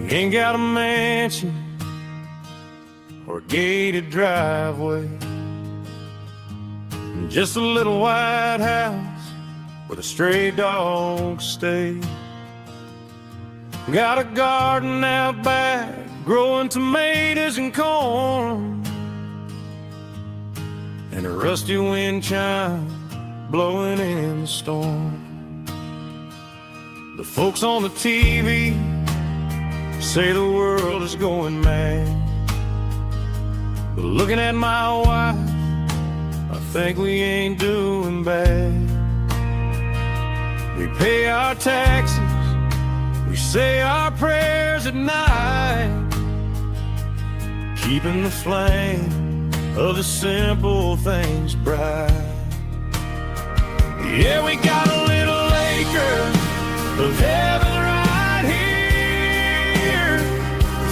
We ain't got a mansion or a gated driveway, just a little white house where the stray dogs stay. Got a garden out back, growing tomatoes and corn, and a rusty wind chime blowing in the storm. The folks on the TV say the world is going mad, but looking at my wife, I think we ain't doing bad. We pay our taxes, we say our prayers at night, keeping the flame of the simple things bright. Yeah, we got a little acre of heaven right here,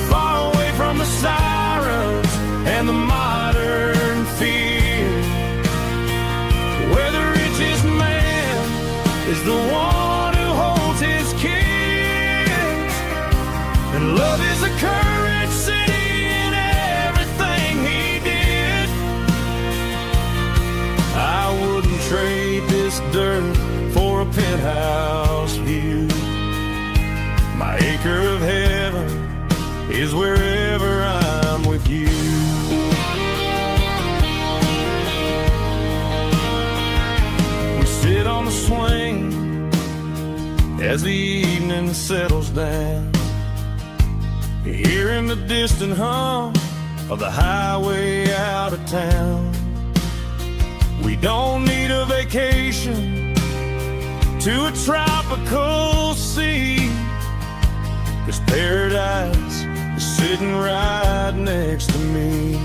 far away from the sirens and the modern fear, where the richest man is the one who holds his kids, and love is a currency in everything he did. I wouldn't trade this dirt for a penthouse view. My acre of heaven is wherever I'm with you. We sit on the swing as the evening settles down, hearing the distant hum of the highway out of town. We don't need a vacation to a tropical sea, 'cause paradise is sitting right next to me.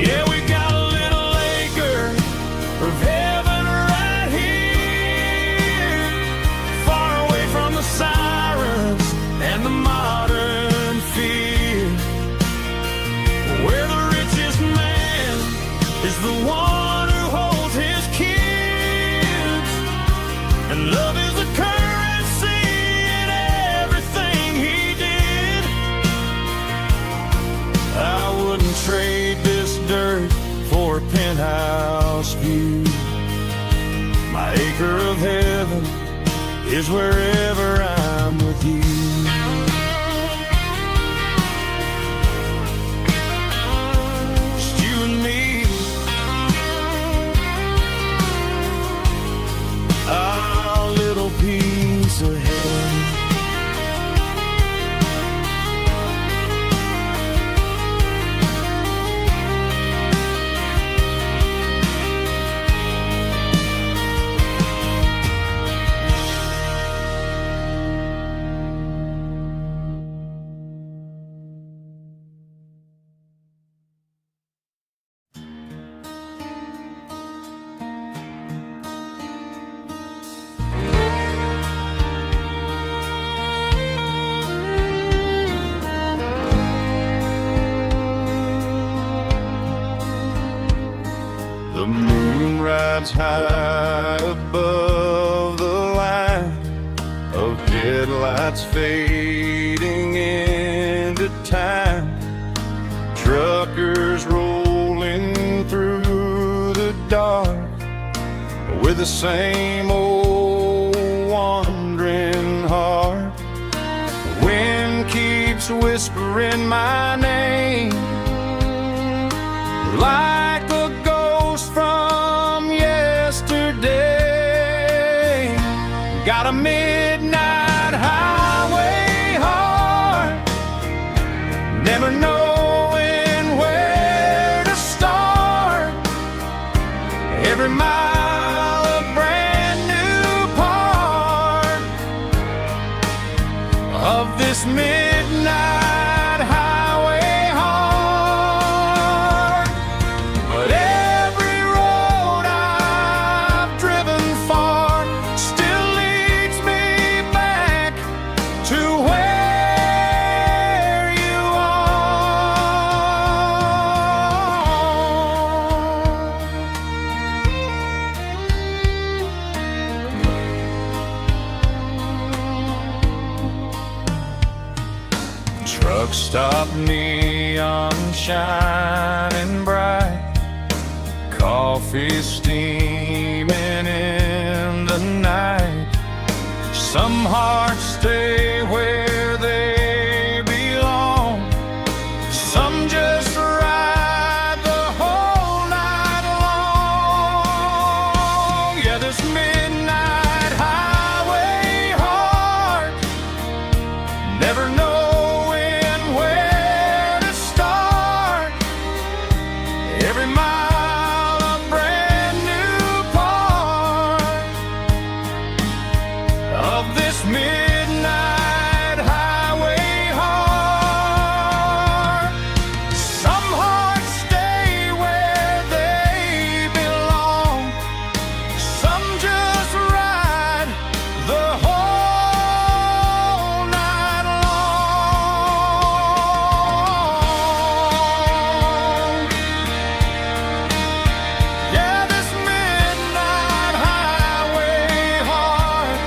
Yeah, we got a little acre of heaven right here, far away from the sirens and the modern fear, where the richest man is the one who holds his kids, and love is a currency in everything he did. I wouldn't trade this dirt for a penthouse view. My acre of heaven is wherever I'm with you. Just you and me, our little piece of heaven. The moon rides high above the line of headlights fading into time. Truckers rolling through the dark with the same old wandering heart. The wind keeps whispering my name like a ghost from yesterday. Got a midnight highway heart, never knowing where to start. Every mile a brand new part of this midnight highway heart. But every road I've driven far still leads me back to where you are. truck stop neon shining bright, coffee steaming in the night. Some hearts stay where they belong, some just ride the whole night long. Yeah, this midnight highway heart, never knowing where to start. Every mile a brand new part of this midnight highway heart. Some hearts stay where they belong, some just ride the whole night long. Yeah, this midnight highway heart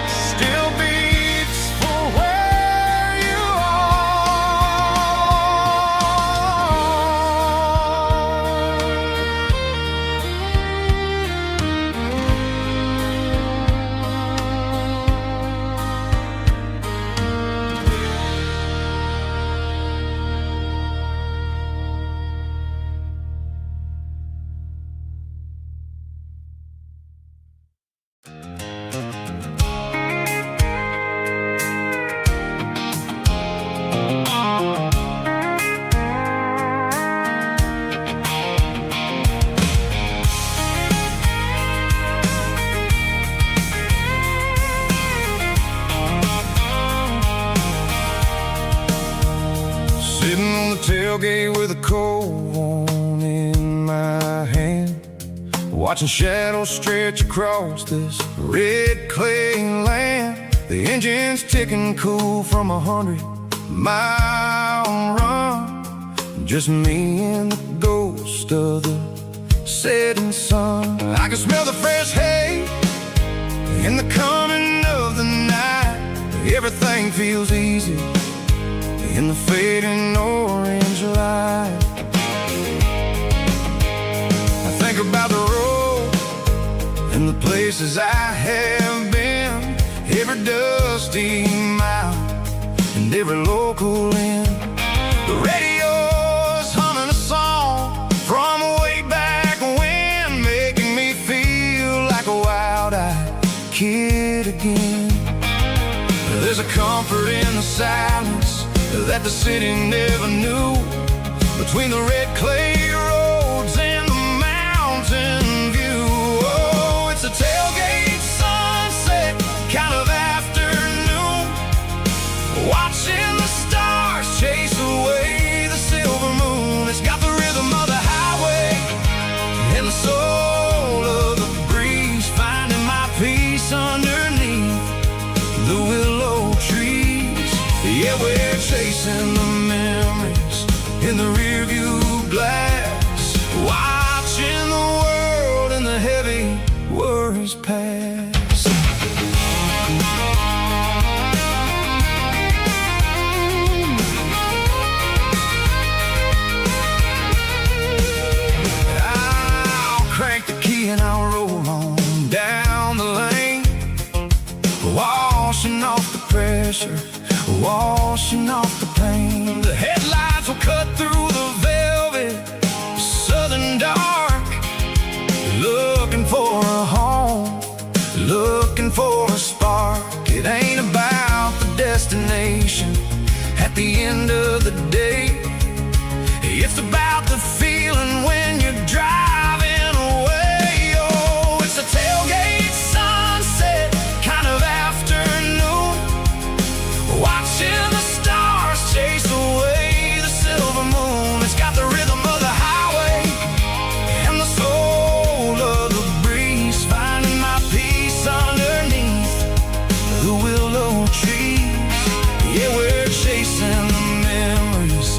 still beats for where you sitting on the tailgate with a cold one in my hand, watching shadows stretch across this red clay land. The engine's ticking cool from 100-mile run, just me and the ghost of the setting sun. I can smell the fresh hay in the coming of the night. Everything feels easy in the fading orange light. I think about the road and the places I have been, every dusty mile and every local inn. The radio's humming a song from way back when, making me feel like a wild-eyed kid again. There's a comfort in the silence that the city never knew, between the red clay roads and the mountain view. Oh, it's a tailgate sunset kind of afternoon, watching the stars chase away the silver moon. It's got the rhythm of the highway and the soul of the breeze, finding my peace underneath the willow trees. Yeah, we're chasing the memories in the rearview glass, watching the world and the heavy worries pass. I'll crank the key and I'll roll on down the lane, washing off the pressure, washing off the pain. The headlights will cut through the velvet southern dark, looking for a home, looking for a spark. It ain't about the destination at the end of the day, it's about the feeling when you're driving away. Oh, it's a tailgate sunset kind of afternoon, watching the stars chase away the silver moon. It's got the rhythm of the highway and the soul of the breeze, finding my peace underneath the willow trees. Yeah, we're chasing the memories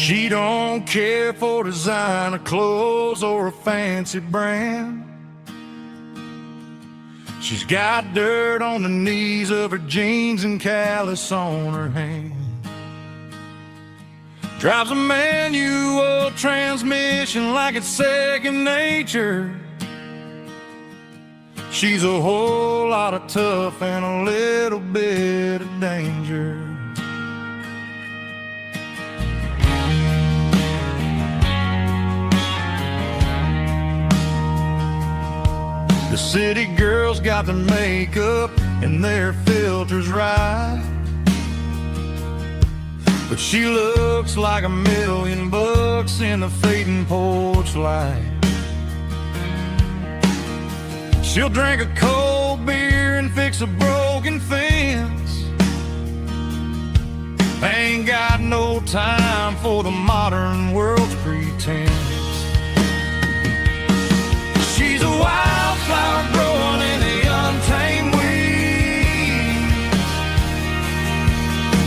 She don't care for designer clothes or a fancy brand. She's got dirt on the knees of her jeans and callus on her hand. Drives a manual transmission like it's second nature. She's a whole lot of tough and a little bit of danger. The city girls got their makeup and their filters right, but she looks like $1,000,000 in the fading porch light. She'll drink a cold beer and fix a broken fence. Ain't got no time for the modern world's pretense. She's a wildflower growing in the untamed weeds.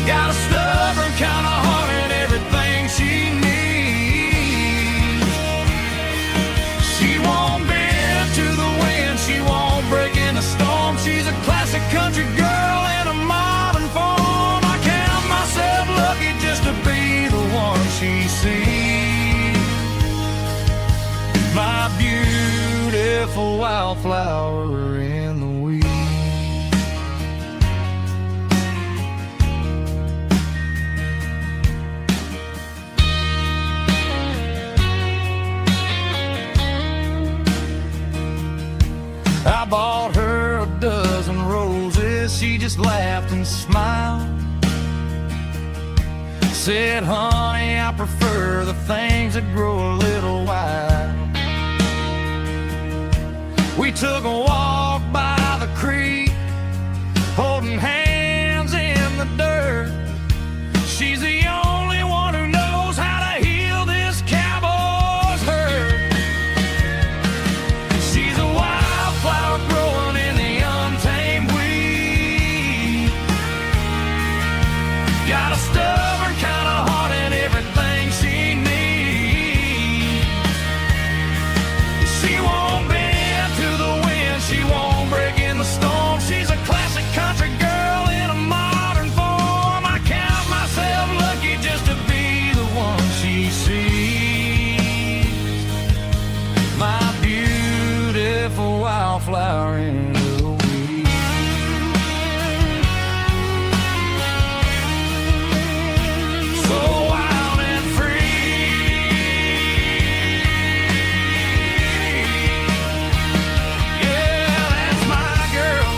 Got a stubborn kind of heart and everything she needs. She won't bend to the wind, she won't break in a storm. She's a classic country girl in a modern form. I count myself lucky just to be the one she sees. My beautiful wildflower in the weeds. I bought her a dozen roses, she just laughed and smiled. Said, honey, I prefer the things that grow a little wild. We took a walk by the creek, holding hands in the dirt. She's the only one who knows how to heal this cowboy's hurt. She's a wildflower growing in the untamed weed. Got a stubborn kind of heart and everything she needs. She won't bend to the wind, she won't break in the storm. She's a classic country girl in a modern form. I count myself lucky just to be the one she sees. My beautiful wildflower in the weeds. So wild and free, yeah, that's my girl.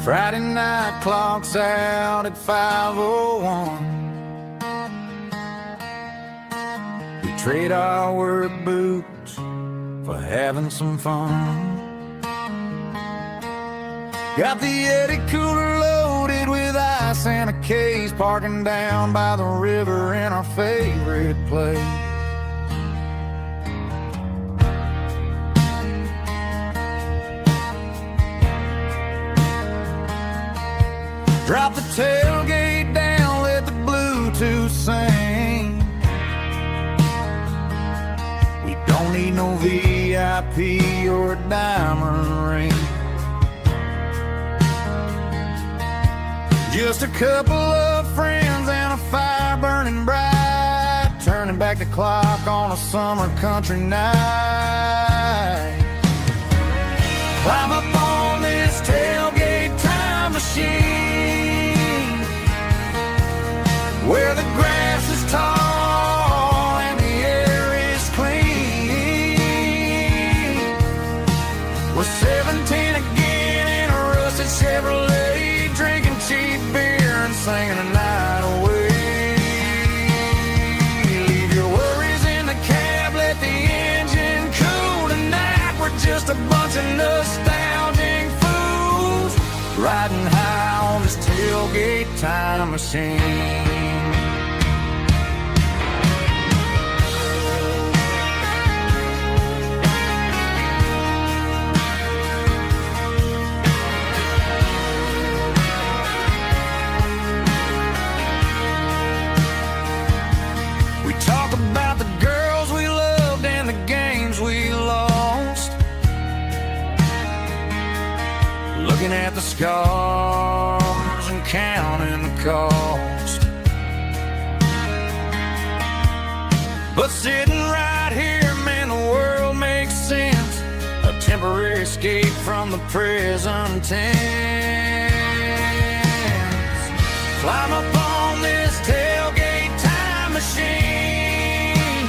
Friday night clocks out at 5:01. We trade our work boots for having some fun. Got the Yeti cooler loaded with ice and a case, parking down by the river in our favorite place. Drop the tailgate down, let the Bluetooth sing. We don't need no VIP or a diamond ring. Just a couple of friends and a fire burning bright, turning back the clock on a summer country night. Climb up on this tailgate time machine, where the grass singing the night away. Leave your worries in the cab, let the engine cool. Tonight we're just a bunch of nostalgic fools, riding high on this tailgate time machine. Looking at the scars and counting the cost, but sitting right here, man, the world makes sense. A temporary escape from the present tense. Climb up on this tailgate time machine,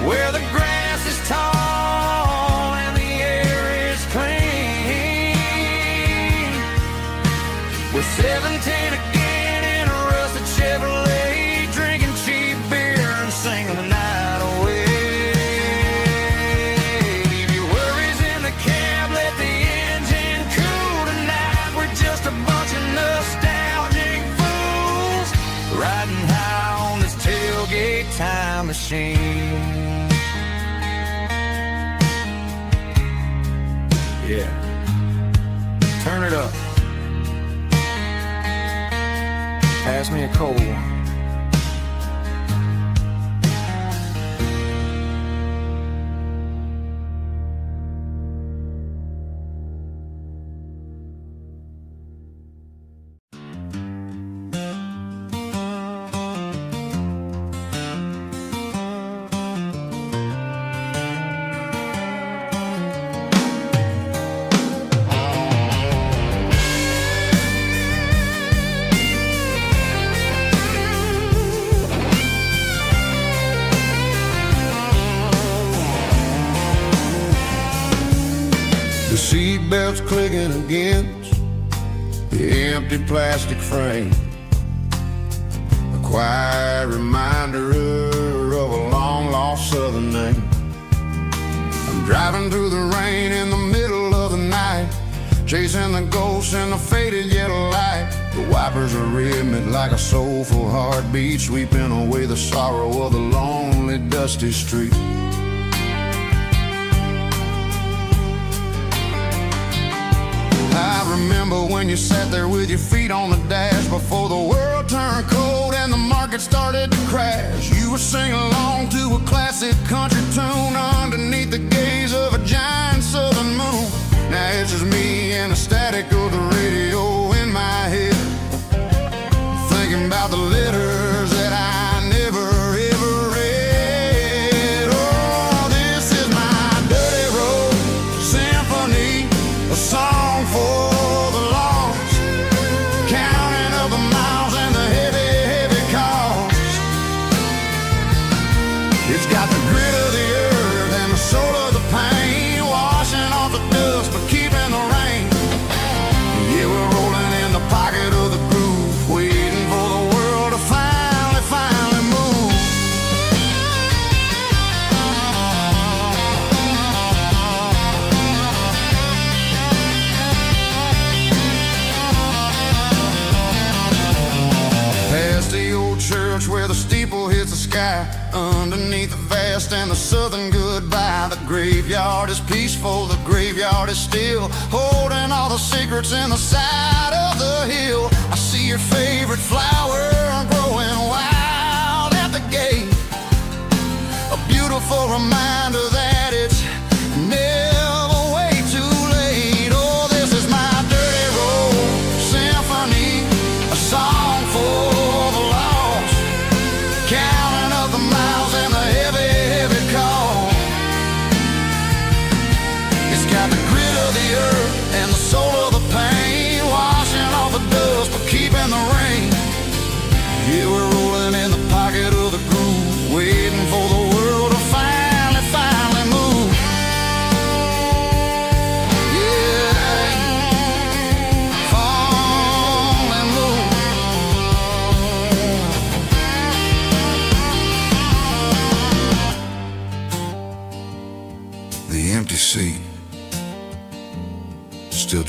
where the grass is tall and the air is clean. We're 17 again in a rusted Chevrolet, drinking cheap beer and singing the night away. Leave your worries in the cab, let the engine cool. Tonight we're just a bunch of nostalgic fools, riding high on this tailgate time machine. Yeah, turn it up. Pass me a cold. Seatbelts clicking against the empty plastic frame, a quiet reminder of a long-lost southern name. I'm driving through the rain in the middle of the night, chasing the ghosts in the faded yellow light. The wipers are rhythmic like a soulful heartbeat, sweeping away the sorrow of the lonely, dusty street. I remember when you sat there with your feet on the dash, before the world turned cold and the market started to crash. You were singing along to a classic country tune underneath the gaze of a giant southern moon. Now it's just me and the static of the radio in my head, thinking about the letters that I never ever read. Oh, this is my dirty road symphony, a song for the lost, counting up the miles and the heavy, heavy cost. It's got the grit of the earth and the soul of the pain, washing off the dust but keeping the rain. Yeah, we're rolling in the pocket of the groove, waiting for the world to finally move. Past the old church where the steeple hits the sky, underneath the vast and the southern goodbye. The graveyard is peaceful, the graveyard is still, holding all the secrets in the side of the hill. I see your favorite flower growing wild at the gate, a beautiful reminder that it's never way too late. Oh, this is my dirty road symphony, a song for the lost, counting up the miles and the heavy, heavy call. It's got the grit of the earth and the soul of the pain, washing off the dust but keeping the rain. Yeah, we're rolling in the pocket of the groove, waiting for the world to finally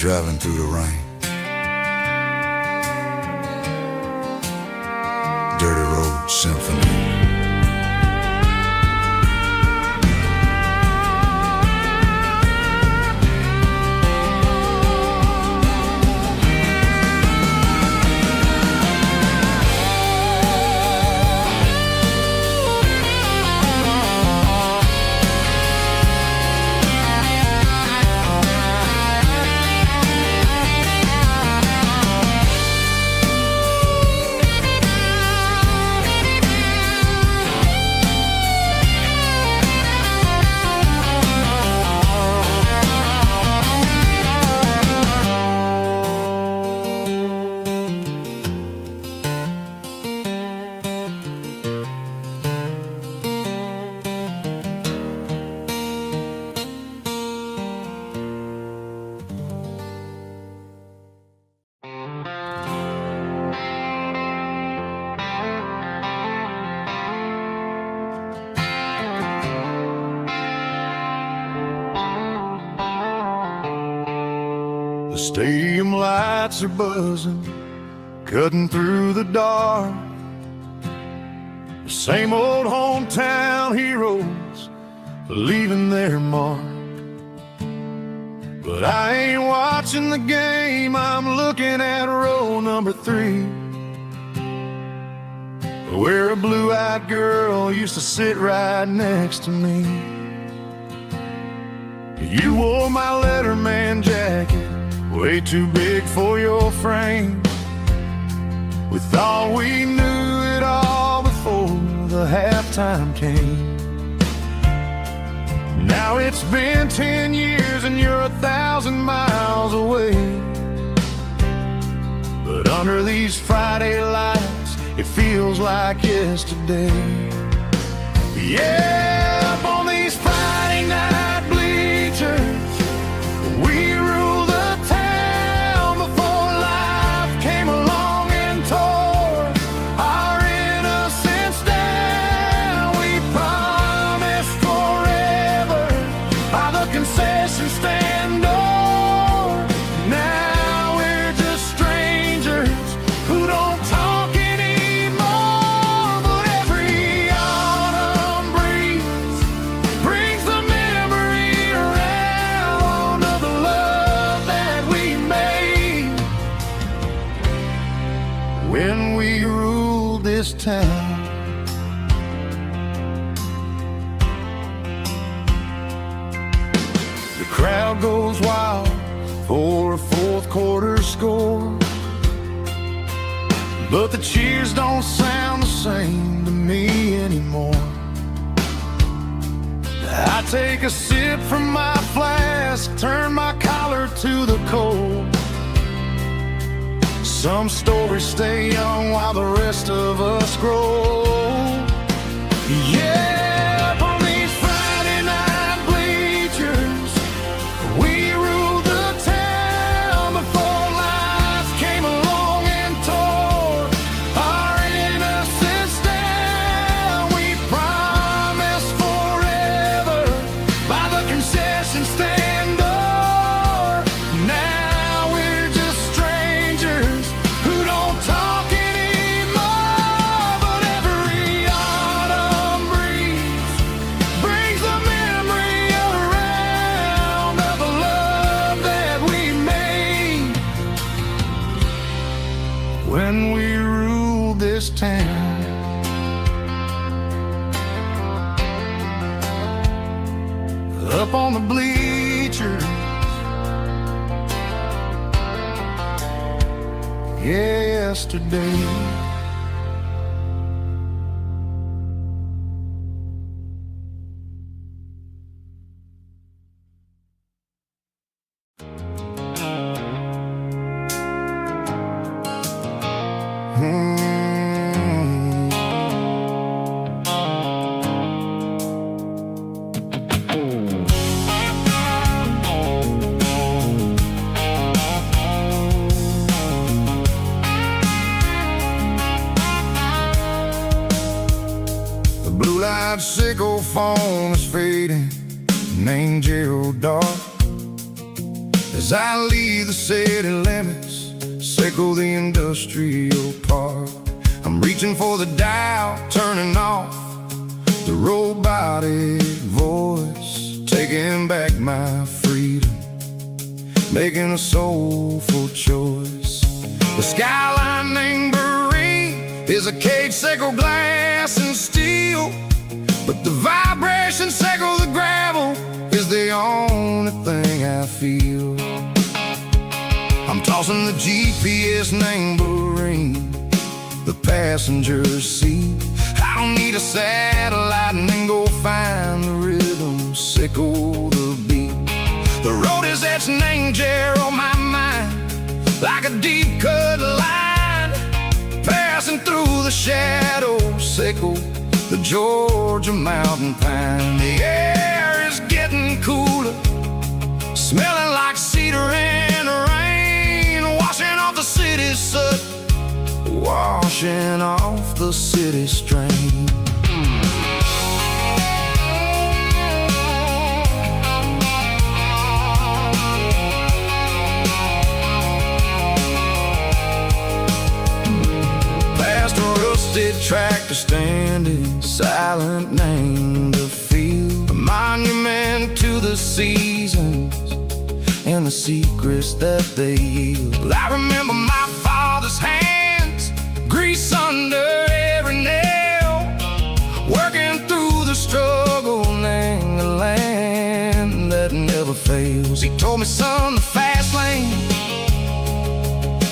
driving through the rain. Dirty Road Symphony. The stadium lights are buzzing, cutting through the dark. The same old hometown heroes leaving their mark. But I ain't watching the game, I'm looking at row number 3, where a blue-eyed girl used to sit right next to me. You wore my Letterman jacket, way too big for your frame. We thought we knew it all before the halftime came. Now it's been 10 years and you're 1,000 miles away. But under these Friday lights, it feels like yesterday. Yeah, up on these Friday night bleachers, we rule the town before life came along and tore our innocence down. We promised forever by the concession stand door. Now we're just strangers who don't talk anymore. But every autumn breeze brings the memory around of the love that we made when we ruled this town. The crowd goes wild for a fourth quarter score, but the cheers don't sound the same to me anymore. I take a sip from my flask, turn my collar to the cold. Some stories stay young while the rest of us grow. Yeah, up on these Friday night bleachers, we ruled the town before life came along and tore our innocence down. We promised forever by the concession stand door. Now we're just strangers who don't talk anymore. But every autumn breeze brings the memory around of the love that we made when we ruled this town. Up on the bleachers, yesterday. The blue-eyed sickle phone is fading, named Gerald Dark. As I leave the city limits, circle the industrial park, I'm reaching for the dial, turning off the robotic voice, taking back my freedom, making a soulful choice. The skyline named Barine is a cage, circle glass and steel, but the vibration circle the gravel is the only thing I feel. I'm tossing the GPS named Barine, the passenger seat. I don't need a satellite and then go find the rhythm, sickle the beat. The road is etched named Jerry on my mind, like a deep cut line, passing through the shadows, sickle the Georgia mountain pine. The air is getting cooler, smelling like cedar in the rain, washing off the city's soot, washing off the city strain. Past a rusted tractor standing silent, named the field, a monument to the seasons and the secrets that they yield. I remember my father's hands, grease under every nail, working through the struggle, named the land that never fails. He told me, son, the fast lane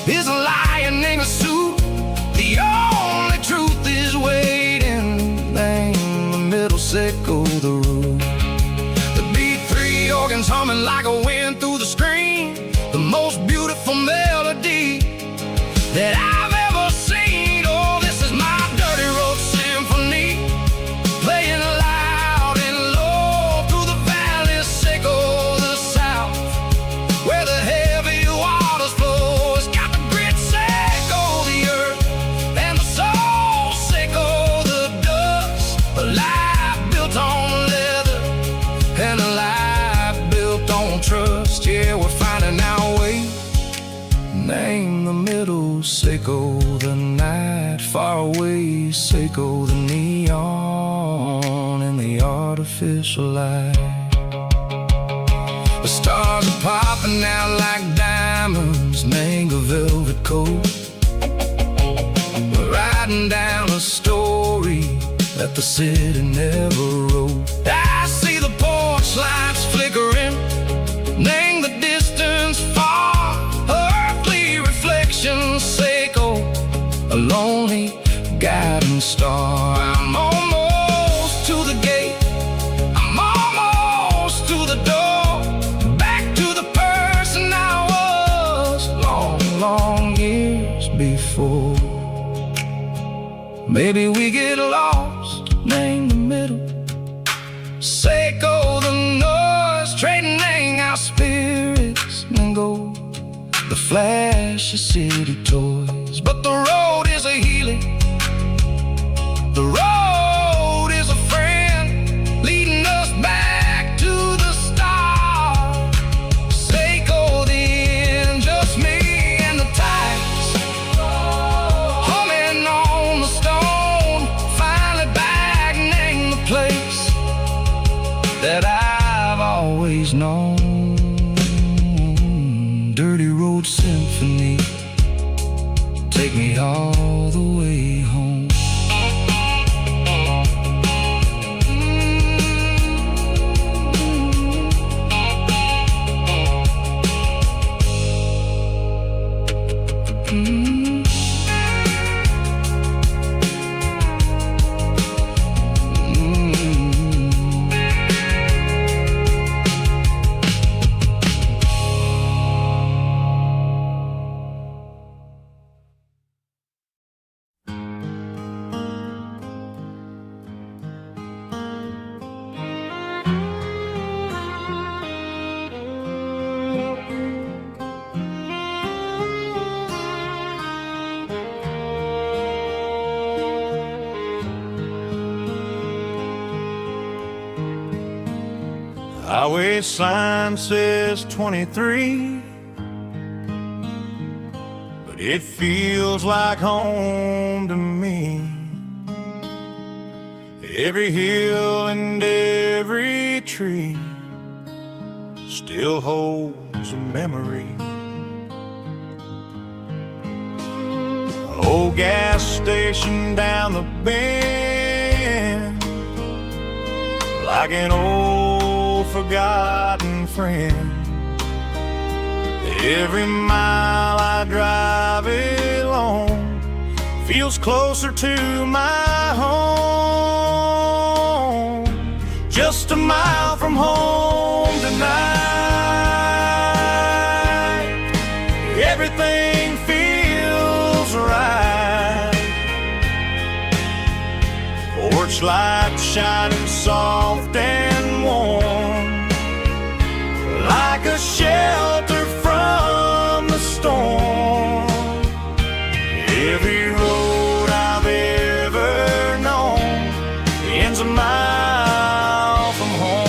is a lion in a suit, the only truth is waiting, named the middle, sickle the root. The B3 organs humming like a wind through the screen, the most beautiful melody that I've ever seen. Oh, this is my dirty road symphony, playing loud and low through the valleys, sickle the south, where the heavy waters flow. It's got the grit, sickle the earth, and the soul, sickle the dust. A life built on leather and a life built on trust. Yeah, we're finding our way, name the middle, sickle the night, far away, sickle the neon and the artificial light. The stars are popping out like diamonds, mango velvet coat. We're riding down a story that the city never wrote. I see the porch lights flickering, name the distance far, earthly reflections, sickle a lonely guiding star. I'm almost to the gate, I'm almost to the door, back to the person I was long, long years before. Maybe we get lost, name the middle, sickle the noise, trading our spirits and go the flash of city toys. But the road is a healing, the road is a friend, leading us back to the start. Sickle the end, just me and the tides, humming on the stone, finally back, name the place that I've always known. Dirty road symphony, take me all the way home. highway sign says 23, but it feels like home to me. Every hill and every tree still holds a memory. Old gas station down the bend, like an old forgotten friend. Every mile I drive it along feels closer to my home. Just a mile from home tonight, everything feels right. Porch light shining soft and warm, like a shelter from the storm. Every road I've ever known ends a mile from home.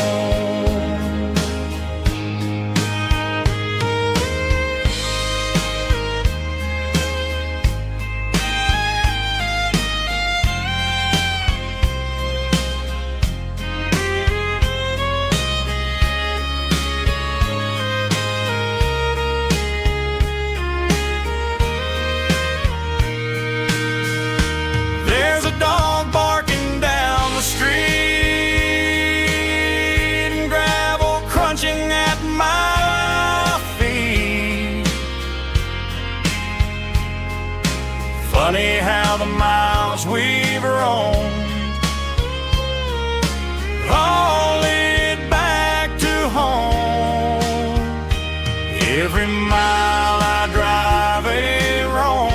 There's a dog barking down the street, and gravel crunching at my feet. Funny how the miles we've roamed all lead back to home. Every mile I drive a roam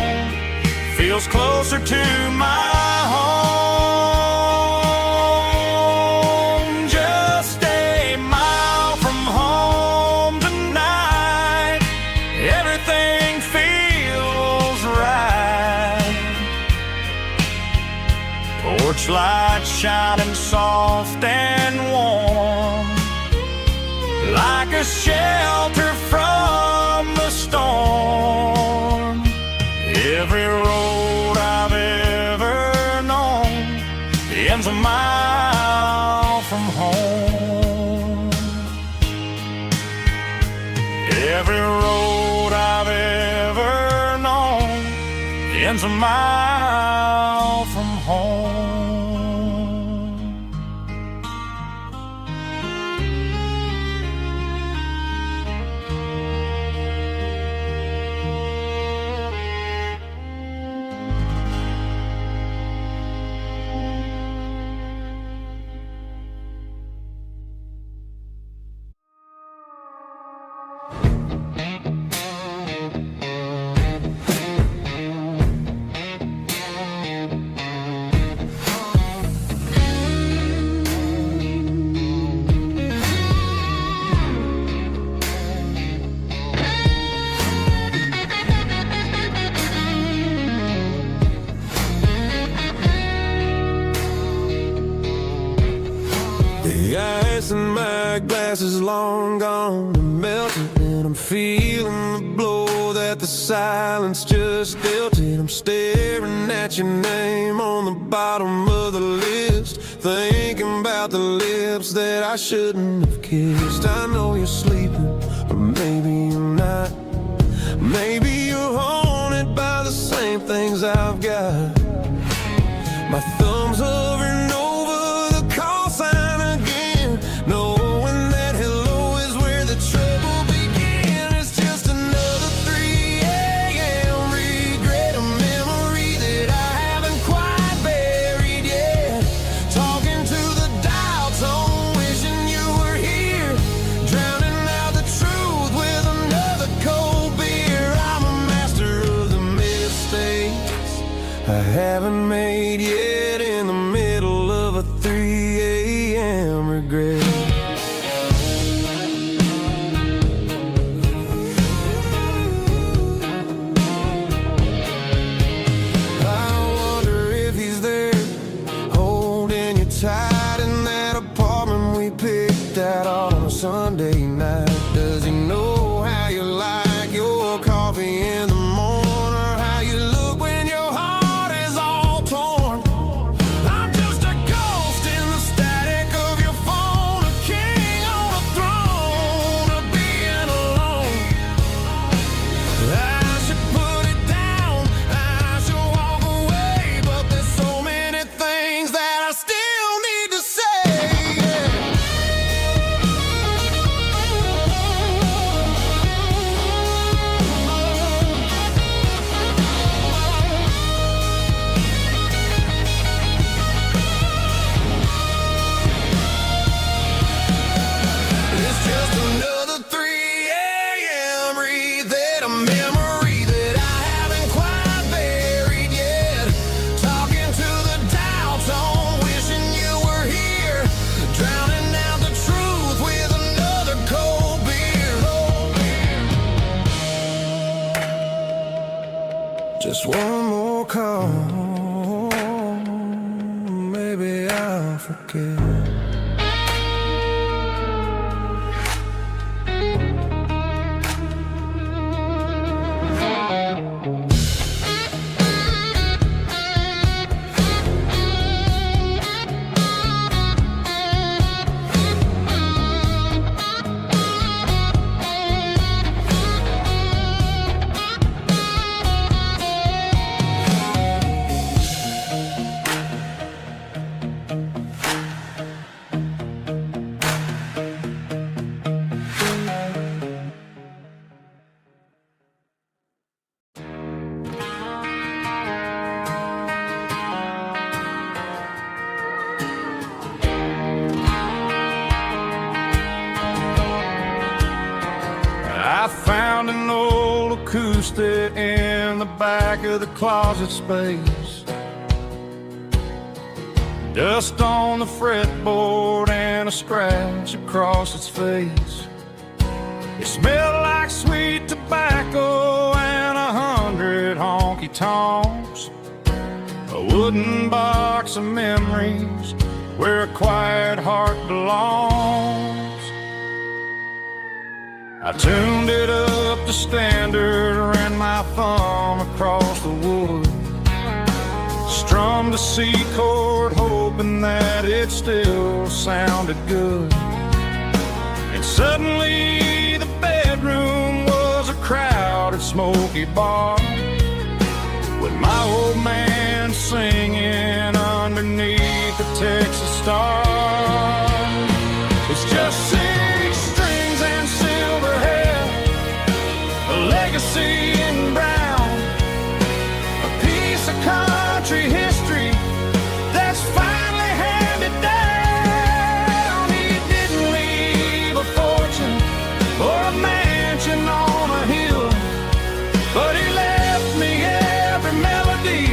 feels closer to my home. Just a mile from home tonight, everything feels right. Porch light shining soft and warm, like a shelter from the storm. Every road I've ever known ends a mile from home. Every road I've ever known ends a mile from home. The ice in my glass is long gone and melted, and I'm feeling the blow that the silence just dealt it. I'm staring at your name on the bottom of the list, thinking about the lips that I shouldn't have kissed. I know you're sleeping, but maybe you're not. Maybe you're haunted by the same things I've got. My thumb's hovering over the call sign again, knowing that hello is where the trouble began. It's just another 3 a.m. regret, a memory that I haven't quite buried yet. Talking to the dial tone, wishing you were here, drowning out the truth with another cold beer. I'm a master of the mistakes I haven't made yet, in the middle of a 3 a.m. regret. I wonder if he's there, holding you tight in that apartment we picked out on a Sunday Just one more call, maybe I'll forget. I found an old acoustic in the back of the closet space. Dust on the fretboard and a scratch across its face. It smelled like sweet tobacco and 100 honky-tonks. A wooden box of memories where a quiet heart belongs. I tuned it up to standard, ran my thumb across the wood, strummed a C chord, hoping that it still sounded good. And suddenly the bedroom was a crowded, smoky bar, with my old man singing underneath the Texas star. It's just 6 strings and silver hair, a legacy in brown, a piece of country history that's finally handed down. He didn't leave a fortune or a mansion on a hill, but he left me every melody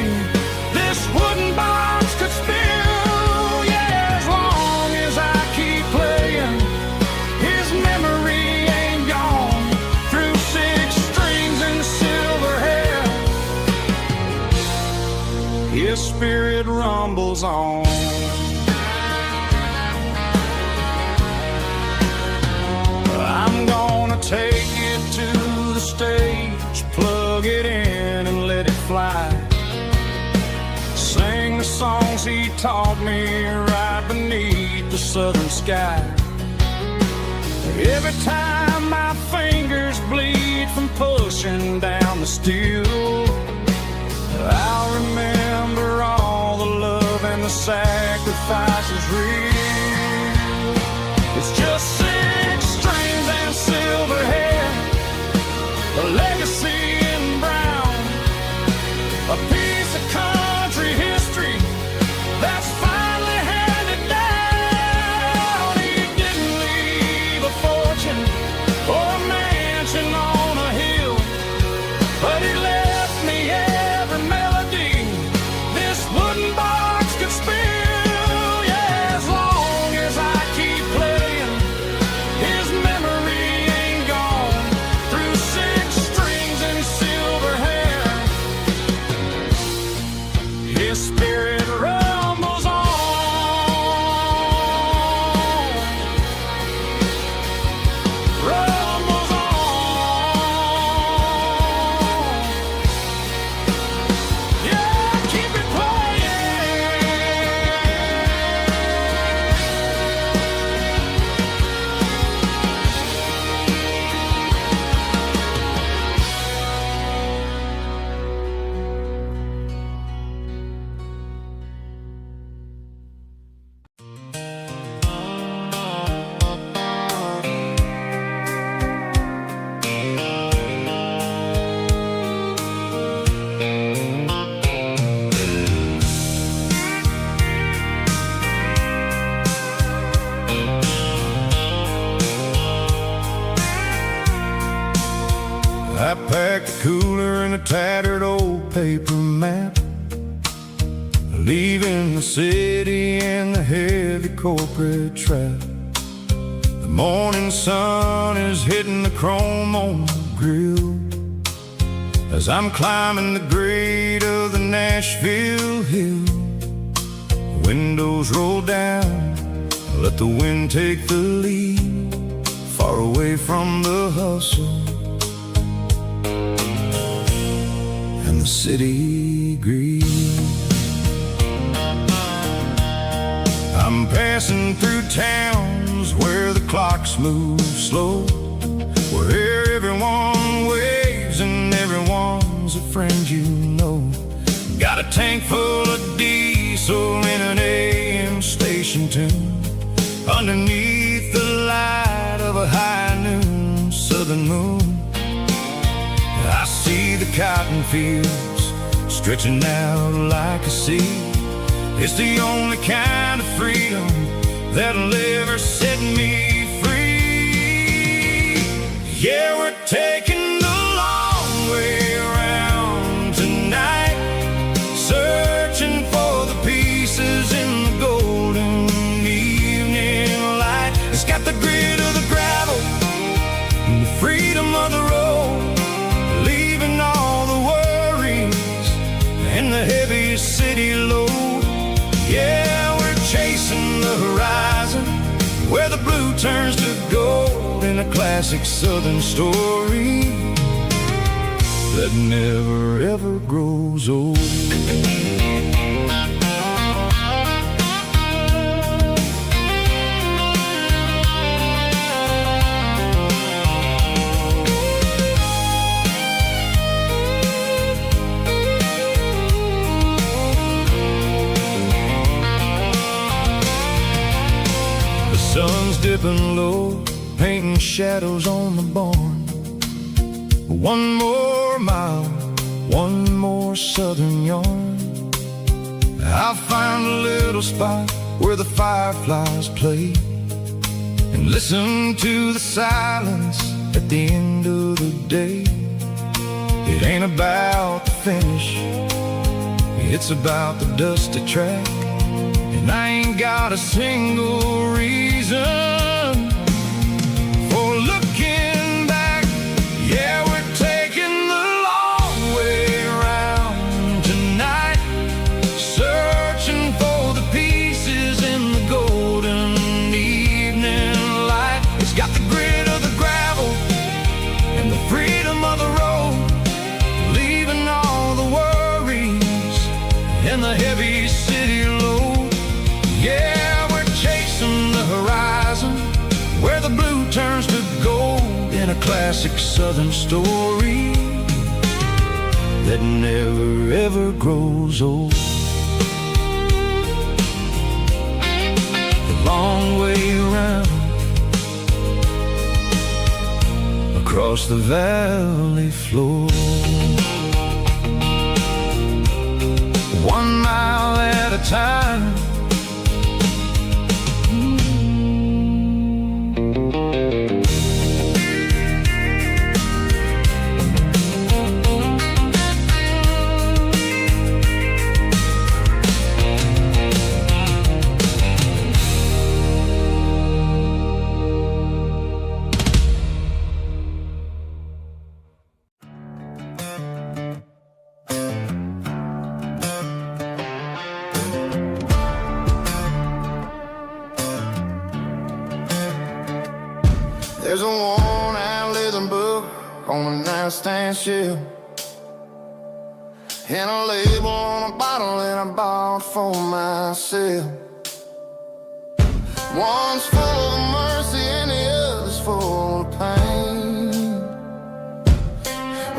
this wooden box could spill. Yeah, as long as I keep playing, his memory ain't gone. Through 6 strings and silver hair, his spirit rumbles on. I'm gonna take it to the stage, plug it in and let it fly. Sing the songs he taught me right beneath the southern sky. Every time my fingers bleed from pushing down the steel, I'll remember all the love and the sacrifices real. It's just 6 strings and silver hair, a legacy in brown, a piece of country history that's finally handed down. He didn't leave a fortune or a mansion on a hill, but he left me every melody this wooden box could spill. Yeah, as long as I keep playing, his memory ain't gone. Through 6 strings and silver hair, his spirit rumbles on. Rumbles on. Yeah, keep it playing. I packed a cooler and a tattered old paper map, leaving the city and the heavy corporate trap. The morning sun is hitting the chrome on the grill, as I'm climbing the grade of the Nashville hill. Windows roll down, let the wind take the lead, far away from the hustle and the city greed. I'm passing through towns where the clocks move slow, where everyone waves and everyone's a friend you know. Got a tank full of diesel in an AM station tune, underneath the light of a high noon southern moon. I see the cotton fields stretching out like a sea. It's the only kind of freedom that'll ever set me free. Yeah, we're taking the long way around tonight, searching for the pieces in the golden evening light. It's got the grit of the gravel and the freedom of the road, leaving all the worries and the heavy city load. Yeah, we're chasing the horizon, where the blue turns to gold, in a classic southern story that never ever grows old. Sun's dipping low, painting shadows on the barn. One more mile, one more southern yarn. I'll find a little spot where the fireflies play, and listen to the silence at the end of the day. It ain't about the finish, it's about the dusty track. And I ain't got a single reason for looking back. Yeah, we're taking the long way around tonight, searching for the pieces in the golden evening light. It's got the grit of the gravel and the freedom of the road, leaving all the worries and the heavy city load. Yeah, we're chasing the horizon, where the blue turns to gold, in a classic southern story that never ever grows old. The long way around, across the valley floor, 1 mile at a time. There's a worn-out leather book on a nightstand shelf, and a label on a bottle that I bought for myself. One's full of mercy and the other's full of pain.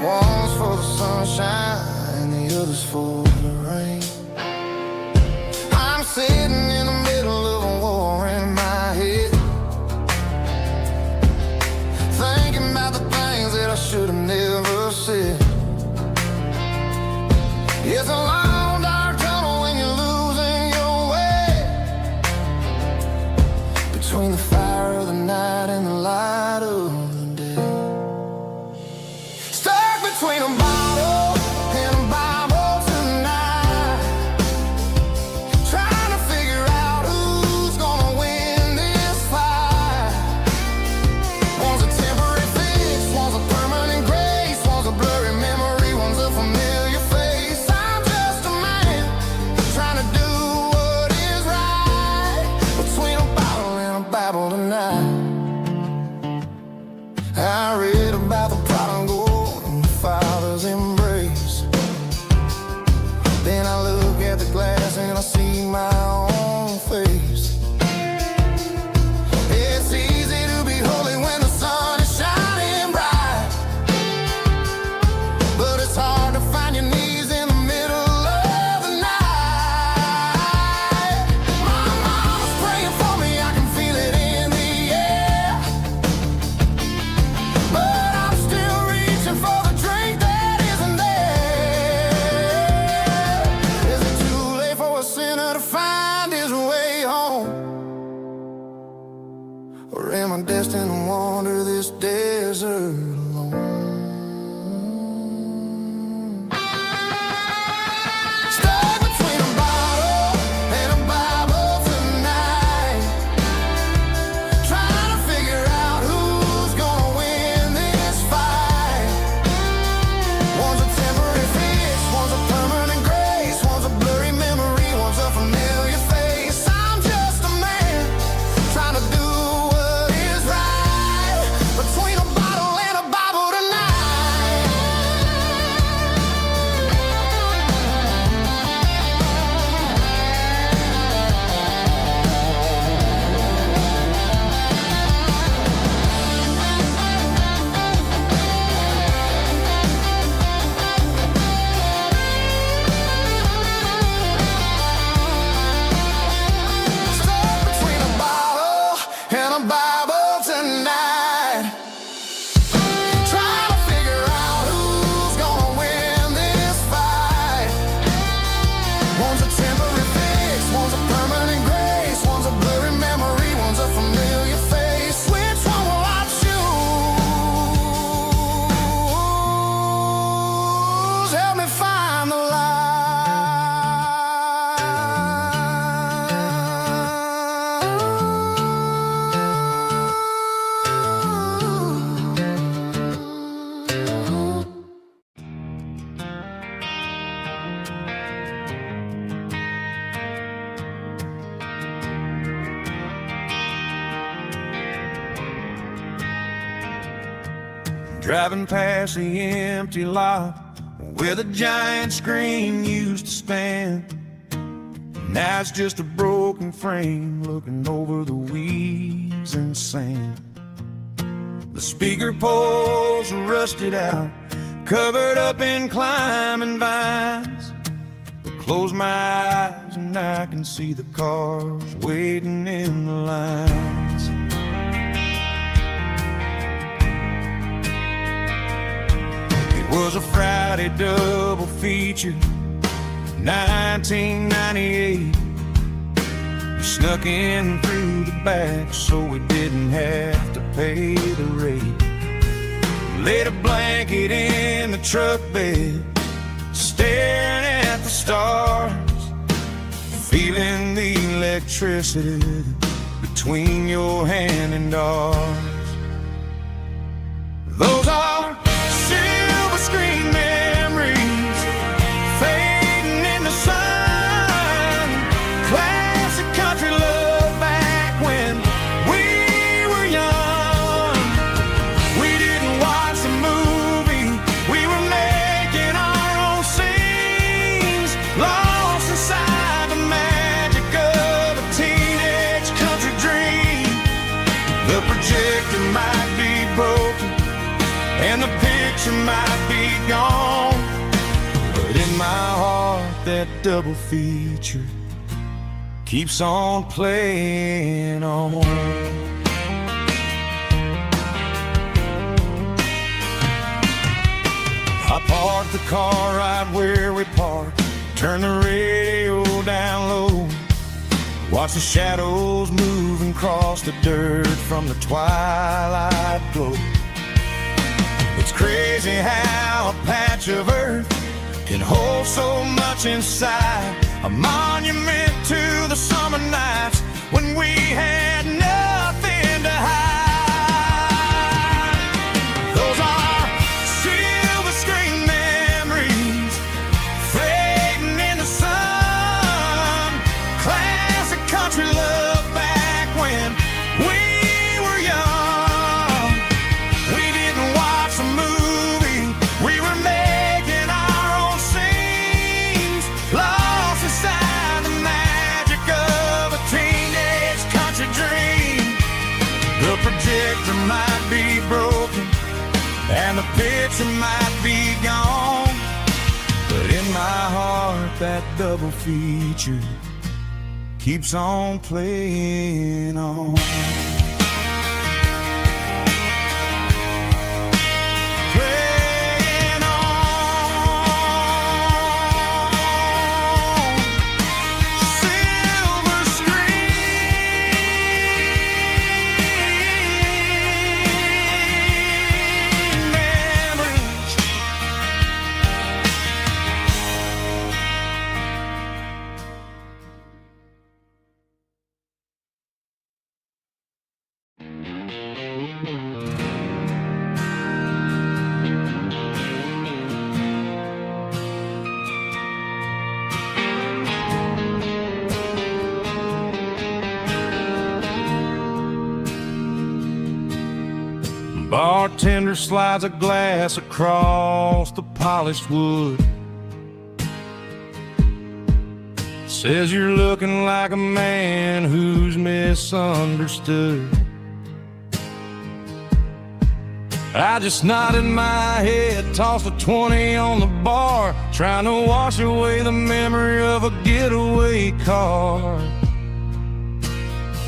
One's for the sunshine and the other's for the rain. I'm sitting in the middle of a war in my head, thinking about the things that I should have never said. It's a long dark tunnel when you're losing your way, between the fire of the night and the light of the day. Stuck between a bottle and a Bible tonight, trying to figure out who's gonna win this fight. One's a temporary fix, one's a permanent grace, one's a blurry memory, one when I see my own face. It's easy to be holy when the sun is shining bright, but it's hard to find your knees in the middle of the night. My mama's praying for me, I can feel it in the air, but I'm still reaching for the drink that isn't there. Is it too late for a sinner to find his way home? Or am I destined to wander this desert alone? Stuck between a bottle and a Bible tonight, trying to figure out who's gonna win this fight. One's a temporary fix, one's a permanent grace, one's a blurry memory, one's a familiar face. I'm just a man trying to do what is right, between a bottle and a Bible tonight. Stuck between a bottle and a Bible tonight, trying to figure out who's gonna win this fight. One's a temporary fix, one's a permanent grace, one's a blurry memory, one's a familiar face. Which one will I choose? Help me find the light. Driving past the empty lot where the giant screen used to stand. Now it's just a broken frame looking over the weeds and sand. The speaker poles are rusted out, covered up in climbing vines. I close my eyes and I can see the cars waiting in the lines. It was a Friday double feature, 1998. We snuck in through the back so we didn't have to pay the rate. Laid a blanket in the truck bed, staring at the stars, feeling the electricity between your hand and ours. Those are silver screen memories fading in the sun. Classic country love back when we were young. We didn't watch the movie, we were making our own scenes, lost inside the magic of a teenage country dream. The projector might be broken and the picture might be gone, but in my heart that double feature keeps on playing on. I parked the car right where we parked, turned the radio down low, watch the shadows moving across the dirt from the twilight glow. It's crazy how a patch of earth can hold so much inside, a monument to the summer nights when we had nothing to hide. Those are silver screen memories fading in the sun. Classic country love back when we were young. We didn't watch the movie, we were making our own scenes, lost inside you might be gone, but in my heart that double feature keeps on playing on. Bartender slides a glass across the polished wood. Says you're looking like a man who's misunderstood. I just nodded my head, tossed a 20 on the bar, trying to wash away the memory of a getaway car.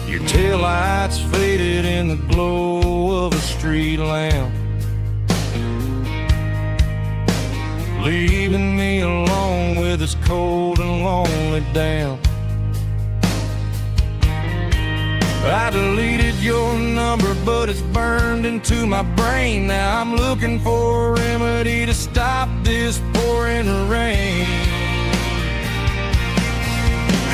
Your taillights faded in the glow of a street lamp, leaving me alone with this cold and lonely damp. I deleted your number, but it's burned into my brain. Now I'm looking for a remedy to stop this pouring rain.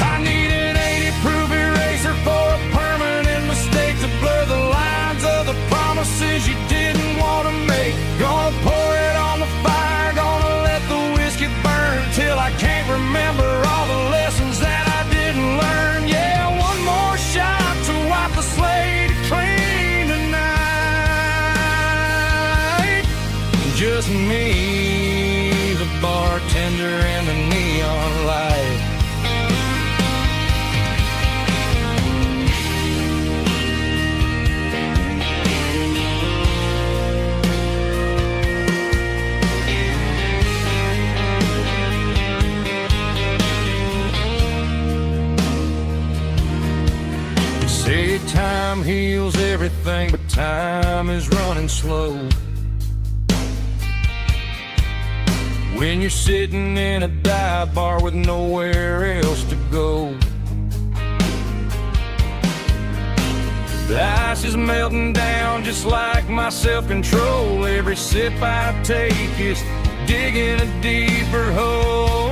I need an 80-proof eraser for a permanent mistake to blur the lines of the promises you didn't want to make. Gonna pour it on the fire, gonna let the whiskey burn till I can't remember all the lessons that I didn't learn. Yeah, one more shot to wipe the slate clean tonight. Just me, the bartender, and the neon light. Say time heals everything, but time is running slow. When you're sitting in a dive bar with nowhere else to go, the ice is melting down just like my self-control. Every sip I take is digging a deeper hole.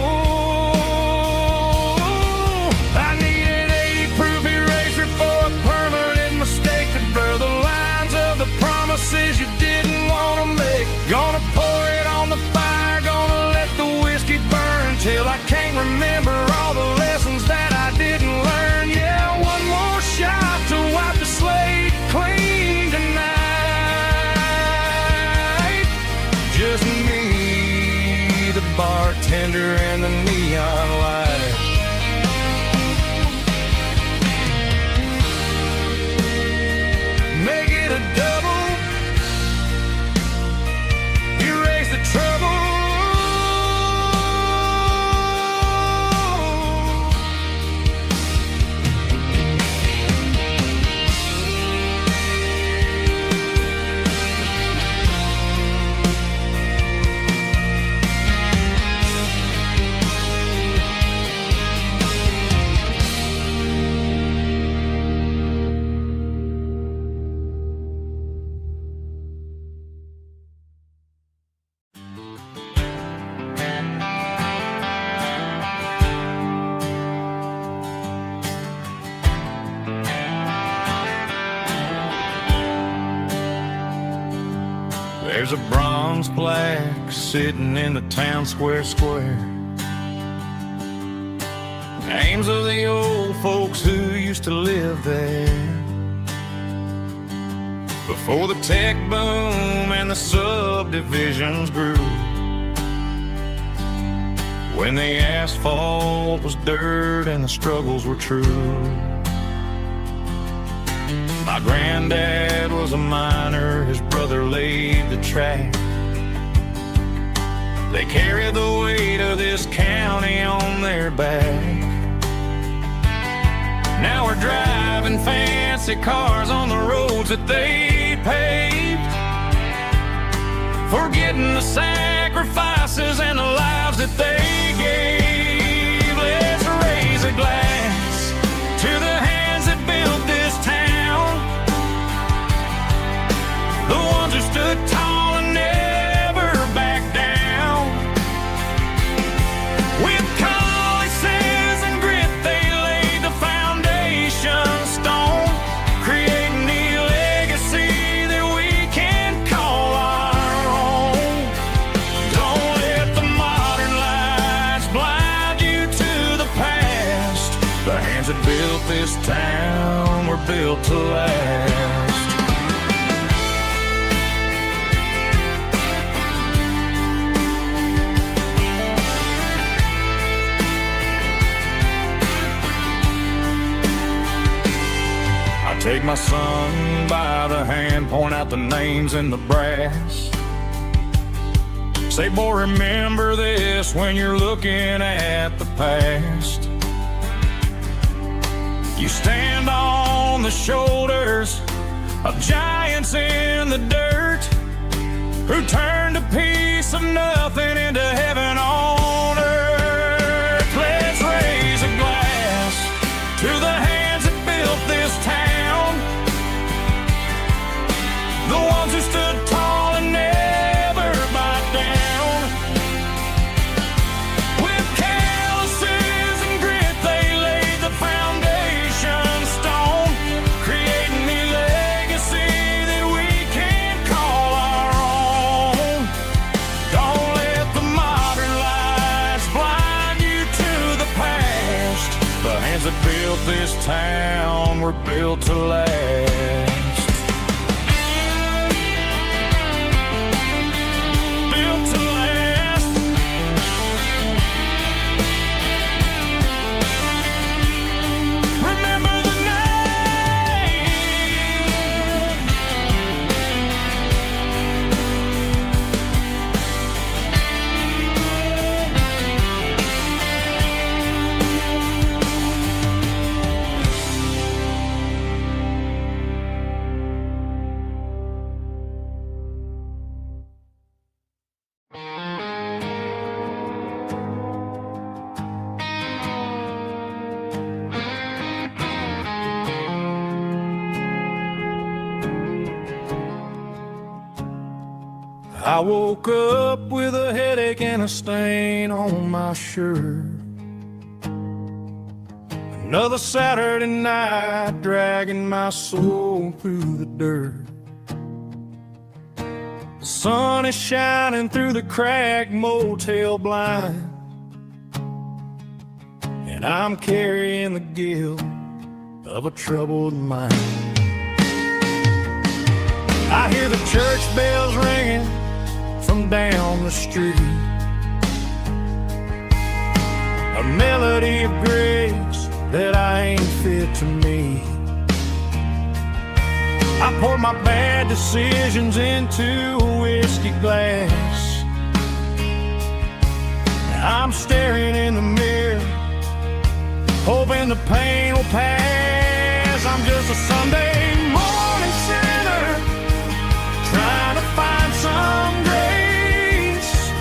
I need an 80-proof eraser for a permanent mistake to blur the lines of the promises you didn't want to make. Gonna pour it on the fire, gonna let the whiskey burn till I can't remember all the lessons that I didn't learn. Yeah, one more shot to wipe the slate clean tonight. Just me, the bartender, and the neon light. Make it a double, erase the trouble. There's a bronze plaque sitting in the town square. Names of the old folks who used to live there before the tech boom and the subdivisions grew, when the asphalt was dirt and the struggles were true. My granddad was a miner, his brother laid the track. They carry the weight of this county on their back. Now we're driving fancy cars on the roads that they paved, forgetting the sacrifices and the lives that they gave. Let's raise a glass to the hands that built this town, the ones who stood tall and never backed down. With calluses and grit, they laid the foundation stone, creating the legacy that we can call our own. Don't let the modern lights blind you to the past. The hands that built this town were built to last. Take my son by the hand, point out the names in the brass. Say, boy, remember this when you're looking at the past. You stand on the shoulders of giants in the dirt, who turned a piece of nothing into heaven on earth. Let's raise a glass to the hands that built this town, the ones who stood tall and never backed down. With calluses and grit, they laid the foundation stone, creating the legacy that we can call our own. Don't let the modern lights blind you to the past. The hands that built this town were built to last. I woke up with a headache and a stain on my shirt. Another Saturday night dragging my soul through the dirt. The sun is shining through the cracked motel blind, and I'm carrying the guilt of a troubled mind. I hear the church bells ringing from down the street, a melody of grace that I ain't fit to meet. I poured my bad decisions into a whiskey glass. Now I'm staring in the mirror, hoping the pain will pass. I'm just a Sunday morning sinner, trying to find some grace,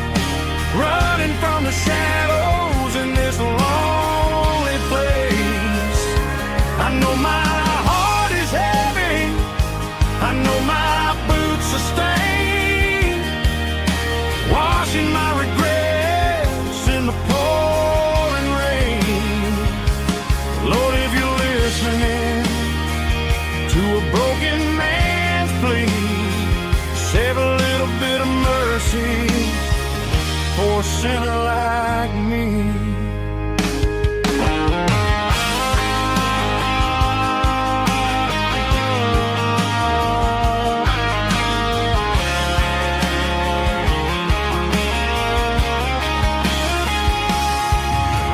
running from the shadows in this lonely place. I know my heart is heavy, I know my boots are stained, washing my regrets in the pouring rain. Lord, if you're listening to a broken man's plea, save a little bit of mercy for a sinner like me.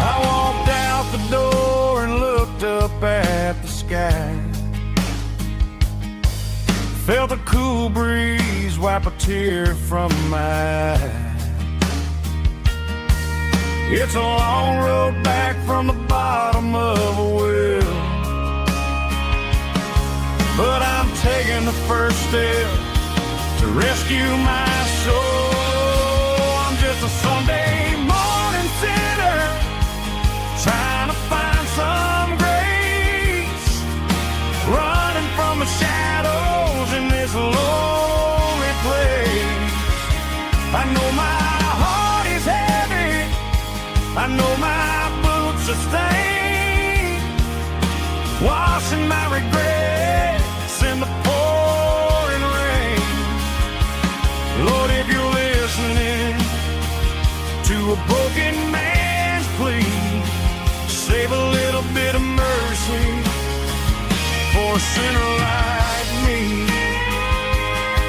I walked out the door and looked up at the sky, felt a cool breeze wipe a tear from my eye. It's a long road back from the bottom of a well, but I'm taking the first step to rescue my soul. I'm just a Sunday morning sinner trying to find some grace, running from the shadows in this lonely place. I know my heart is heavy, I know my boots are stained, washing my regrets in the pouring rain. Lord, if you're listening to a broken man's plea, save a little bit of mercy for a sinner like me.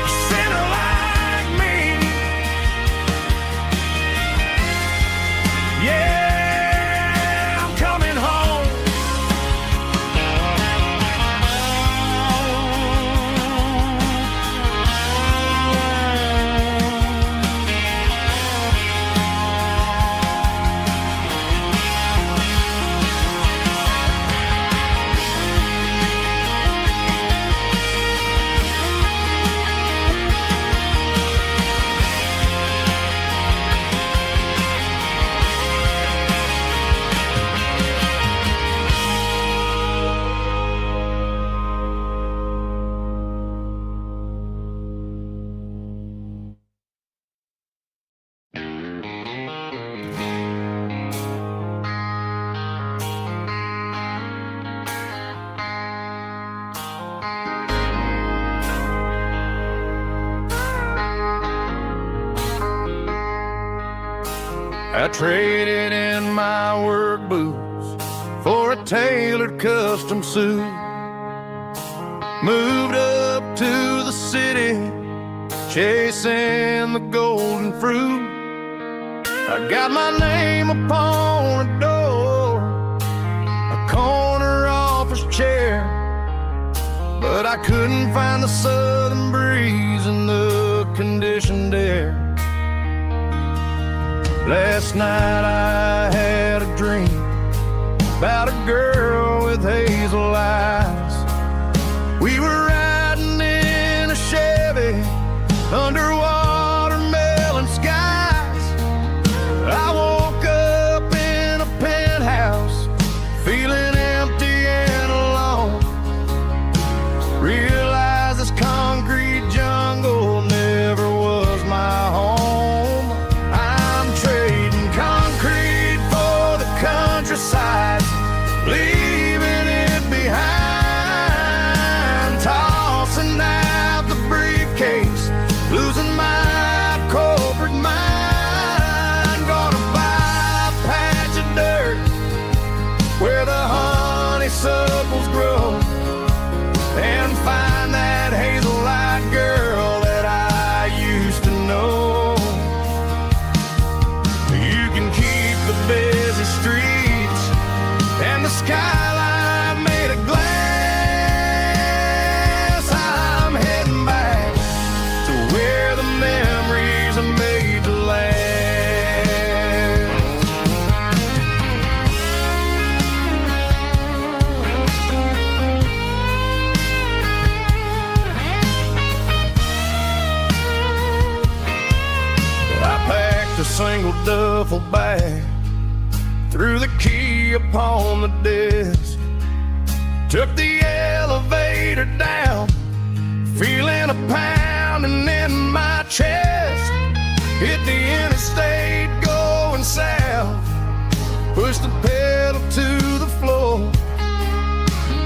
A sinner like me. Yeah, I'm coming home. I traded in my work boots for a tailored custom suit. Moved up to the city, chasing the golden fruit. I got my name upon a door, a corner office chair, but I couldn't find the southern breeze in the conditioned air. Last night I had a dream about a girl with hazel eyes. We were riding in a Chevy under watermelon skies. I woke up in a penthouse feeling empty and alone. Realized this concrete jungle never was my home. Countryside, leaving it behind, tossing out the briefcase, losing my corporate mind. Gonna buy a patch of dirt where the honeysuckles grow and find that hazel-eyed girl that I used to know. You can keep the busy streets and the skyline made of glass. I'm heading back to where the memories are made to last. I packed a single duffel bag, threw the key upon the desk, took the elevator down, feeling a pounding in my chest. Hit the interstate going south, pushed the pedal to the floor.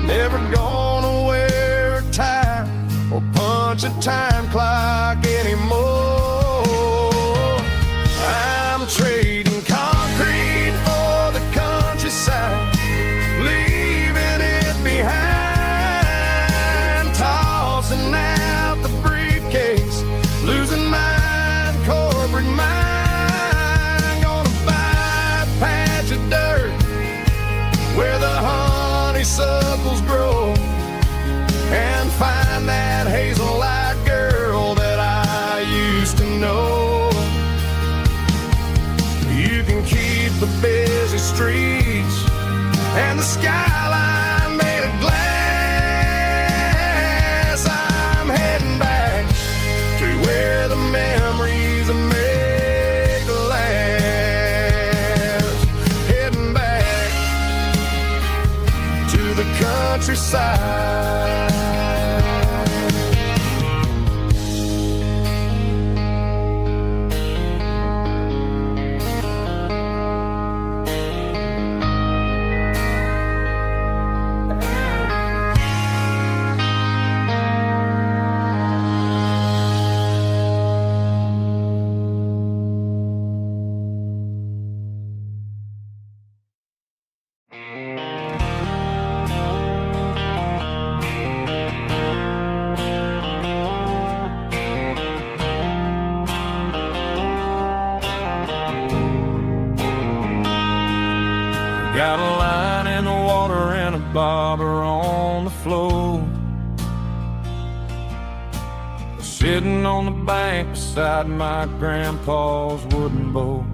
Never gonna wear a tie or punch a time clock anymore. I'm trading concrete for the countryside, leaving it behind, tossing out the briefcase, losing my corporate mind. Gonna buy a patch of dirt where the honeysuckles grow and find that hazel-eyed girl streets and the skyline made of glass. I'm heading back to where the memories are made to last. Heading back to the countryside. Got a line in the water and a bobber on the floor, sitting on the bank beside my grandpa's wooden boat.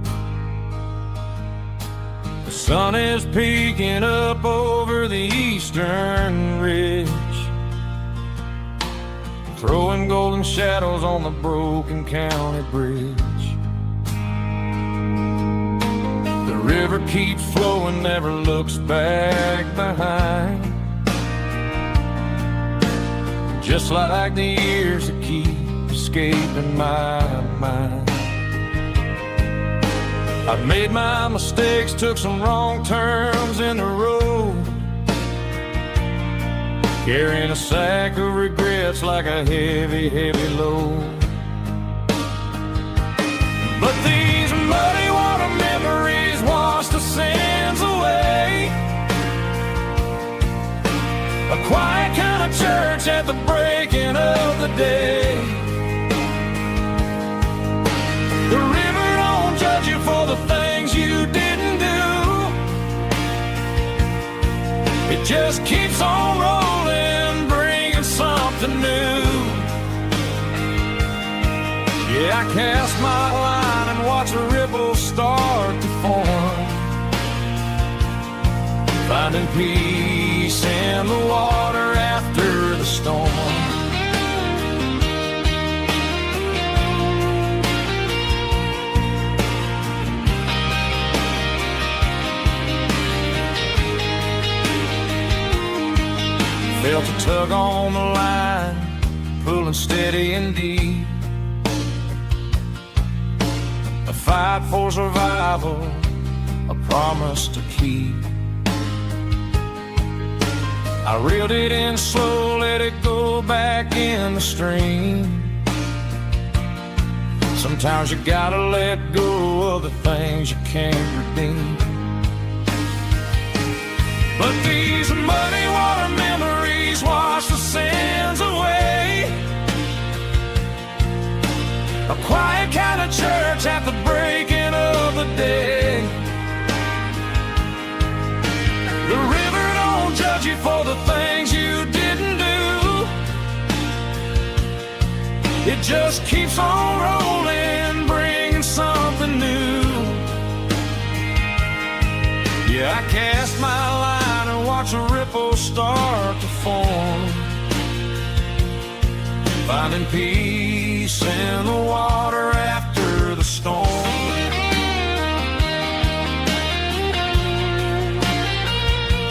The sun is peeking up over the eastern ridge, throwing golden shadows on the broken county bridge. The river keeps flowing, never looks back behind, just like the years that keep escaping my mind. I've made my mistakes, took some wrong turns in the road, carrying a sack of regrets like a heavy, heavy load. But these muddy water memories wash the sins away. A quiet kind of church at the breaking of the day. The river don't judge you for the things you didn't do. It just keeps on rolling, bringing something new. Yeah, I cast my line and watch a ripple start to form, finding peace in the water after the storm. Felt a tug on the line, pulling steady and deep. A fight for survival, a promise to keep. I reeled it in slow, let it go back in the stream. Sometimes you gotta let go of the things you can't redeem. But these muddy water memories wash the sins away. A quiet kind of church at the breaking of the day. The river don't judge you for the things you didn't do. It just keeps on rolling, bringing something new. Yeah, I cast my line and watch a ripple start to form, finding peace in the water after the storm.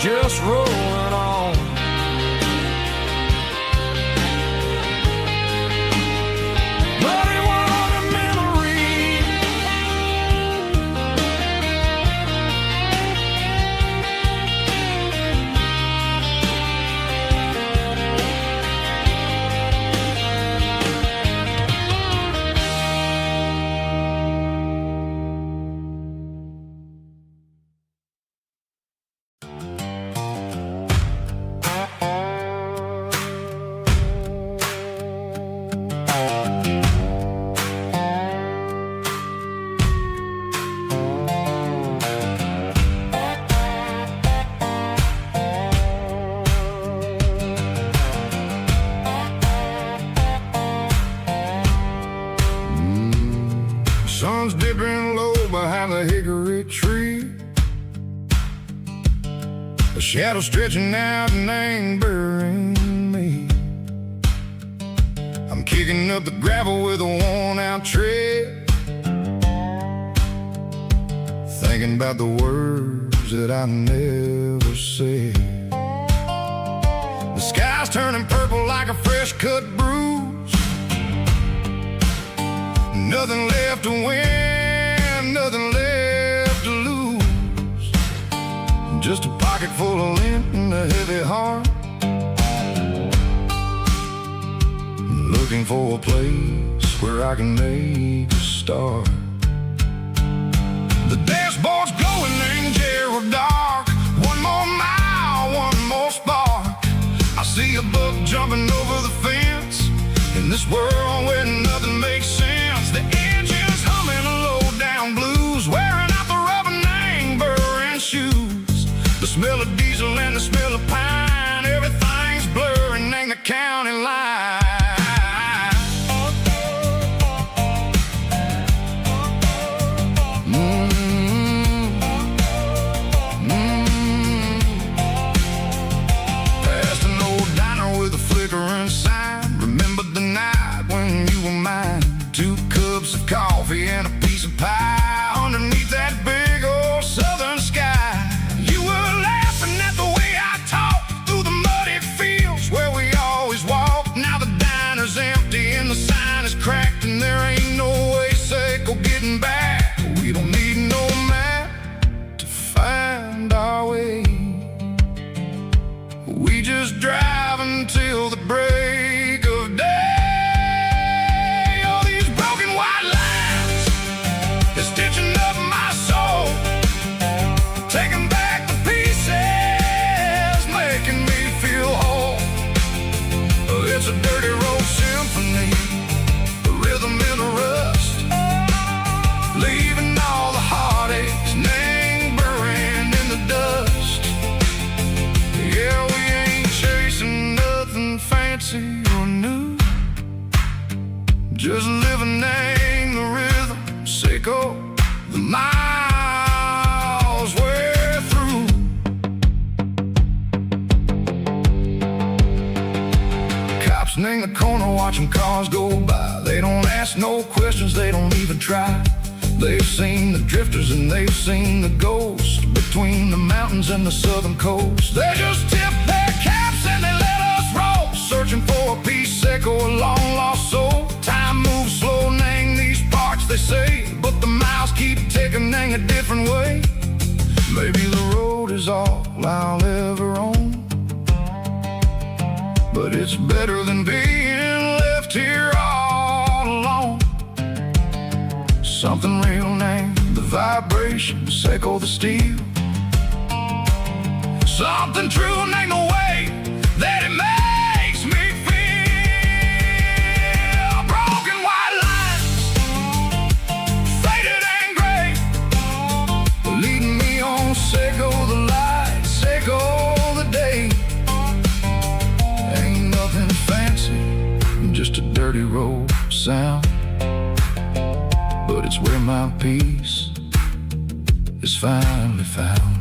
Just rolling on. Muddy water memory. A shadow stretching out and ain't burying me. I'm kicking up the gravel with a worn-out tread, thinking about the words that I never said. The sky's turning purple like a fresh-cut bruise. Nothing left to win, nothing left to lose. Just a pocket full of lint and a heavy heart, looking for a place where I can make a start. The dashboard's glowing angel dark. One more mile, one more spark. I see a buck jumping over the fence in this world where nothing makes sense. The engine's humming a low-down blues, wearing out the rubber name burring shoes. The smell of diesel and the smell of pine, everything's blurring in the county line. Coffee and a piece of pie underneath that big old southern sky. You were laughing at the way I talked through the muddy fields where we always walked. Now the diner's empty and the sign is cracked, and there ain't no way safe or getting back. We don't need no map to find our way. We just drive until the break of day. It's a dirty road symphony, a rhythm in the rust, leaving all the heartaches, name burning in the dust. Yeah, we ain't chasing nothing fancy or new, just living in the rhythm, sick of the miles we're through. In the corner watching cars go by, they don't ask no questions, they don't even try. They've seen the drifters and they've seen the ghosts between the mountains and the southern coast. They just tip their caps and they let us roll, searching for a piece sick or a long lost soul. Time moves slow in these parts, they say, but the miles keep ticking in a different way. Maybe the road is all I'll ever own, but it's better than being left here all alone. Something real named the vibration, echo the steel. Something true named the way that it makes me feel. Broken white lines, faded and gray, leading me on, echo the light, echo the day. Just a dirty road sound, but it's where my peace is finally found.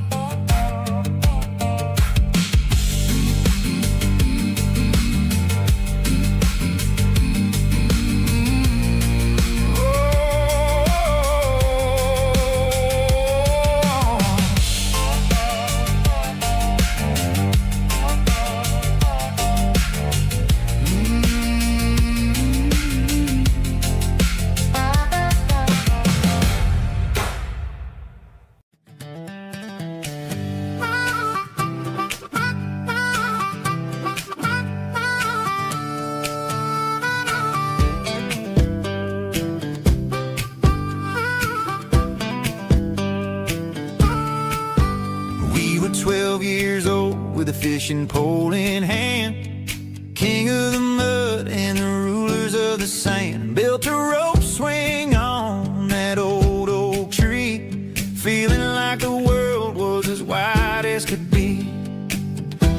We were 12 years old with a fishing pole in hand, king of the mud and the rulers of the sand. Built a rope swing on that old oak tree, feeling like the world was as wide as could be.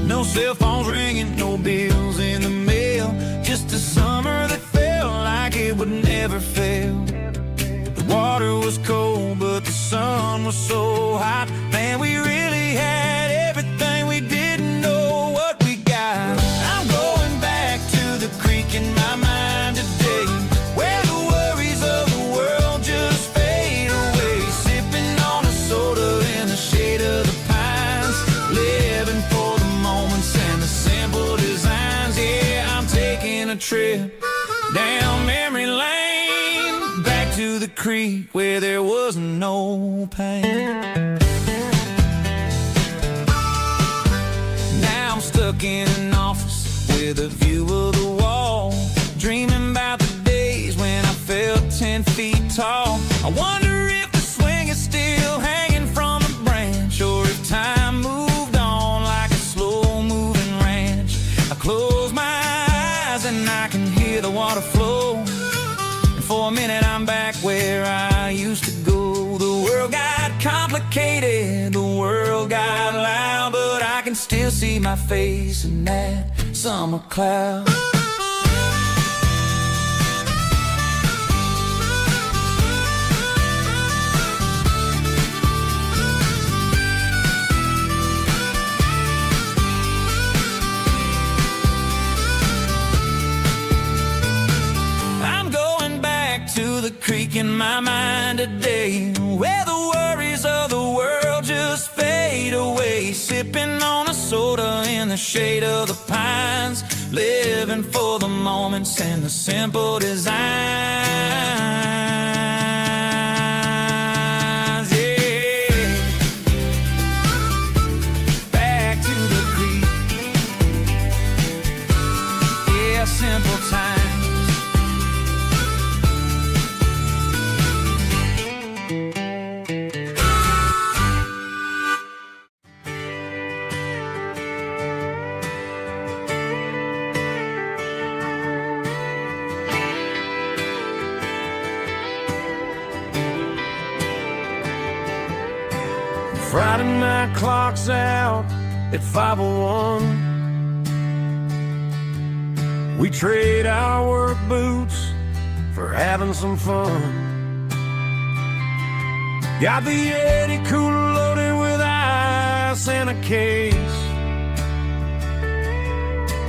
No cell phones ringing, no bills in the mail, just a summer that felt like it would never fail. The water was cold, but the sun was so hot. Man, we really had everything we trip down memory lane, back to the creek where there was no pain. Now I'm stuck in an office with a view of the wall, dreaming about the days when I felt 10 feet tall. I wonder if the swing is still hanging from a branch, or if time moved on like a slow-moving ranch. I close my eyes and I can hear the water flow, and for a minute I'm back where I used to go. The world got complicated, the world got loud, but I can still see my face in that summer cloud. The creek in my mind today, where the worries of the world just fade away, sipping on a soda in the shade of the pines, living for the moments and the simple designs. Yeah, back to the creek. Yeah, simple times. Friday night clock's out at 5:01. We trade our work boots for having some fun. Got the Yeti cooler loaded with ice and a case,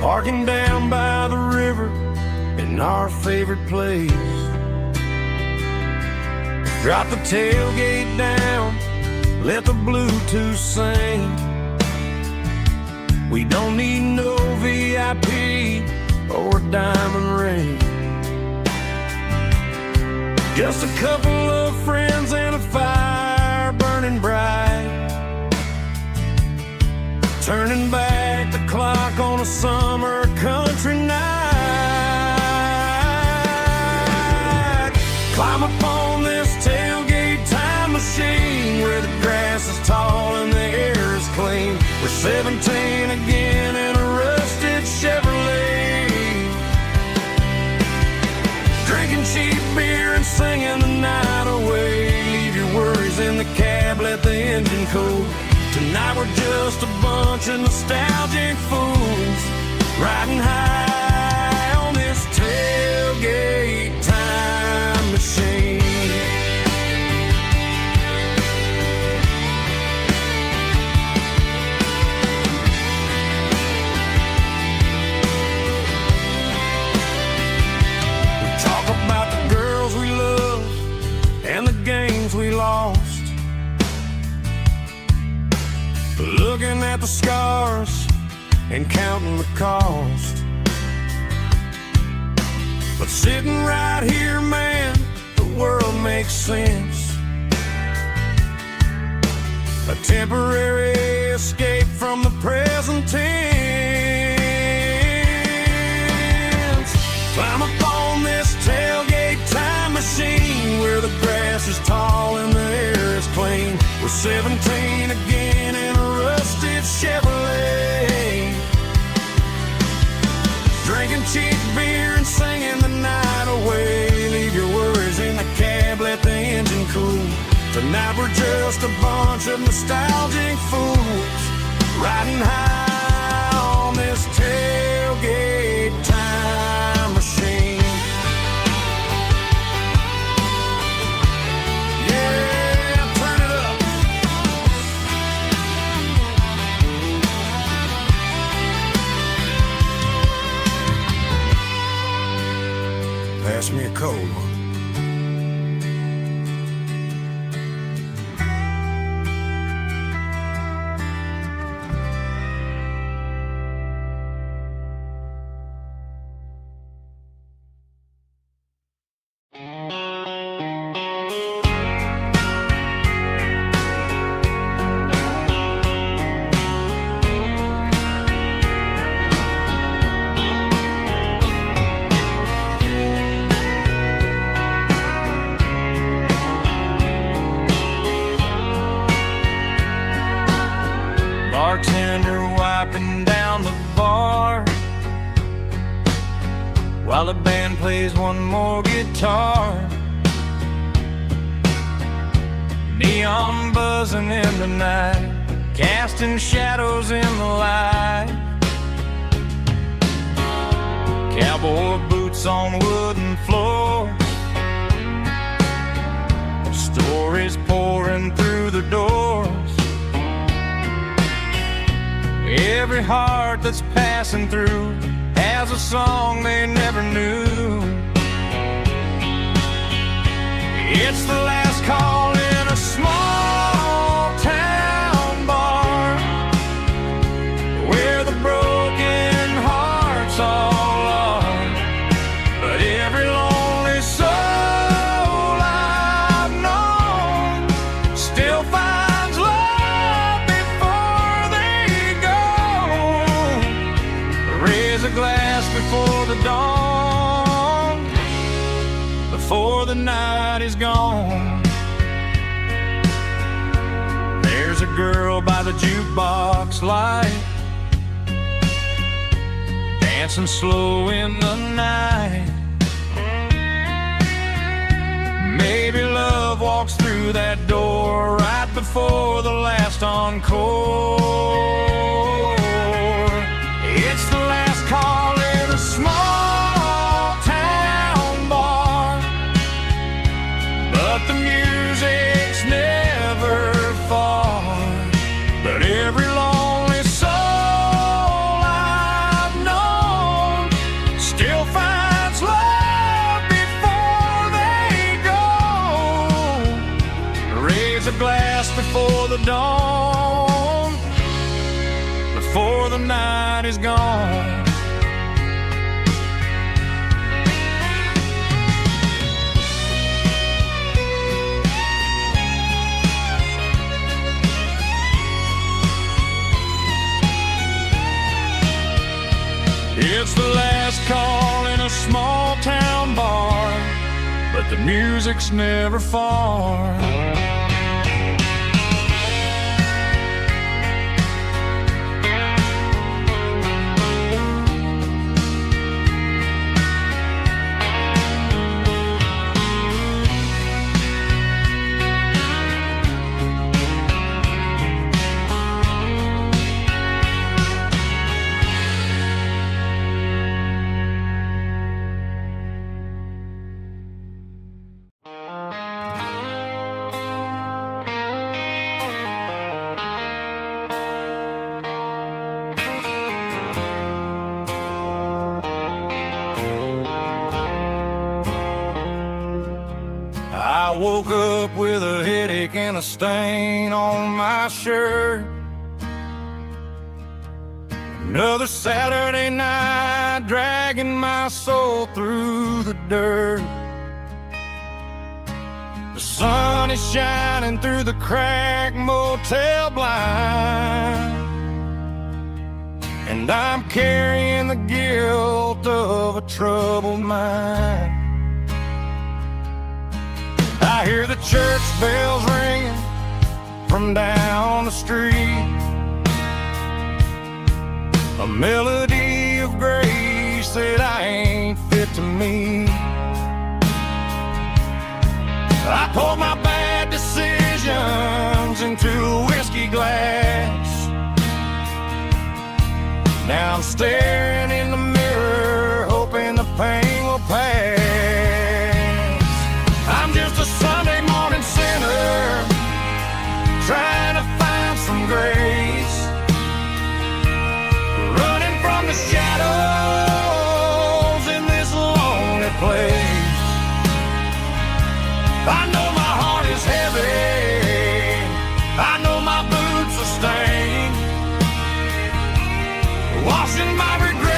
parking down by the river in our favorite place. Drop the tailgate down, let the Bluetooth sing. We don't need no VIP or diamond ring. Just a couple of friends and a fire burning bright, turning back the clock on a summer country night. Climb up on this tailgate time machine where the grass is tall and the air is clean. We're 17 again in a rusted Chevrolet, drinking cheap beer and singing the night away. Leave your worries in the cab, let the engine cool. Tonight we're just a bunch of nostalgic fools, riding high on this tailgate time machine. And the games we lost, looking at the scars and counting the cost. But sitting right here, man, the world makes sense. A temporary escape from the present tense. Climb up on this tailgate time machine where the grass is tall and the air is clean. We're 17 again in a rusted Chevrolet, drinking cheap beer and singing the night away. Leave your worries in the cab, let the engine cool. Tonight we're just a bunch of nostalgic fools, riding high on this tailgate time machine. Pass me a cold one. bartender wiping down the bar while the band plays one more guitar. Neon buzzing in the night, casting shadows in the light. Cowboy boots on wooden floors, stories pouring through the doors. Every heart that's passing through has a song they never knew. It's the last call in a small town bar where the broken hearts all are. But every lonely soul I've known still finds love before they go. Raise a glass before the dawn, before the night is gone. There's a girl by the jukebox light, dancing slow in the night. Maybe love walks through that door right before the last encore. It's the last call in a small town bar, but the music's never far. But every lonely soul I've known still finds love before they go. Raise a glass before the dawn, before the night is gone. It's the last call in a small town bar, but the music's never far. I woke up with a headache and a stain on my shirt. Another Saturday night dragging my soul through the dirt. The sun is shining through the cracked motel blind, and I'm carrying the guilt of a troubled mind. I hear the church bells ringing from down the street, a melody of grace that I ain't fit to meet. I poured my bad decisions into a whiskey glass. Now I'm staring in the mirror, hoping the pain will pass. I'm just a Sunday morning sinner, trying to find some grace, running from the shadows in this lonely place. I know my heart is heavy, I know my boots are stained, washing my regrets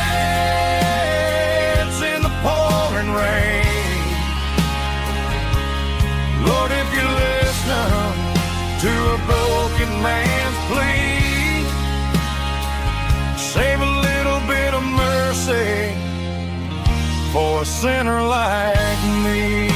in the pouring rain. Lord, if you're listening to a broken man's plea, save a little bit of mercy for a sinner like me.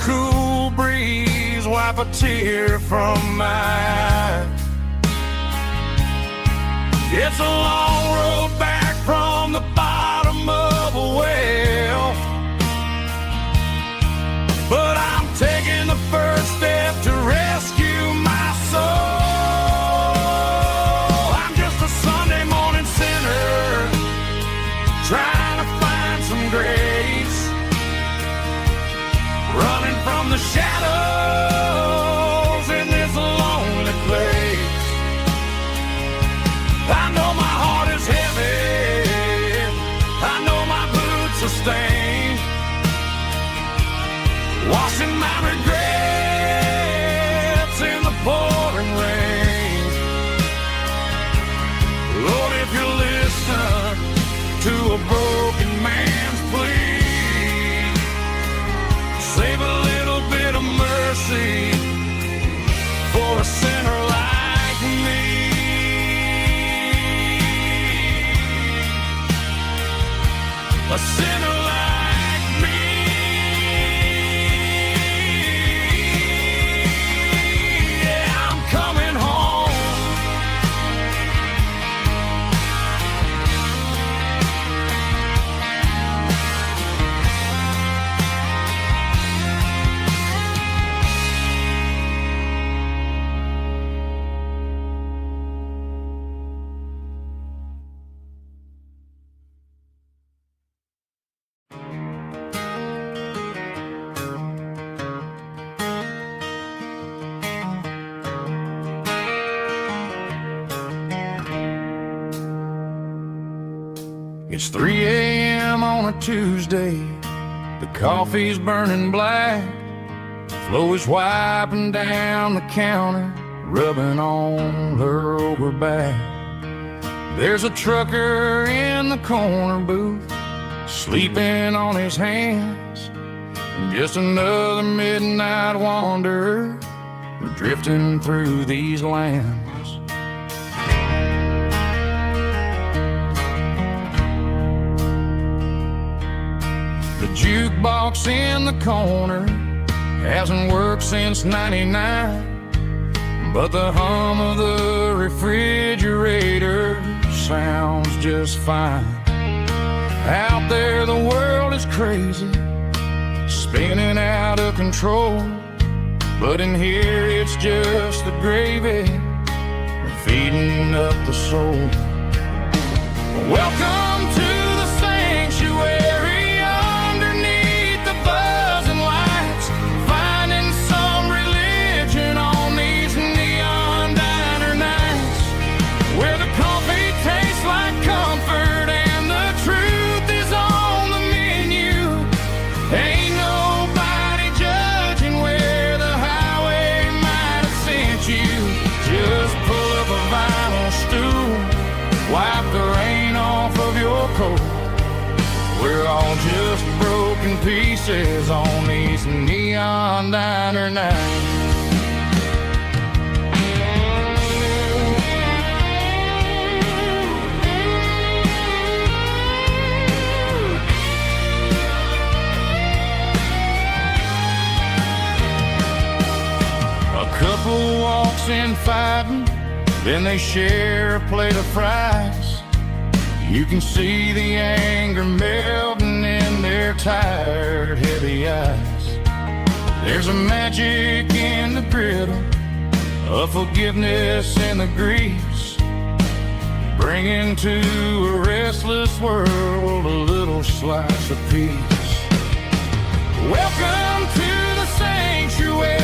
cool breeze wipe a tear from my eye. It's a long road back from the bottom of a well, but I'm taking the first step to rescue my soul. I'm just a Sunday morning sinner trying to find some grace, running from the shadows in this lonely place. I know my heart is heavy, I know my boots are stained, washing my regrets in the pouring rain. Lord, if you listen to a broken man's plea, save a little bit of mercy for a sinner like me. A sinner like me. Yeah, I'm coming home. It's 3 a.m. on a Tuesday. The coffee's burning black. Flo is wiping down the counter, rubbing on her over back. There's a trucker in the corner booth, sleeping on his hands. Just another midnight wanderer, drifting through these lands. The jukebox in the corner hasn't worked since '99, but the hum of the refrigerator sounds just fine. Out there the world is crazy, spinning out of control, but in here it's just the gravy feeding up the soul. Welcome to the sanctuary underneath the buzzing lights, finding some religion on these neon diner nights, where the coffee tastes like comfort and the truth is on the menu. Ain't nobody judging where the highway might have sent you. Just pull up a vinyl stool, wipe the rain off of your coat. We're all just broken pieces on these neon diner nights. A couple walks in fighting, then they share a plate of fries. You can see the anger melting in their tired, heavy eyes. There's a magic in the griddle, a forgiveness in the grease, bringing to a restless world a little slice of peace. Welcome to the sanctuary.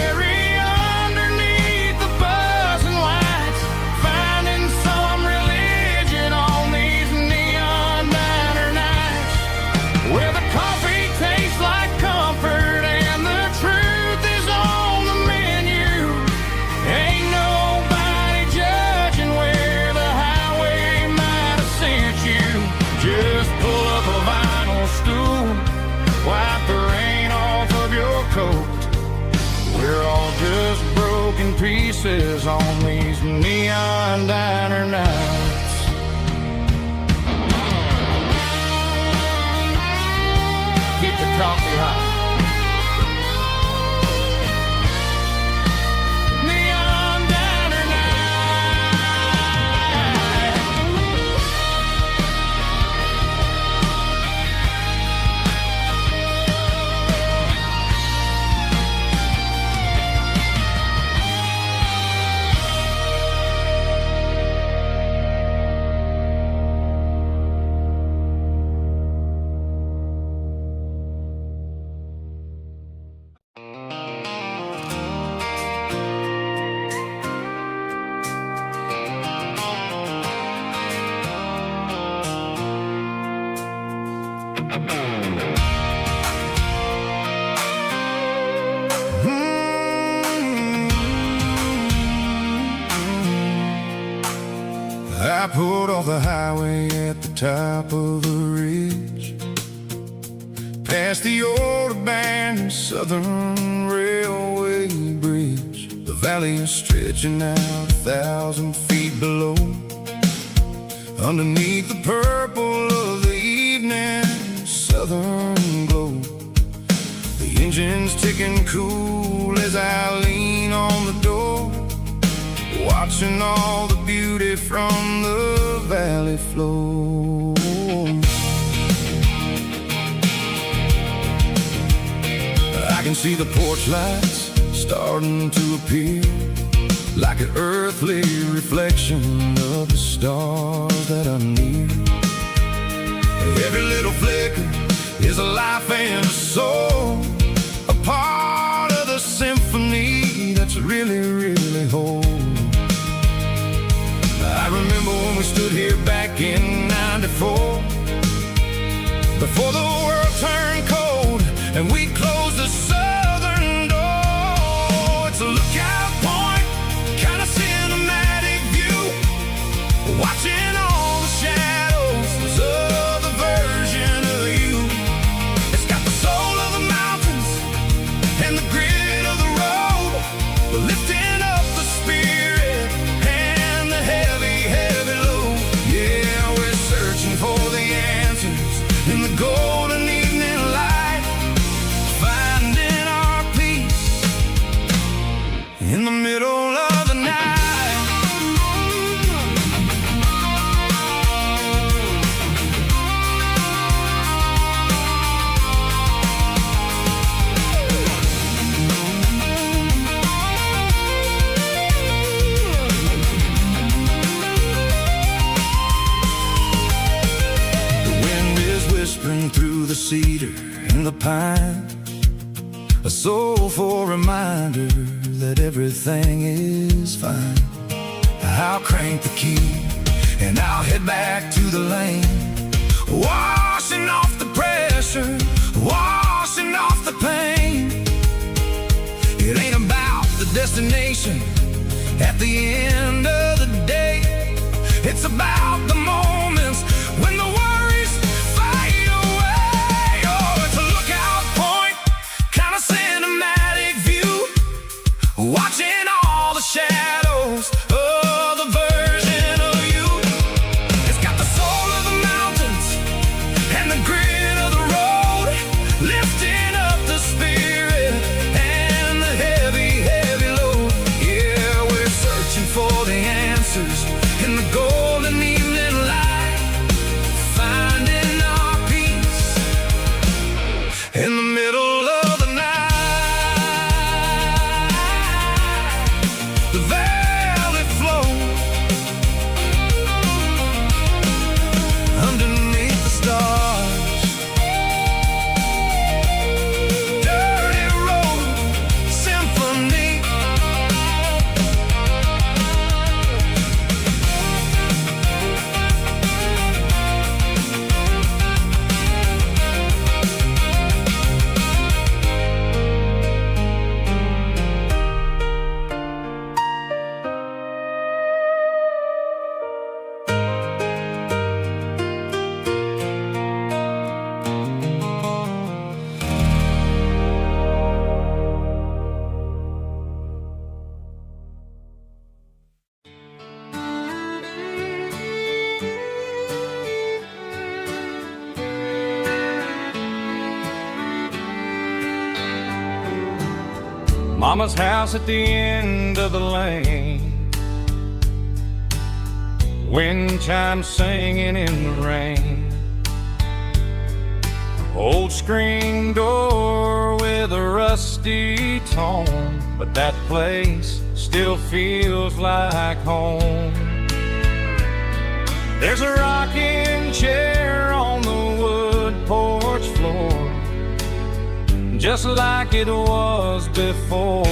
We're all just broken pieces on these neon diner nights. Keep the coffee hot. I pulled off the highway at the top of the ridge, past the old abandoned Southern Railway bridge. The valley is stretching out 1,000 feet below, underneath the purple of the evening southern glow. The engine's ticking cool as I lean on the door, watching all the beauty from the valley flow. I can see the porch lights starting to appear, like an earthly reflection of the stars that are near. Every little flicker is a life and a soul, a part of the symphony that's really, really whole. I remember when we stood here back in '94, before the world turned cold and we closed the southern door. It's a lookout point, kind of cinematic view, watching all the shadows of the version of you. It's got the soul of the mountains and the grit of the road, lifting up the spirit and the heavy, heavy load. Yeah, we're searching for the answers in the golden evening light, finding our peace in the middle of the night. Whispering through the cedar and the pine, a soulful reminder that everything is fine. I'll crank the key and I'll head back to the lane, washing off the pressure, washing off the pain. It ain't about the destination at the end of the day, it's about the moments when the worries fade away. Oh, it's a lookout point, kind of cinematic view, watching all the shadows of the version of you. It's got the soul of the mountains and the grit of the road, lifting up the spirit and the heavy, heavy load. Yeah, we're searching for the answers in the golden evening light, finding our peace in the middle of the night. The valley flow underneath the stars, dirty road symphony. Mama's house at the end of the lane, wind chimes singing in the rain. Old screen door with a rusty tone, but that place still feels like home. There's a rocking chair on the wood porch floor, just like it was before.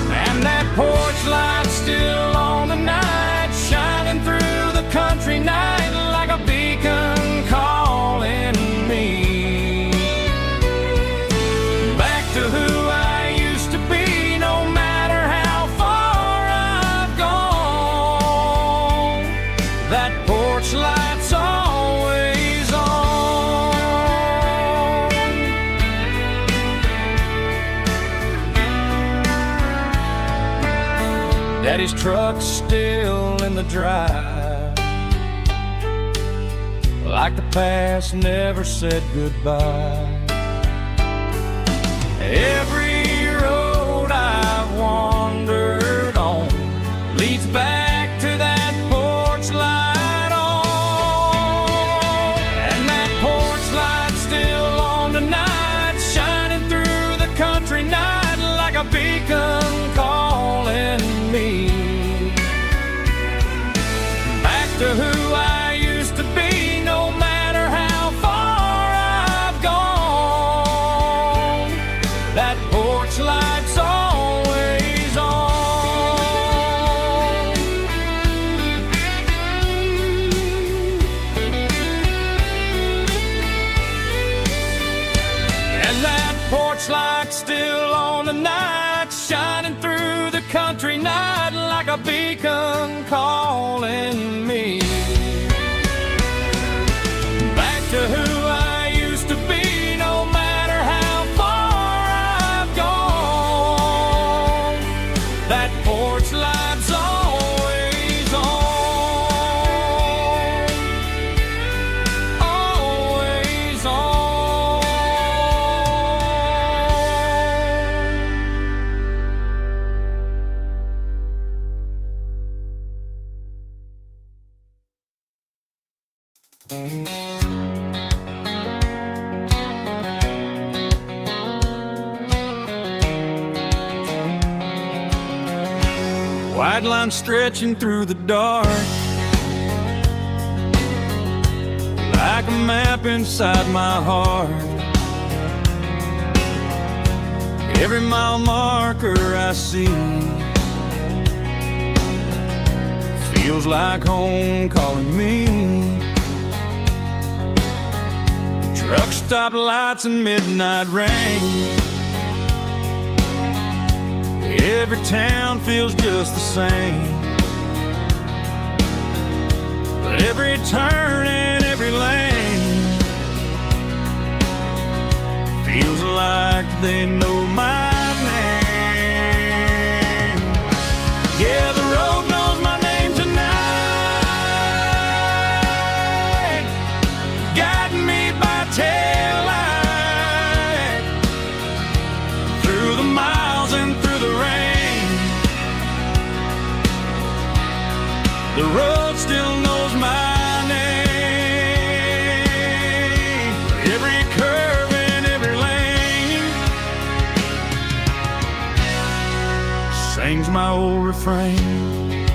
And that porch light's still on tonight, shining through the country night like a beacon calling me back to who I used to be, no matter how far I've gone. Daddy's truck's still in the drive, like the past never said goodbye. Every road I've wandered on leads back to that porch light on. And that porch light's still on tonight, shining through the country night like a beacon calling me back to who I used to be, no matter how far I've gone. That porch light's always on. And that porch light's still on tonight, shining through the country night like a beacon calling me back to who I used to be, no matter how far I've gone. That porch light's always on, always on. White line stretching through the dark, like a map inside my heart. Every mile marker I see feels like home calling me. Truck stop lights and midnight rain, every town feels just the same. But every turn and every lane feels like they know my name. Yeah, the road knows my name tonight, guiding me by taillight through the miles and through the rain. The road still knows my name. Every curve and every lane sings my old refrain.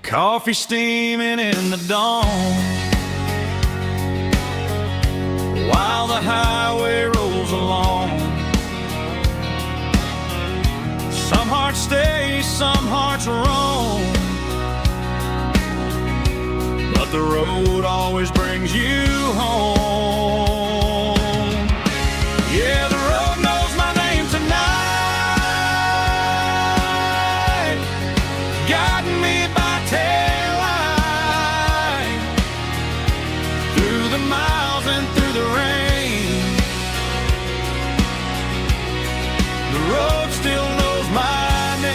Coffee steaming in the dawn, while the highway rolls along. Some hearts stay, some hearts roam, but the road always brings you home. Yeah, the road knows my name tonight, guiding me by taillight through the miles and through the rain. The road still knows my name.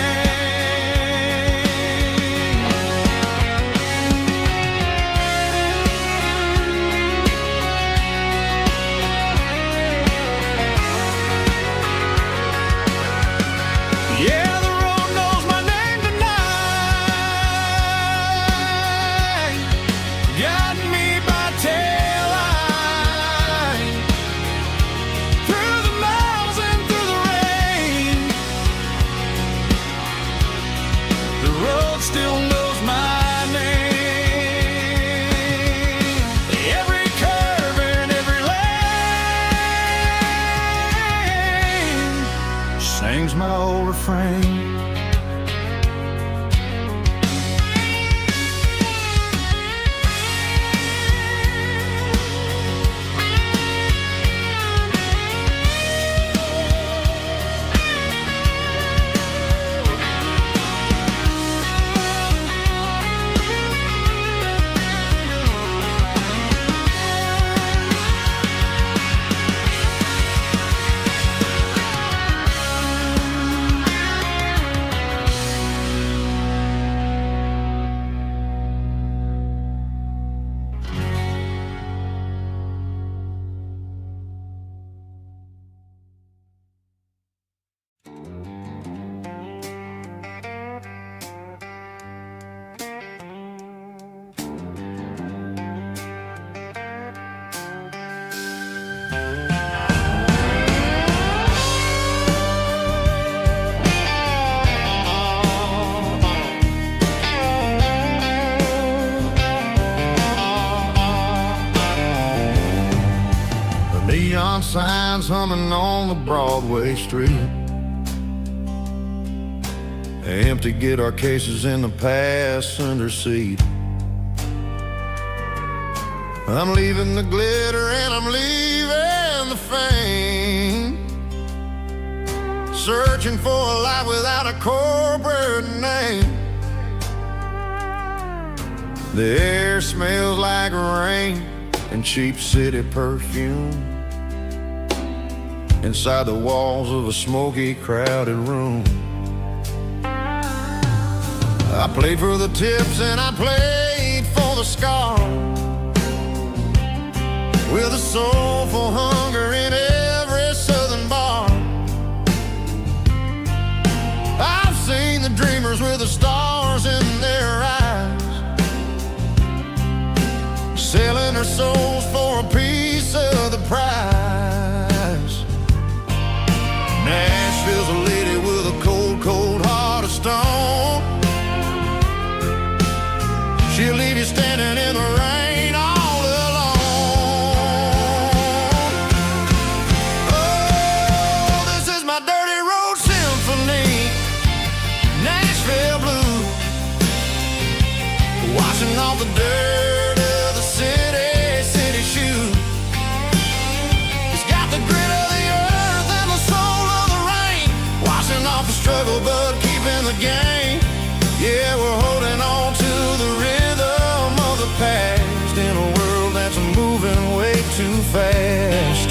Yeah, the road knows my name tonight, guiding me by taillight through the miles and through the rain. The road still knows my name. Every curve and every lane sings my old refrain. signs humming on the Broadway street. Empty guitar cases in the passenger seat. I'm leaving the glitter and I'm leaving the fame, searching for a life without a corporate name. The air smells like rain and cheap city perfume inside the walls of a smoky, crowded room. I played for the tips and I played for the scars, with a soulful hunger in every southern bar. I've seen the dreamers with the stars in their eyes, selling their souls for a piece of the prize. Nashville's a lady with a cold, cold heart of stone. She'll leave you standing in the rain all alone. Oh, this is my dirty road symphony, Nashville blues, washing off the dirt of the city shoes. It's got the grit of the earth and the soul of the rain, washing off the struggle but keeping the game. Yeah, we're holding on to the rhythm of the past in a world that's moving way too fast.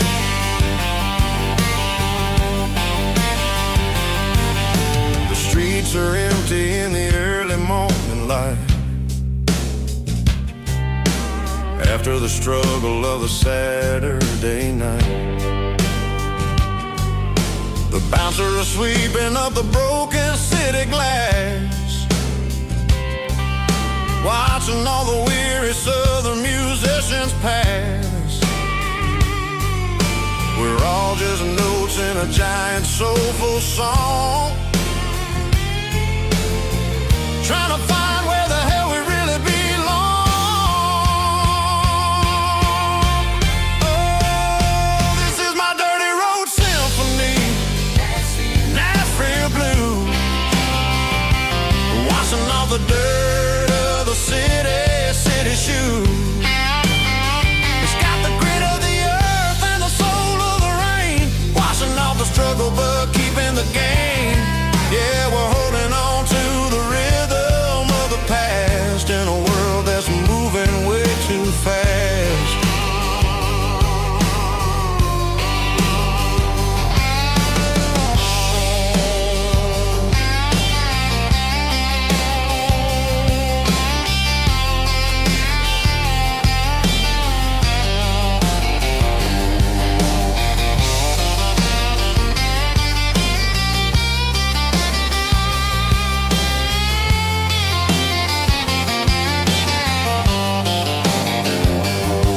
The streets are empty in the early morning light, after the struggle of a Saturday night. The bouncers are sweeping up the broken city glass, watching all the weary southern musicians pass. We're all just notes in a giant soulful song, trying to find where the hell we really belong. Oh, this is my dirty road symphony, Nashville blues, washing off the dirt of the city shoes. It's got the grit of the earth and the soul of the rain, washing off the struggle but keeping the game. Yeah, we're holding on to the rhythm of the past in a world that's moving way too fast.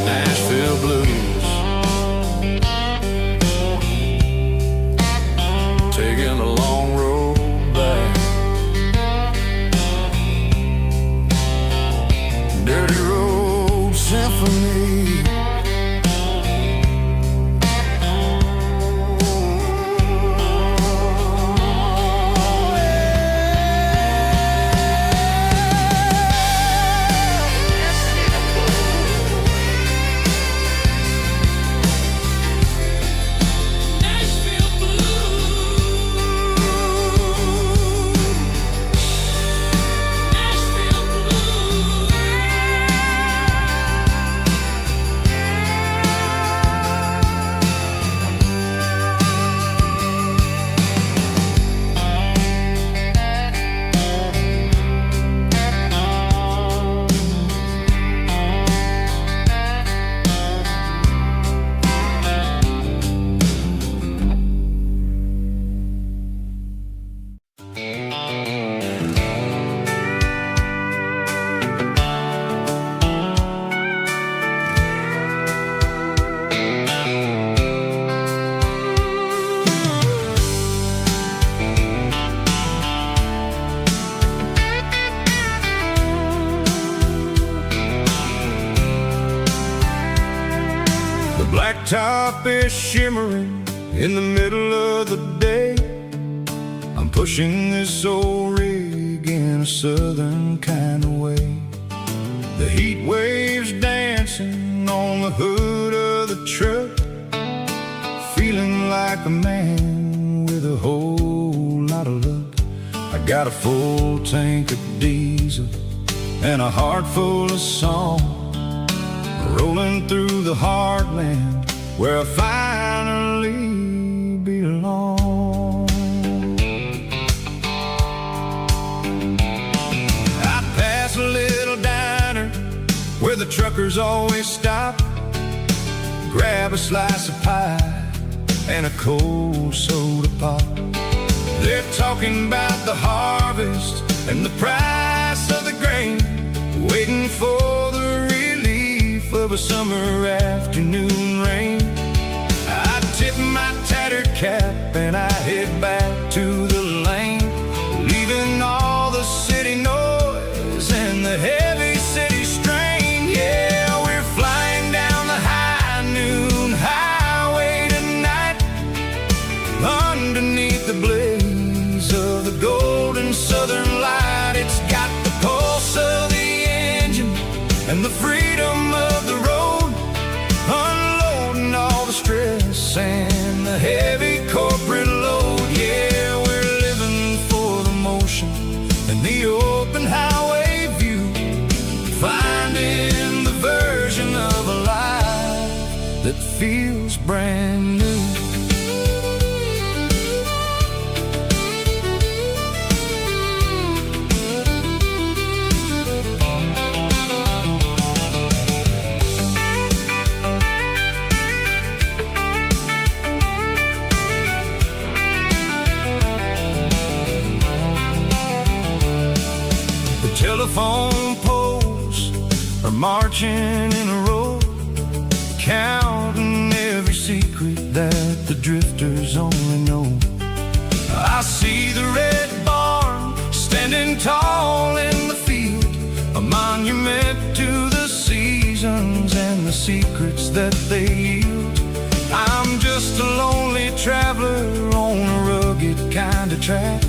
Nashville blues, taking a long road back. Dirty road symphony. Nashville Blues. top is shimmering in the middle of the day. I'm pushing this old rig in a southern kind of way. The heat waves dancing on the hood of the truck, feeling like a man with a whole lot of luck. I got a full tank of diesel and a heart full of song, rolling through the heartland where I finally belong. I pass a little diner where the truckers always stop, grab a slice of pie and a cold soda pop. They're talking about the harvest and the price of the grain, waiting for the relief of a summer afternoon rain. I tip my tattered cap and I head back to the lane, leaving all the city noise and the heavy city strain. Yeah, we're flying down the high noon highway tonight, underneath the blaze of the golden southern light. It's got the pulse of the engine and the freedom of the road, unloading all the stress and the heavy corporate load. Yeah, we're living for the motion and the open highway view, finding the version of a life that feels brand new. Telephone poles are marching in a row, counting every secret that the drifters only know. I see the red barn standing tall in the field, a monument to the seasons and the secrets that they yield. I'm just a lonely traveler on a rugged kind of track,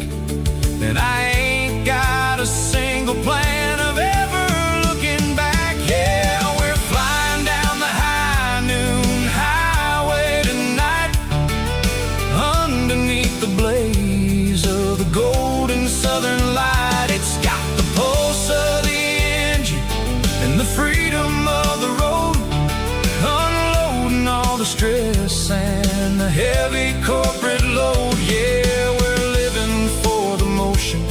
and I ain't got a single plan of ever looking back. Yeah, we're flying down the high noon highway tonight, underneath the blaze of the golden southern light. It's got the pulse of the engine and the freedom of the road, unloading all the stress and the heavy corporate load. Yeah, we're living for the motion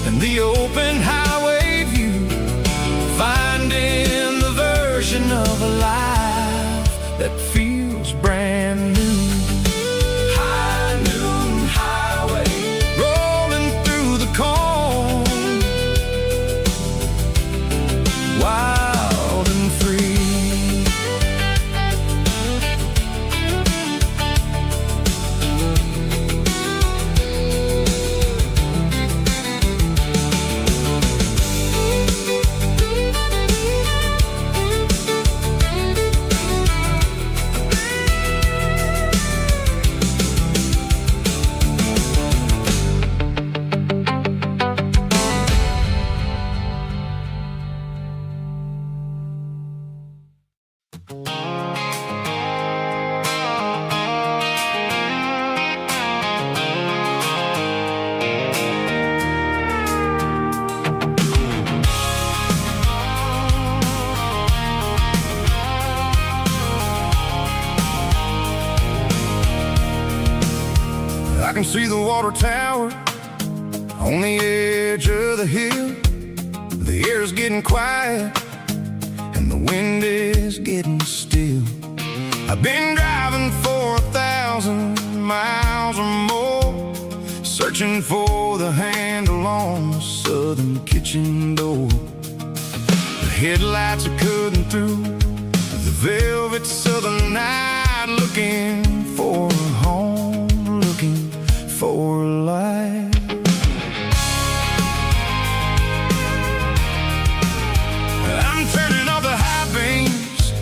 and the open highway view, finding the version of a life that feels brand new. High noon highway, rolling through the corn, wild and free. I can see the water tower on the edge of the hill. The air's getting quiet and the wind is getting still. I've been driving for 1,000 miles or more, searching for the handle on the southern kitchen door. The headlights are cutting through the velvet southern night, looking for a home, looking for life. I'm turning off the high beams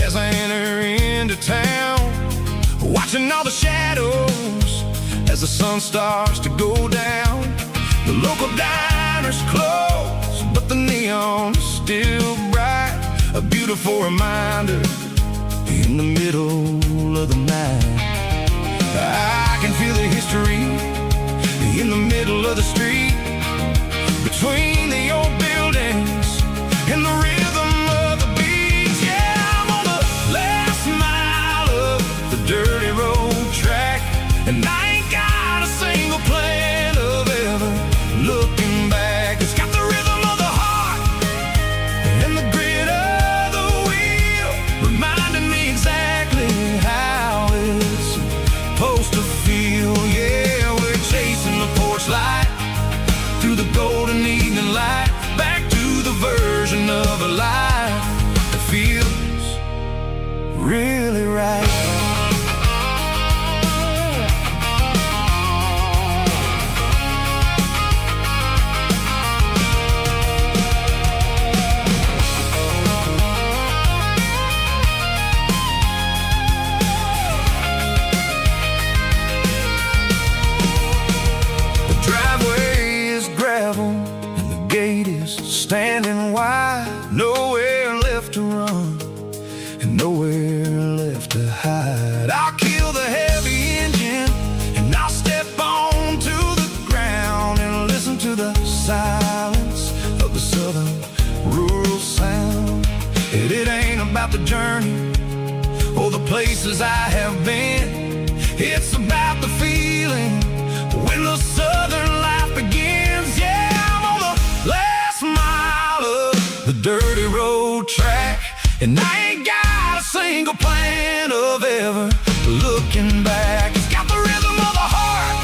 as I enter into town. the sun starts to go down. The local diners close, but the neon's still bright. A beautiful reminder in the middle of the night. I can feel the history in the middle of the street, between the old buildings and the rhythm of the beats. Yeah, I'm on the last mile of the dirty road track, and I ain't got a single plan of ever looking back. It's got the rhythm of the heart and the grit of the wheel, reminding me exactly how it's supposed to feel. Yeah, we're chasing the porch light through the golden evening light, back to the version of a life that feels really right. Standing wide, nowhere left to run and nowhere left to hide. I'll kill the heavy engine and I'll step onto the ground and listen to the silence of the southern rural sound. It ain't about the journey or the places I have been. It's about the feeling when the southern life begins. Yeah, I'm on the last mile of the dirty road track, and I ain't got a single plan of ever looking back. It's got the rhythm of the heart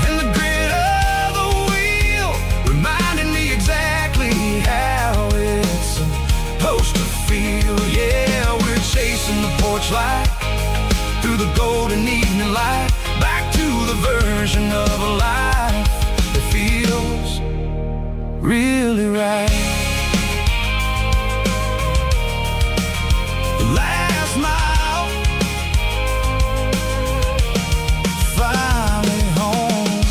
and the grit of the wheel, reminding me exactly how it's supposed to feel. Yeah, we're chasing the porch light through the golden evening light, back to the version of a life that feels really right. The last mile, finally home.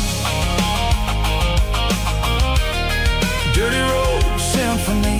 Dirty road symphony.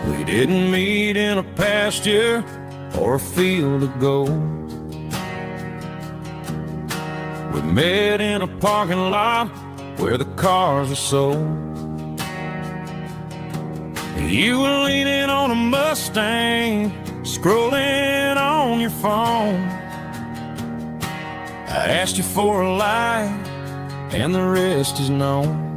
We didn't meet in a pasture or a field of gold. We met in a parking lot where the cars are sold. You were leaning on a Mustang, scrolling on your phone. I asked you for a light, and the rest is known.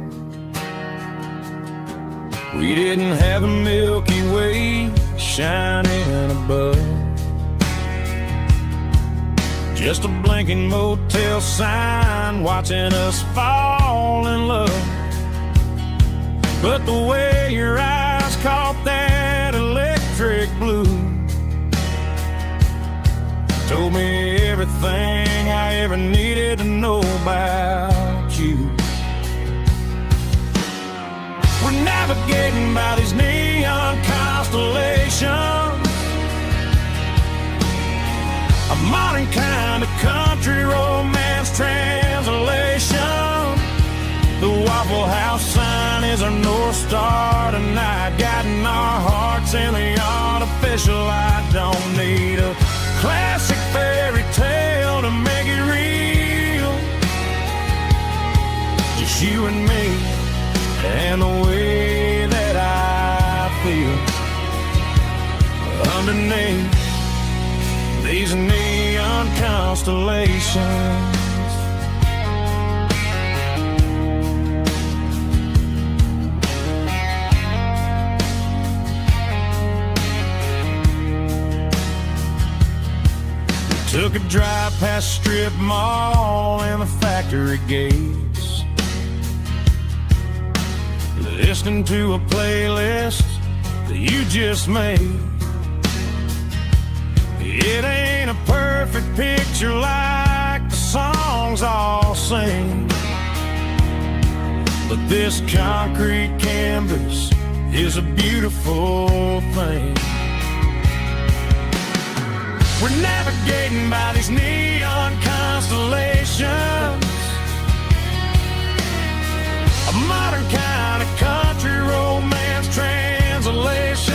We didn't have a Milky Way shining above, just a blinking motel sign watching us fall in love. But the way your eyes caught that electric blue told me everything I ever needed to know about you. We're navigating by these neon constellations, a modern kind of country romance translation. The Waffle House sign is our North Star tonight, guiding our hearts in the artificial light. Don't need a classic fairy tale to make it real, just you and me and the way that I feel underneath these neon constellations. Took a drive past strip mall and the factory gates, listening to a playlist that you just made. It ain't a perfect picture like the songs all sing, but this concrete canvas is a beautiful thing. We're navigating by these neon constellations, a modern kind of country romance translation.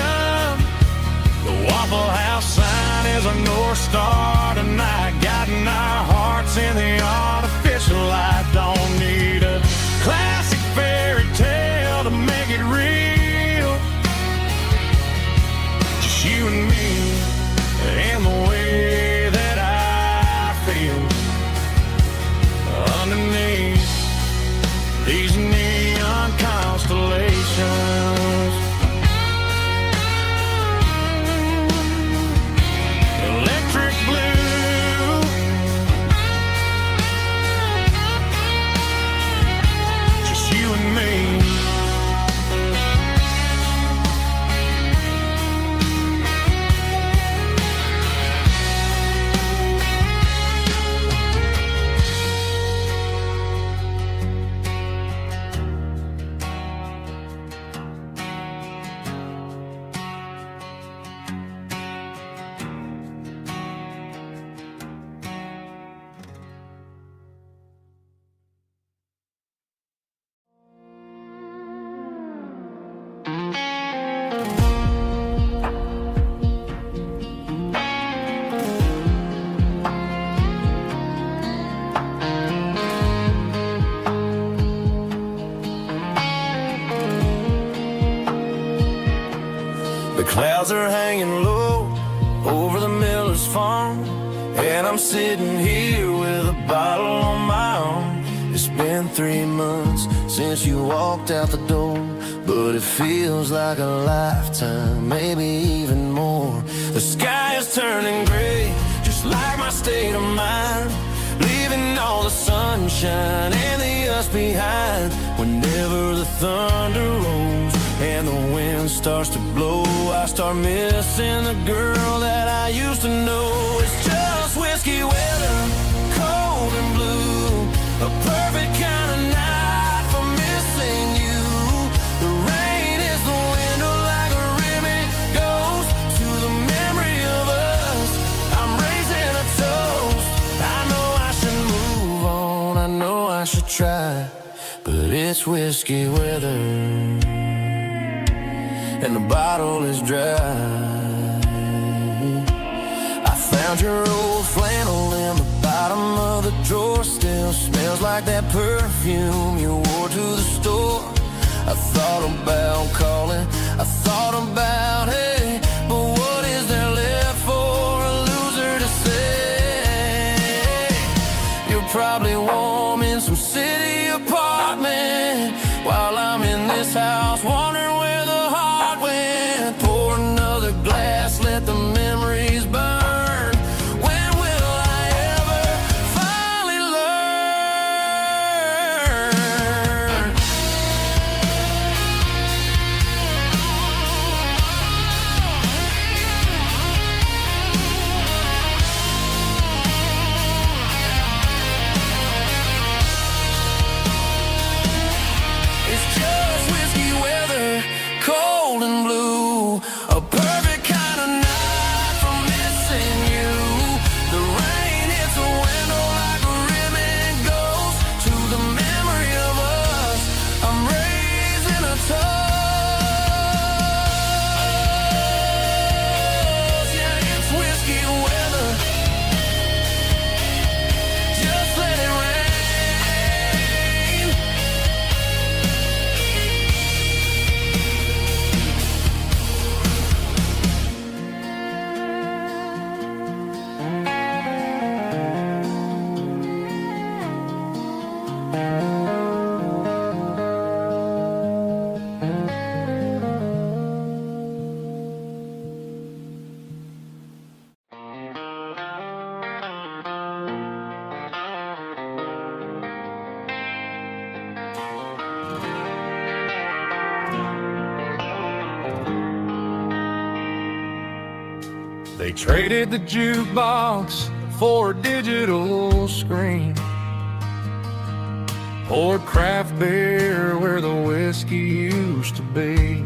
The Waffle House sign is a North Star tonight, guiding our hearts in the artificial light. Don't need a classic fairy tale to make it real, just you and me and the way that I feel underneath these neon constellations. Electric blue, just you and me. The clouds are hanging low over the miller's farm, and I'm sitting here with a bottle on my arm. It's been 3 months since you walked out the door, but it feels like a lifetime, maybe even more. The sky is turning gray, just like my state of mind, leaving all the sunshine and the us behind. Whenever the thunder rolls and the wind starts to blow, I start missing the girl that I used to know. It's just whiskey weather, cold and blue, a perfect kind of night for missing you. The rain is the window like a ribbon goes to the memory of us. I'm raising a toast. I know I should move on, I know I should try, but it's whiskey weather and the bottle is dry. I found your old flannel in the bottom of the drawer, still smells like that perfume you wore to the store. I thought about calling, I thought about, hey, but what is there left for a loser to say? You're probably warm in some city apartment, while I'm in this house wondering where the heart went. Pour another glass, let the memories burn. When will I ever finally learn? They traded the jukebox for a digital screen, poured craft beer where the whiskey used to be.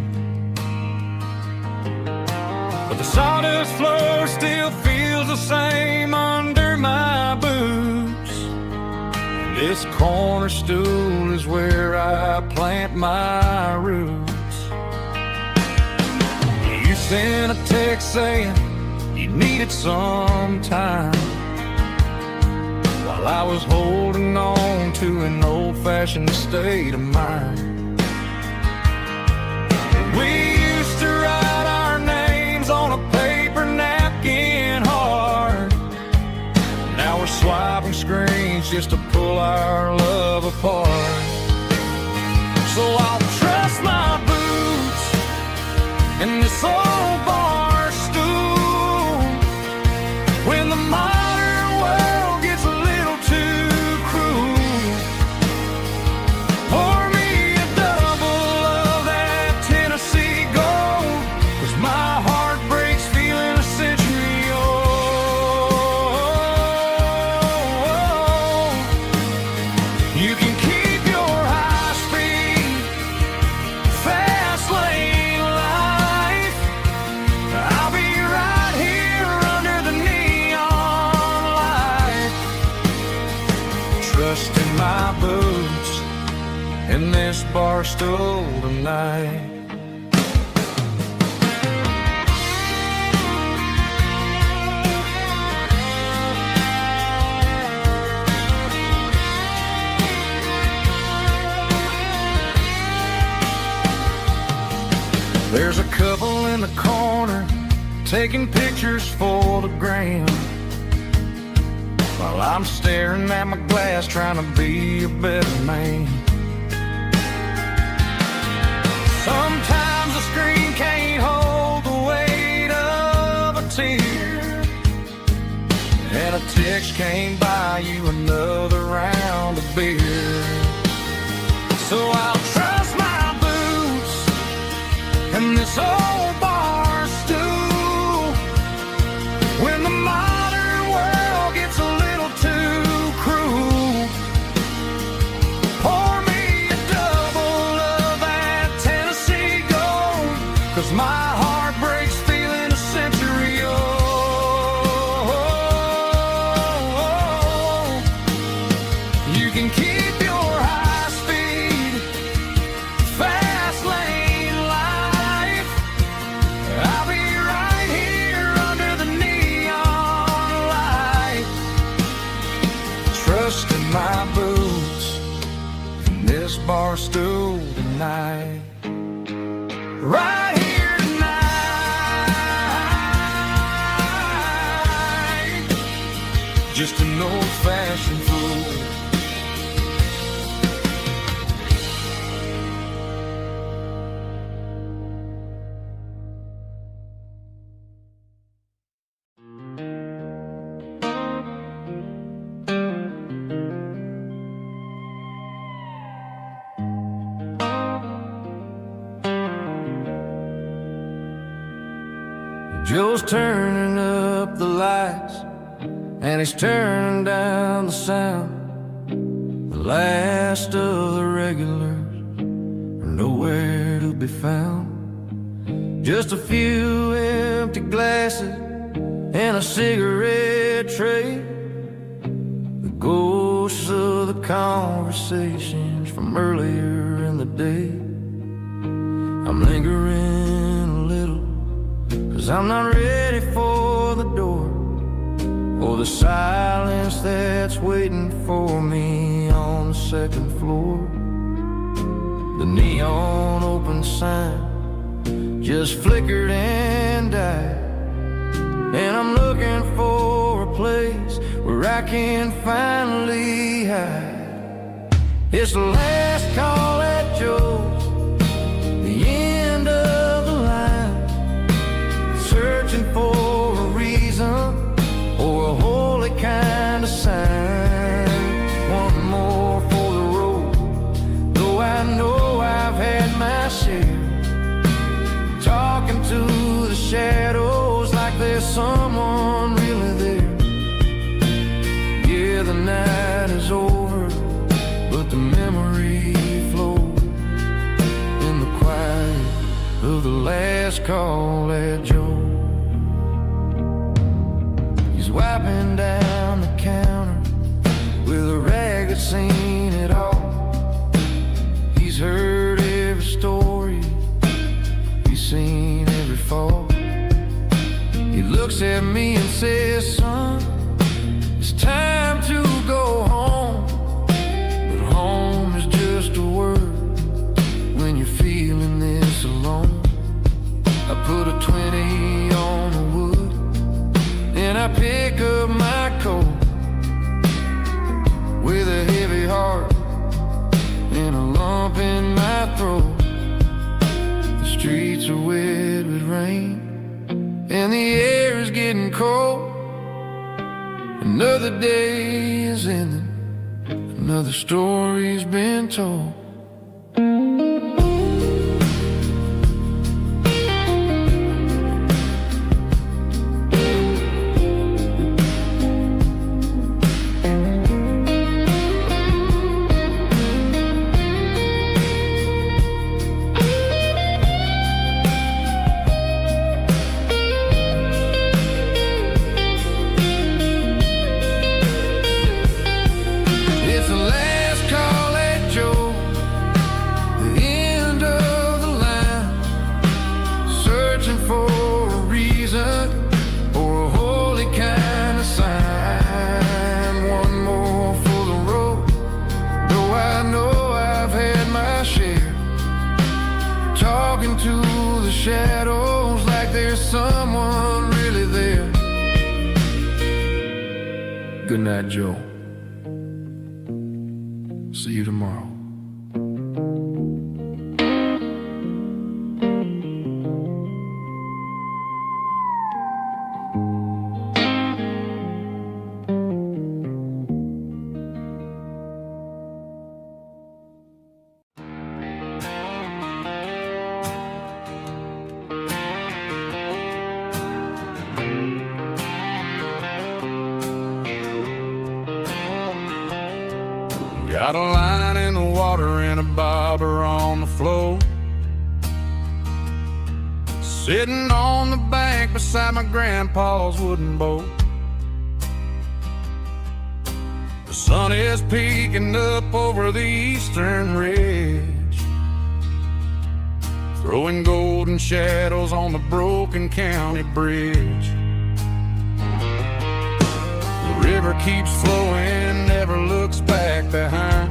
But the sawdust floor still feels the same under my boots. This corner stool is where I plant my roots. You sent a text saying you needed some time, while I was holding on to an old-fashioned state of mind. We used to write our names on a paper napkin hard. Now we're swiping screens just to pull our love apart. So I'll trust my boots and this old bar stool when the modern world gets a little too cruel. Pour me a double of that Tennessee Gold, 'cause my heart breaks feeling a century old. You can keep your high-speed fast lane life. I'll be right here under the neon light, trusting my boots in this bar stool tonight. There's a couple in the corner taking pictures for the gram, while I'm staring at my glass trying to be a better man. Sometimes the screen can't hold the weight of a tear, and a text can't buy you another round of beer. So I'll trust my boots and this old bar stool when the modern world gets a little too cruel. Pour me a double of that Tennessee Gold, 'cause my heart breaks feeling a century old. You can keep your high-speed fast lane life. I'll be right here under the neon light, trusting my boots in this bar stool tonight. Right here tonight, just an old-fashioned fool. Joe's turning up the lights and he's turning down the sound. The last of the regulars are nowhere to be found. Just a few empty glasses and a cigarette tray, the ghosts of the conversations from earlier in the day. I'm lingering a little, 'cause I'm not ready for the door or the silence that's waiting for me on the second floor. The neon open sign just flickered and died, and I'm looking for a place where I can finally hide. It's the last call at Joe's, the end of the line, searching for a reason or a holy kind of sign. One more for the road, though I know I've had my share, talking to the shadows like there's someone last call at Joe. He's wiping down the counter with a rag that's seen it all. He's heard every story, he's seen every fall. He looks at me and says, son, it's time to go home. But home is just a word when you're feeling this alone. I put a 20 on the wood and I pick up my coat with a heavy heart and a lump in my throat. The streets are wet with rain and the air is getting cold. Another day is ending, another story's been told. Talking to the shadows like there's someone really there. Good night, Joe. See you tomorrow. Got a line in the water and a bobber on the floor, sitting on the bank beside my grandpa's wooden boat. The sun is peeking up over the eastern ridge, throwing golden shadows on the broken county bridge. The river keeps flowing, never looks back behind,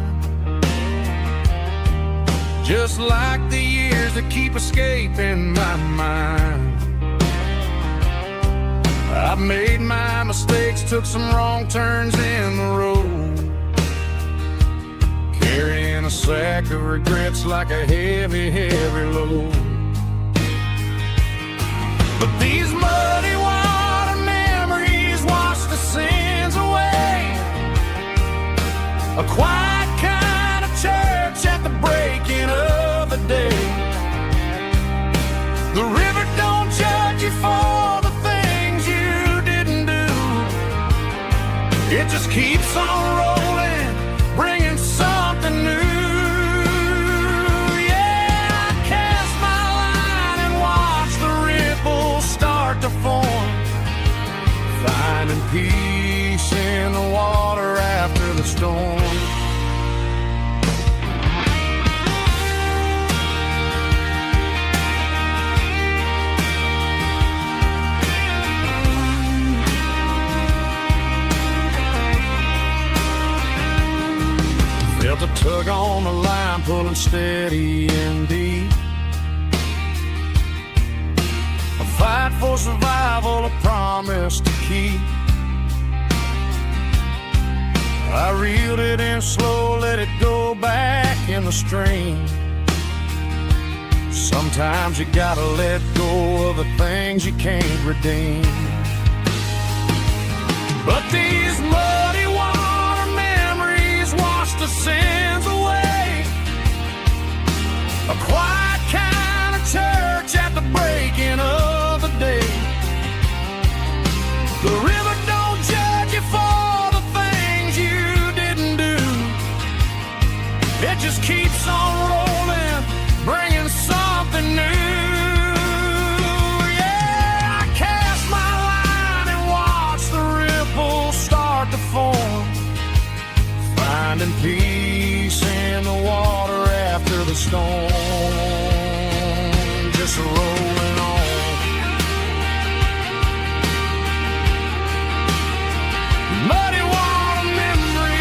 just like the years that keep escaping my mind. I've made my mistakes, took some wrong turns in the road, carrying a sack of regrets like a heavy, heavy load. But these muddy water memories wash the sins away. A quiet kind of church at the breaking of the day. The river don't judge you for the things you didn't do. It just keeps on rolling, bringing something new. Yeah, I cast my line and watch the ripples start to form, finding peace in the water after the storm. Felt a tug on the line, pulling steady and deep. A fight for survival, a promise to keep. I reeled it in slow, let it go back in the stream. Sometimes you gotta let go of the things you can't redeem. But these muddy water memories wash the sins away. A quiet kind of church at the breaking of the day. The river don't judge you for the things you didn't do. It just keeps on rolling, bringing something new. finding peace in the water after the storm, just rolling on. Muddy water memory,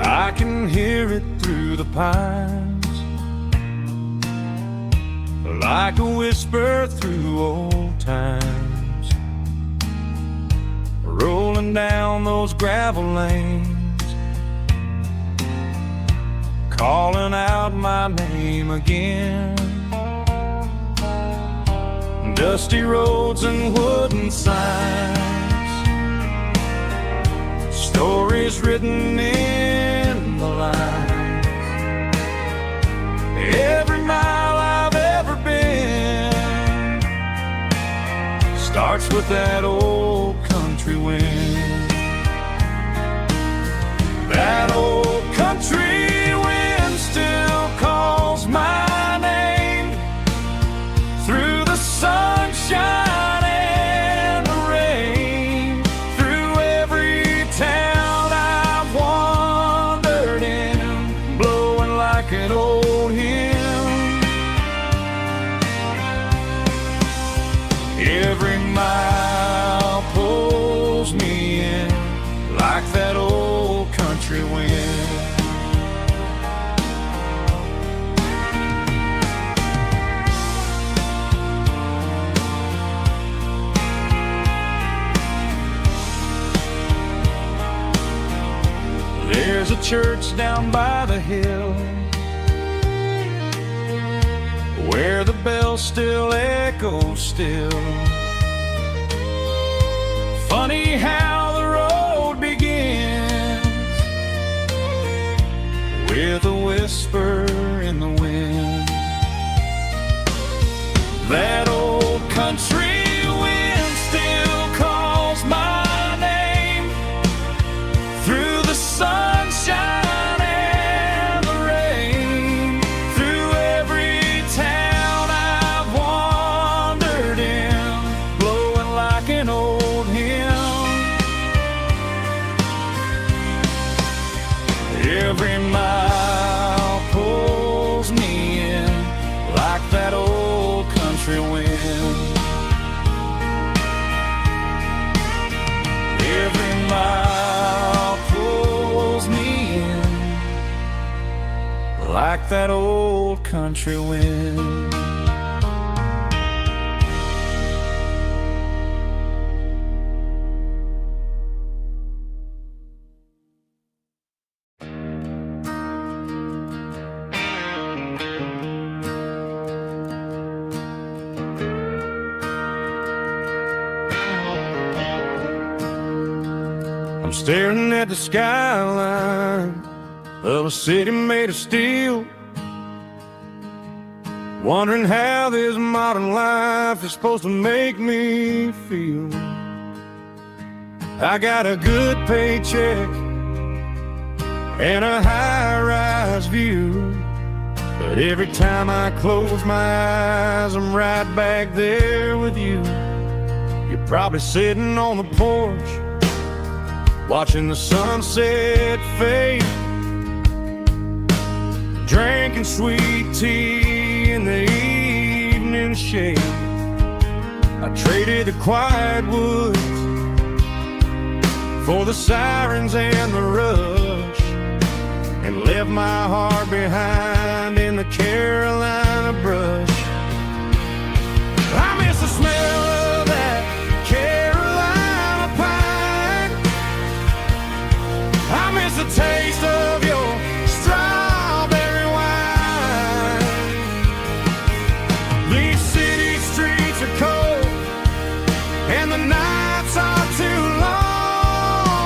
I can hear it through the pines, like a whisper through old times, rolling down those gravel lanes, calling out my name again. Dusty roads and wooden signs, stories written in the lines. Every mile I've ever been starts with that old country wind. That old country wind still calls my name through the sunshine and the rain, through every town I've wandered in, blowing like an old hymn. Every mile pulls me in like that old country wind. There's a church down by the hill where the bells still echo still. Funny how the road begins with a whisper in the wind. That old country wind still calls my name through the sunshine and the rain, through every town I've wandered in, blowing like an old hymn. Every mile pulls me in like that old country wind. Every mile pulls me in like that old country wind. I'm staring at the skyline of a city made of steel, wondering how this modern life is supposed to make me feel. I got a good paycheck and a high-rise view, but every time I close my eyes, I'm right back there with you. You're probably sitting on the porch, watching the sunset fade, drinking sweet tea in the evening shade. I traded the quiet woods for the sirens and the rush, and left my heart behind in the Carolina brush. I miss the smell of that Carolina pine. I miss the taste of your strawberry wine. These city streets are cold and the nights are too long.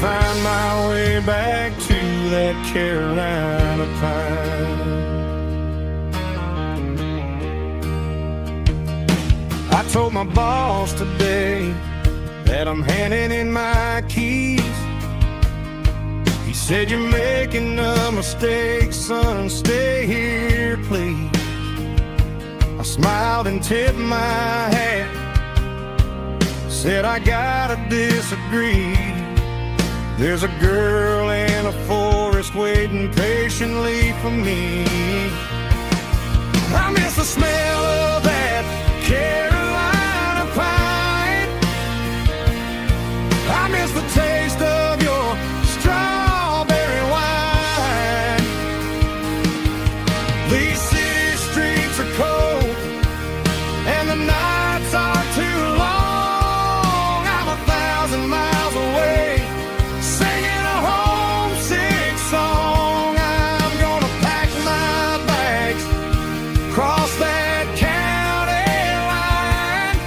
find my way back to that Carolina pine. I told my boss today that I'm handing in my keys. He said, "You're making a mistake, son, stay here, please." I smiled and tipped my hat, said, "I gotta disagree. There's a girl in a forest waiting patiently for me. I miss the smell of that Carolina pine. I miss the taste of your strawberry wine. These city streets are cold and the nights are too long. I'm 1,000 miles away, singing a homesick song. I'm gonna pack my bags, cross that county line,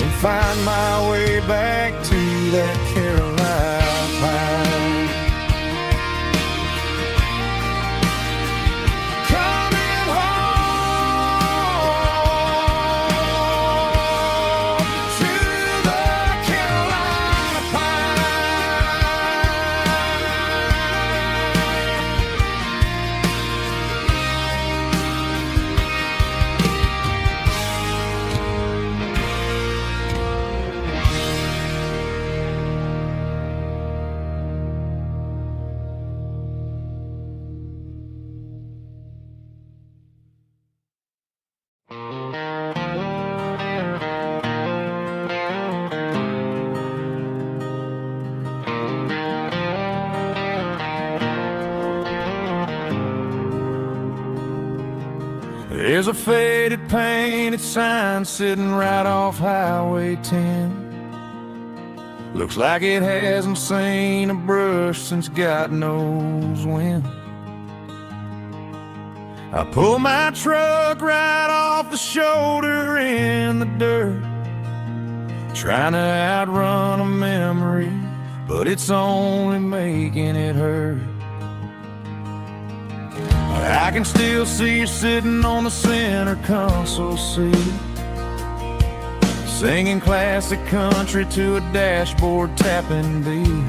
and find my way back to that Carolina pine. Coming home to the Carolina There's a faded painted sign sitting right off Highway 10. Looks like it hasn't seen a brush since God knows when. I pull my truck right off the shoulder in the dirt, trying to outrun a memory, but it's only making it hurt. I can still see you sitting on the center console seat, singing classic country to a dashboard tapping beat.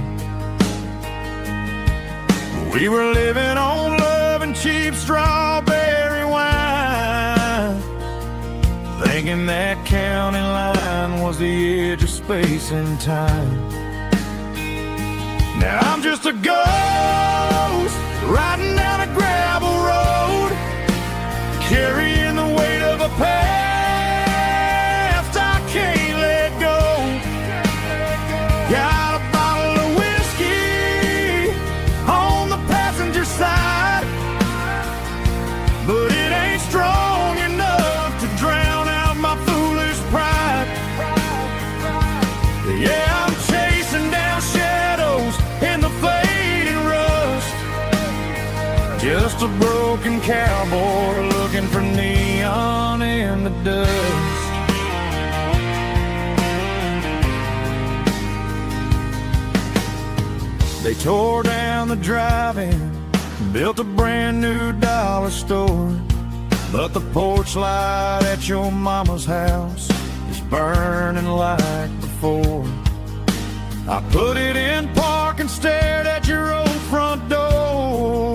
We were living on love and cheap strawberry wine, thinking that county line was the edge of space and time. Now I'm just a ghost riding down a gravel road, carrying the weight of a past I can't let go. Got a bottle of whiskey on the passenger side, but it ain't strong enough to drown out my foolish pride. Yeah, I'm chasing down shadows in the fading rust, just a broken cowboy looking for neon in the dust. They tore down the drive-in, built a brand new dollar store, but the porch light at your mama's house is burning like before. I put it in park and stared at your old front door,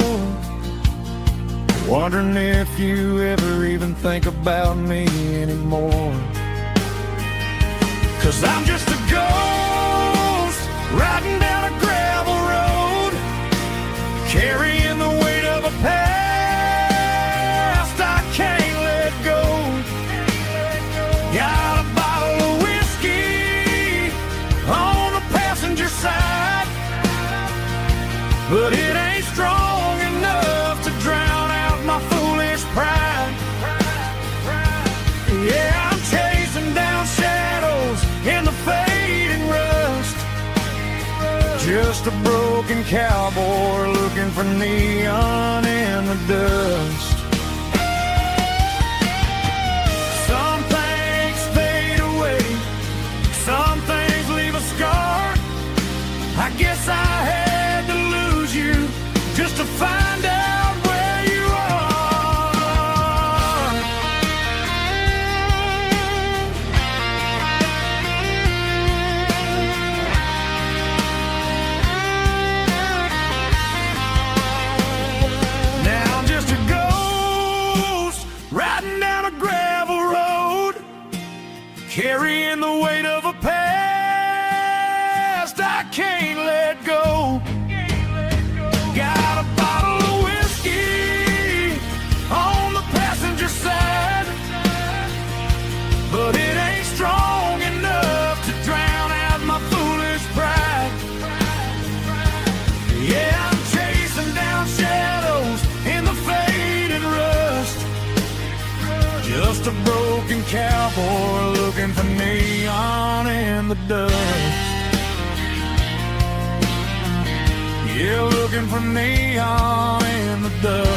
wondering if you ever even think about me anymore. 'Cause I'm just a ghost riding down a gravel road, carrying the weight of a past I can't let go. Got a bottle of whiskey on the passenger side, but it ain't strong enough to drown out my foolish pride. Yeah, I'm chasing down shadows in the fading rust, just a broken cowboy looking for neon in the dust. Some things fade away, some things leave a scar. I guess I cowboy looking for neon in the dust. Yeah, looking for neon in the dust.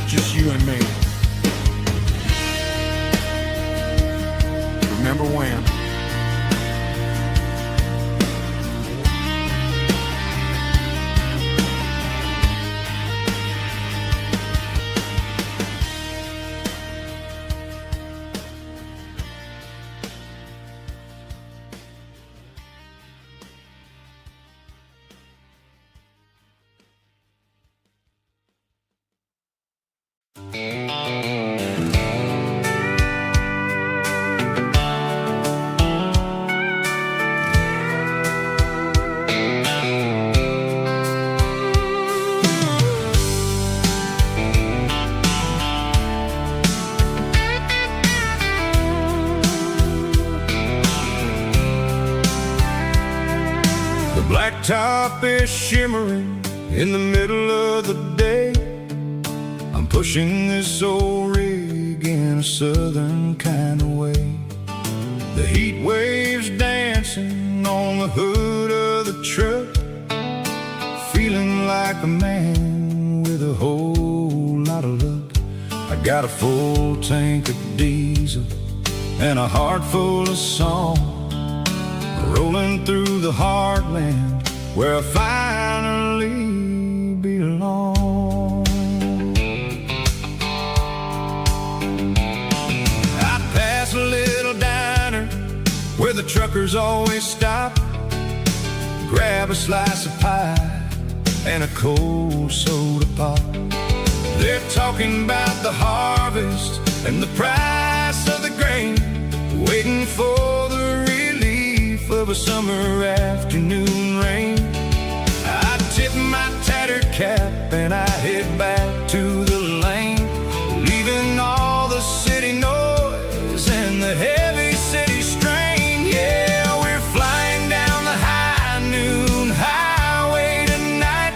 Just you and me. Remember when? Blacktop is shimmering in the middle of the day. I'm pushing this old rig in a southern kind of way. The heat waves dancing on the hood of the truck, feeling like a man with a whole lot of luck. I got a full tank of diesel and a heart full of song, rolling through the heartland where I finally belong. I pass a little diner where the truckers always stop, grab a slice of pie and a cold soda pop. They're talking about the harvest and the price of the grain, waiting for the relief of a summer afternoon rain. I tip my tattered cap and I head back to the lane, leaving all the city noise and the heavy city strain. Yeah, we're flying down the high noon highway tonight,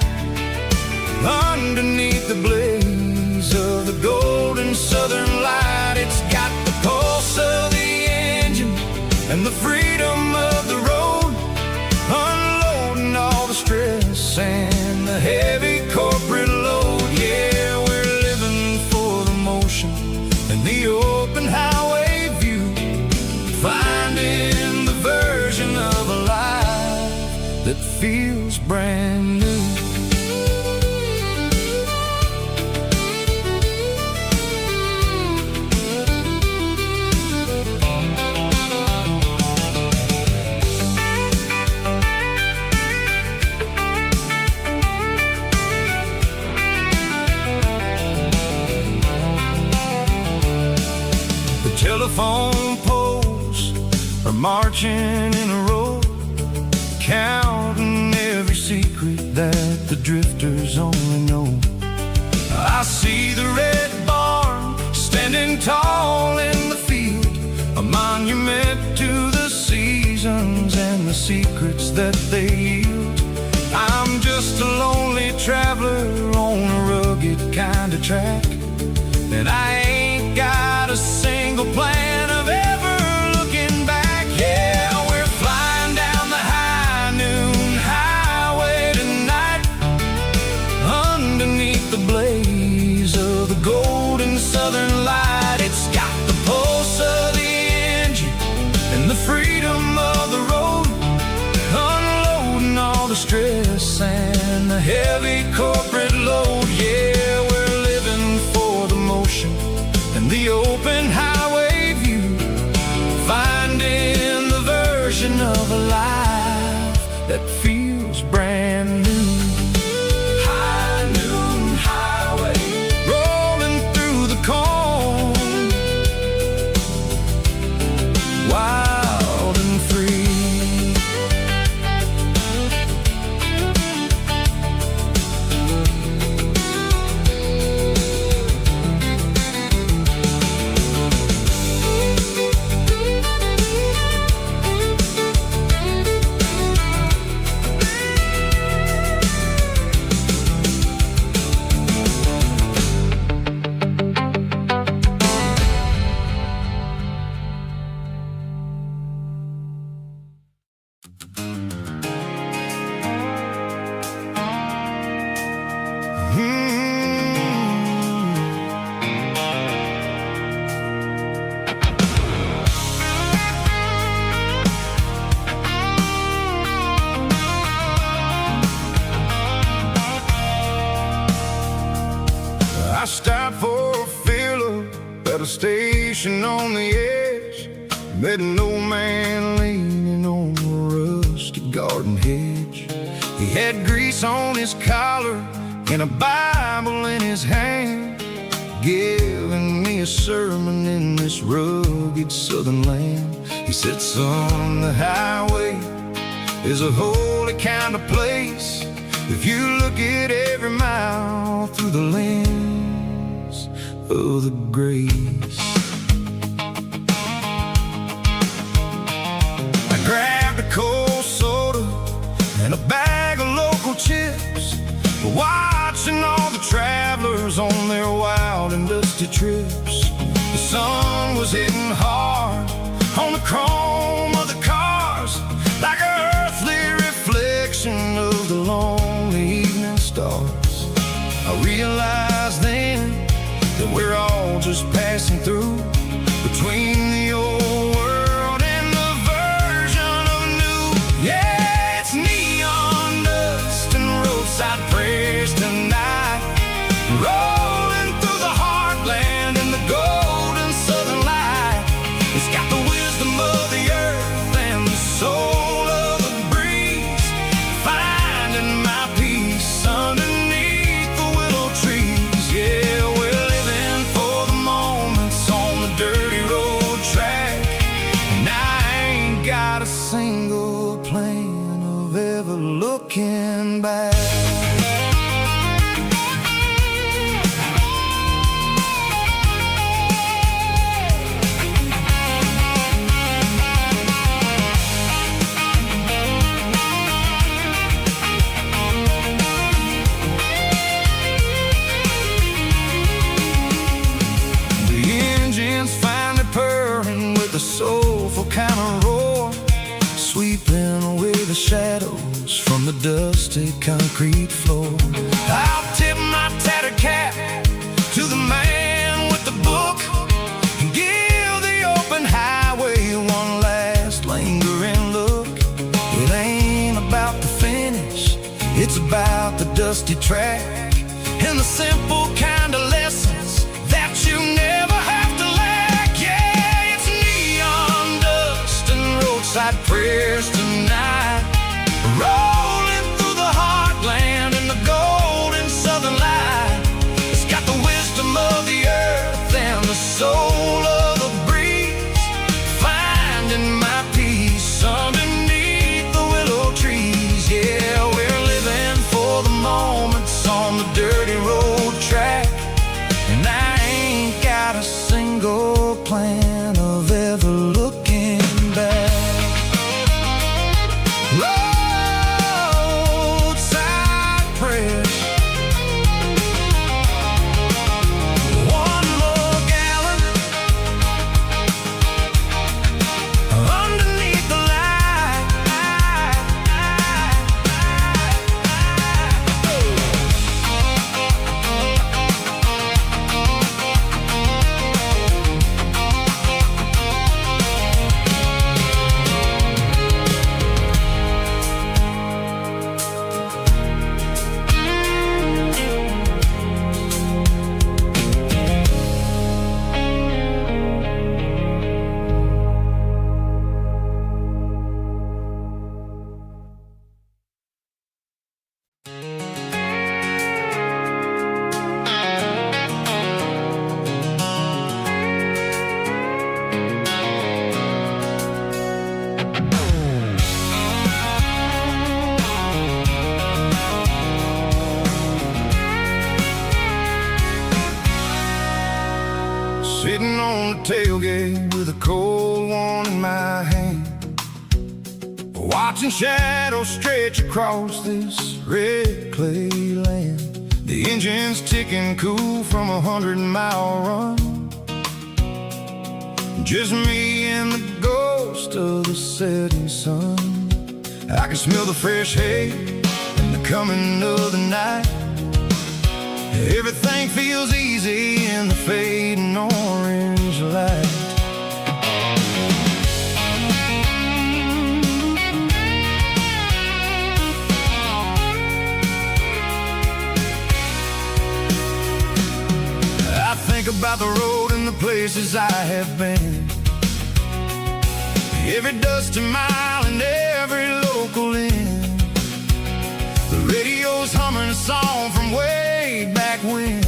underneath the blaze of the golden southern light. It's got the pulse of the engine and the freedom of the road, unloading all the stress and the heavy corporate load. Yeah, we're living for the motion and the open highway view, finding the version of a life that feels brand new. Telephone poles are marching in a row, counting every secret that the drifters only know. I see the red barn standing tall in the field, a monument to the seasons and the secrets that they yield. I'm just a lonely traveler on a rugged kind of track, and I ain't got a single plan of ever looking back. Yeah, we're flying down the high noon highway tonight, underneath the blaze of the golden southern light. It's got the pulse of the engine and the freedom of the road, unloading all the stress and the heavy corporate load. Yeah, we're living for the motion and the open highway view, finding the version of a life that feels brand new. High noon highway, rolling through the corn, wild and free. I stopped for a fill-up at a station on the edge. Met an old man leaning on a rusty garden hedge. He had grease on his collar and a Bible in his hand, giving me a sermon in this rugged southern land. He said, son, the highway is a holy kind of place if you look at every mile through the lens of the grace. I grabbed a cold soda and a bag of local chips, watching all the travelers on their wild and dusty trips. The sun was hitting hard on the chrome of the cars, like an earthly reflection of the lonely evening stars. I realized then that we're all just passing through, between the old world and the version of new. Yeah, it's neon dust and roadside prayers tonight, rolling through the heartland in the golden southern light. It's got the wisdom of the earth and the soul of the breeze, finding my peace underneath the willow trees. Yeah, we're living for the moments on the dirty road track, and I ain't got a single plan of ever looking back. The soulful kind of roar, sweeping away the shadows from the dusty concrete floor. I'll tip my tattered cap to the man with the book and give the open highway one last lingering look. It ain't about the finish, it's about the dusty track and the simple kind of lessons that you never have to lack. Yeah, it's neon dust and roadside prayers tonight, rolling through the heartland in the golden southern light. It's got the wisdom of the earth and the soul of the breeze, finding my peace underneath the willow trees. Yeah, we're living for the moments on the dirty road track, and I ain't got a single plan of ever looking back. Roadside prayers, one more gallon underneath the light. Sitting on the tailgate with a cold one in my hand, watching shadows stretch across this red clay land. The engine's ticking cool from 100-mile run, just me and the ghost of the setting sun. I can smell the fresh hay and the coming of the night. Everything feels easy in the fading orange light. I think about the road and the places I have been, every dusty mile and every local inn. The radio's humming a song from way back when,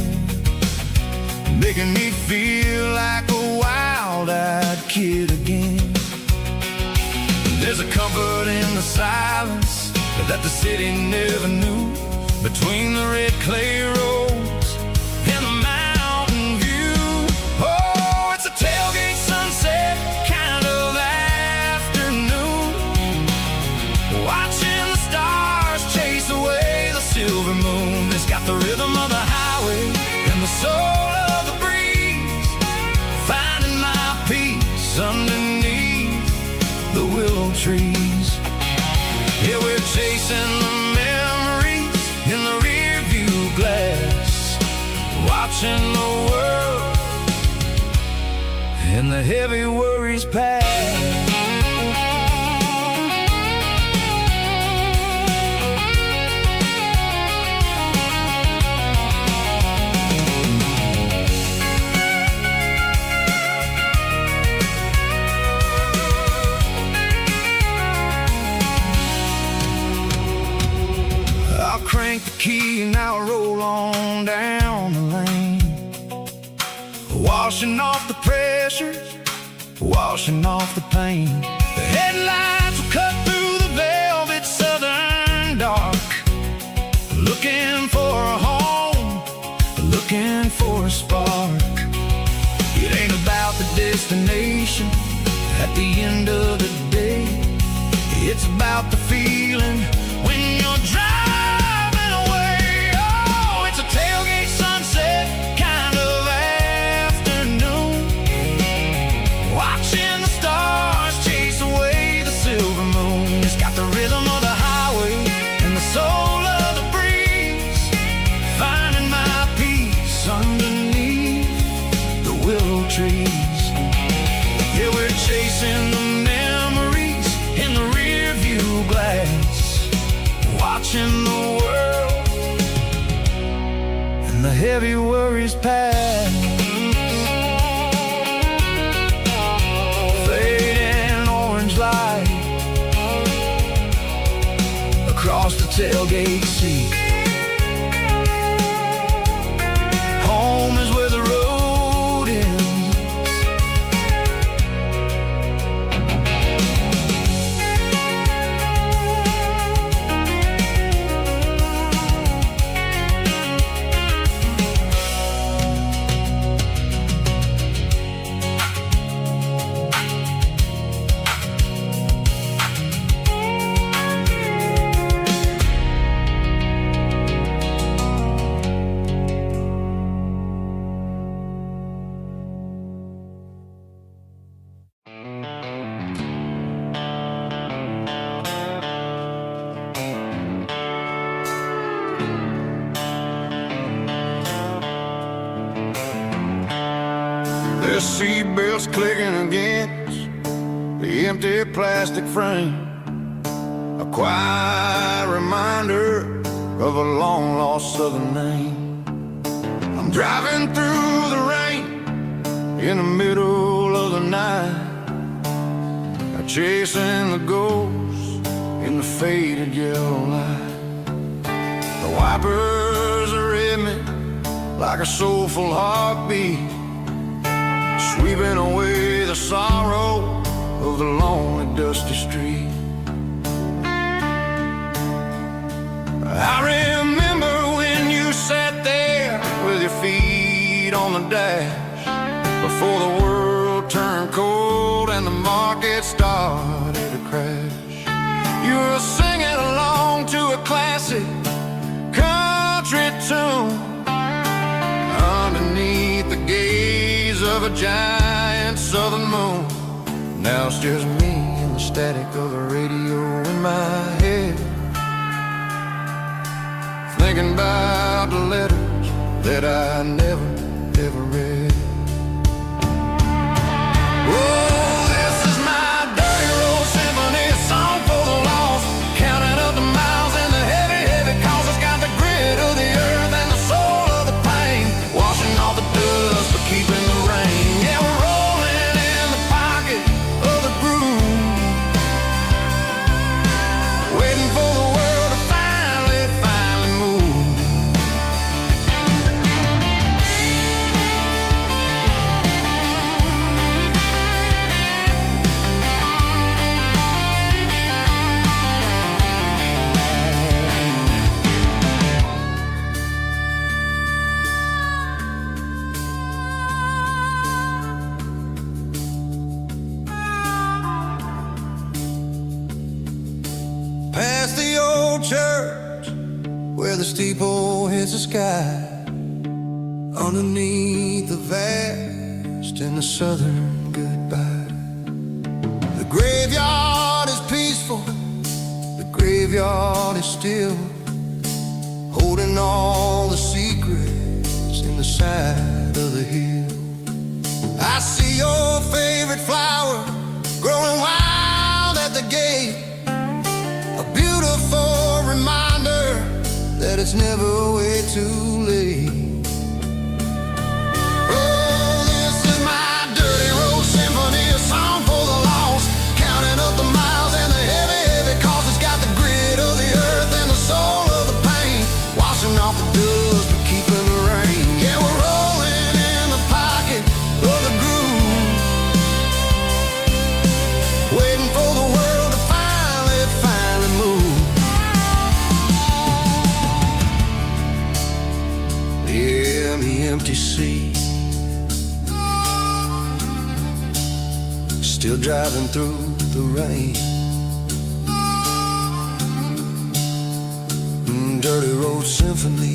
making me feel like a wild-eyed kid again. There's a comfort in the silence that the city never knew, between the red clay roads and the mountain view. Oh, it's a tailgate sunset kind of afternoon, watching the stars chase away the silver moon. It's got the rhythm of the highway and the soul of the breeze, finding my peace underneath the willow trees. Yeah, we're chasing the memories in the rear view glass, watching the world and the heavy worries pass. Crank the key and I'll roll on down the lane, washing off the pressures, washing off the pain. The headlights will cut through the velvet southern dark, looking for a home, looking for a spark. It ain't about the destination at the end of the day, it's about the feeling when you're driving. Tailgate sunset kind of afternoon, watching the stars chase away the silver moon. It's got the rhythm of the highway and the soul of the breeze, finding my peace underneath the willow trees. Yeah, we're chasing the memories in the rear view glass, watching the world and the heavy worries pass. Fading orange light across the tailgate seat. Home is where the road ends. The seatbelts clicking against the empty plastic frame, a quiet reminder of a long-lost southern name. I'm driving through the rain in the middle of the night, chasing the ghosts in the faded yellow light. The wipers are in me like a soulful heartbeat, sweeping away the sorrow of the lonely, dusty street. I remember when you sat there with your feet on the dash, before the world turned cold and the market started to crash. You were singing along to a classic country tune underneath the gaze of a giant southern moon. Now it's just me and the static of the radio in my head. thinking about the letters that I never, ever read. Oh, this is my dirty road symphony, a song for the lost, counting up the miles and the heavy, heavy calls. It's got the grit of the earth and the soul of the pain, washing off the dust but keeping the rain. Yeah, we're rolling in the pocket of the groove, waiting for the world to finally move. Past the old church where the steeple hits the sky, underneath the vast and the southern goodbye. The graveyard is peaceful, the graveyard is still, holding all the secrets in the side of the hill. I see your favorite flower growing wild at the gate, a beautiful reminder that it's never way too late. Oh, this is my dirty road symphony, a song for the lost, counting up the miles and the heavy, heavy calls. It's got the grit of the earth and the soul of the pain, washing off the dust but keeping the rain. Yeah, we're rolling in the pocket of the groove, waiting for the world to finally move. Yeah, the empty sea, still driving through the rain. Dirty road symphony.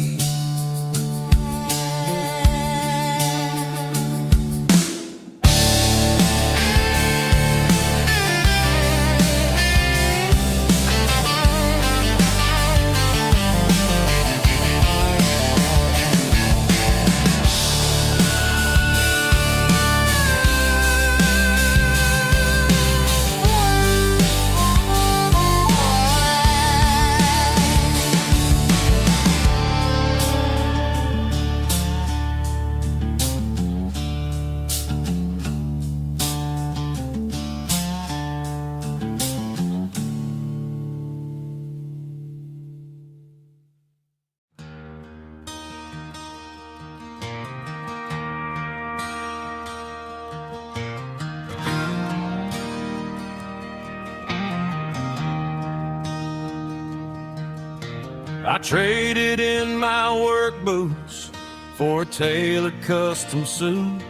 I traded in my work boots for a tailored custom suit,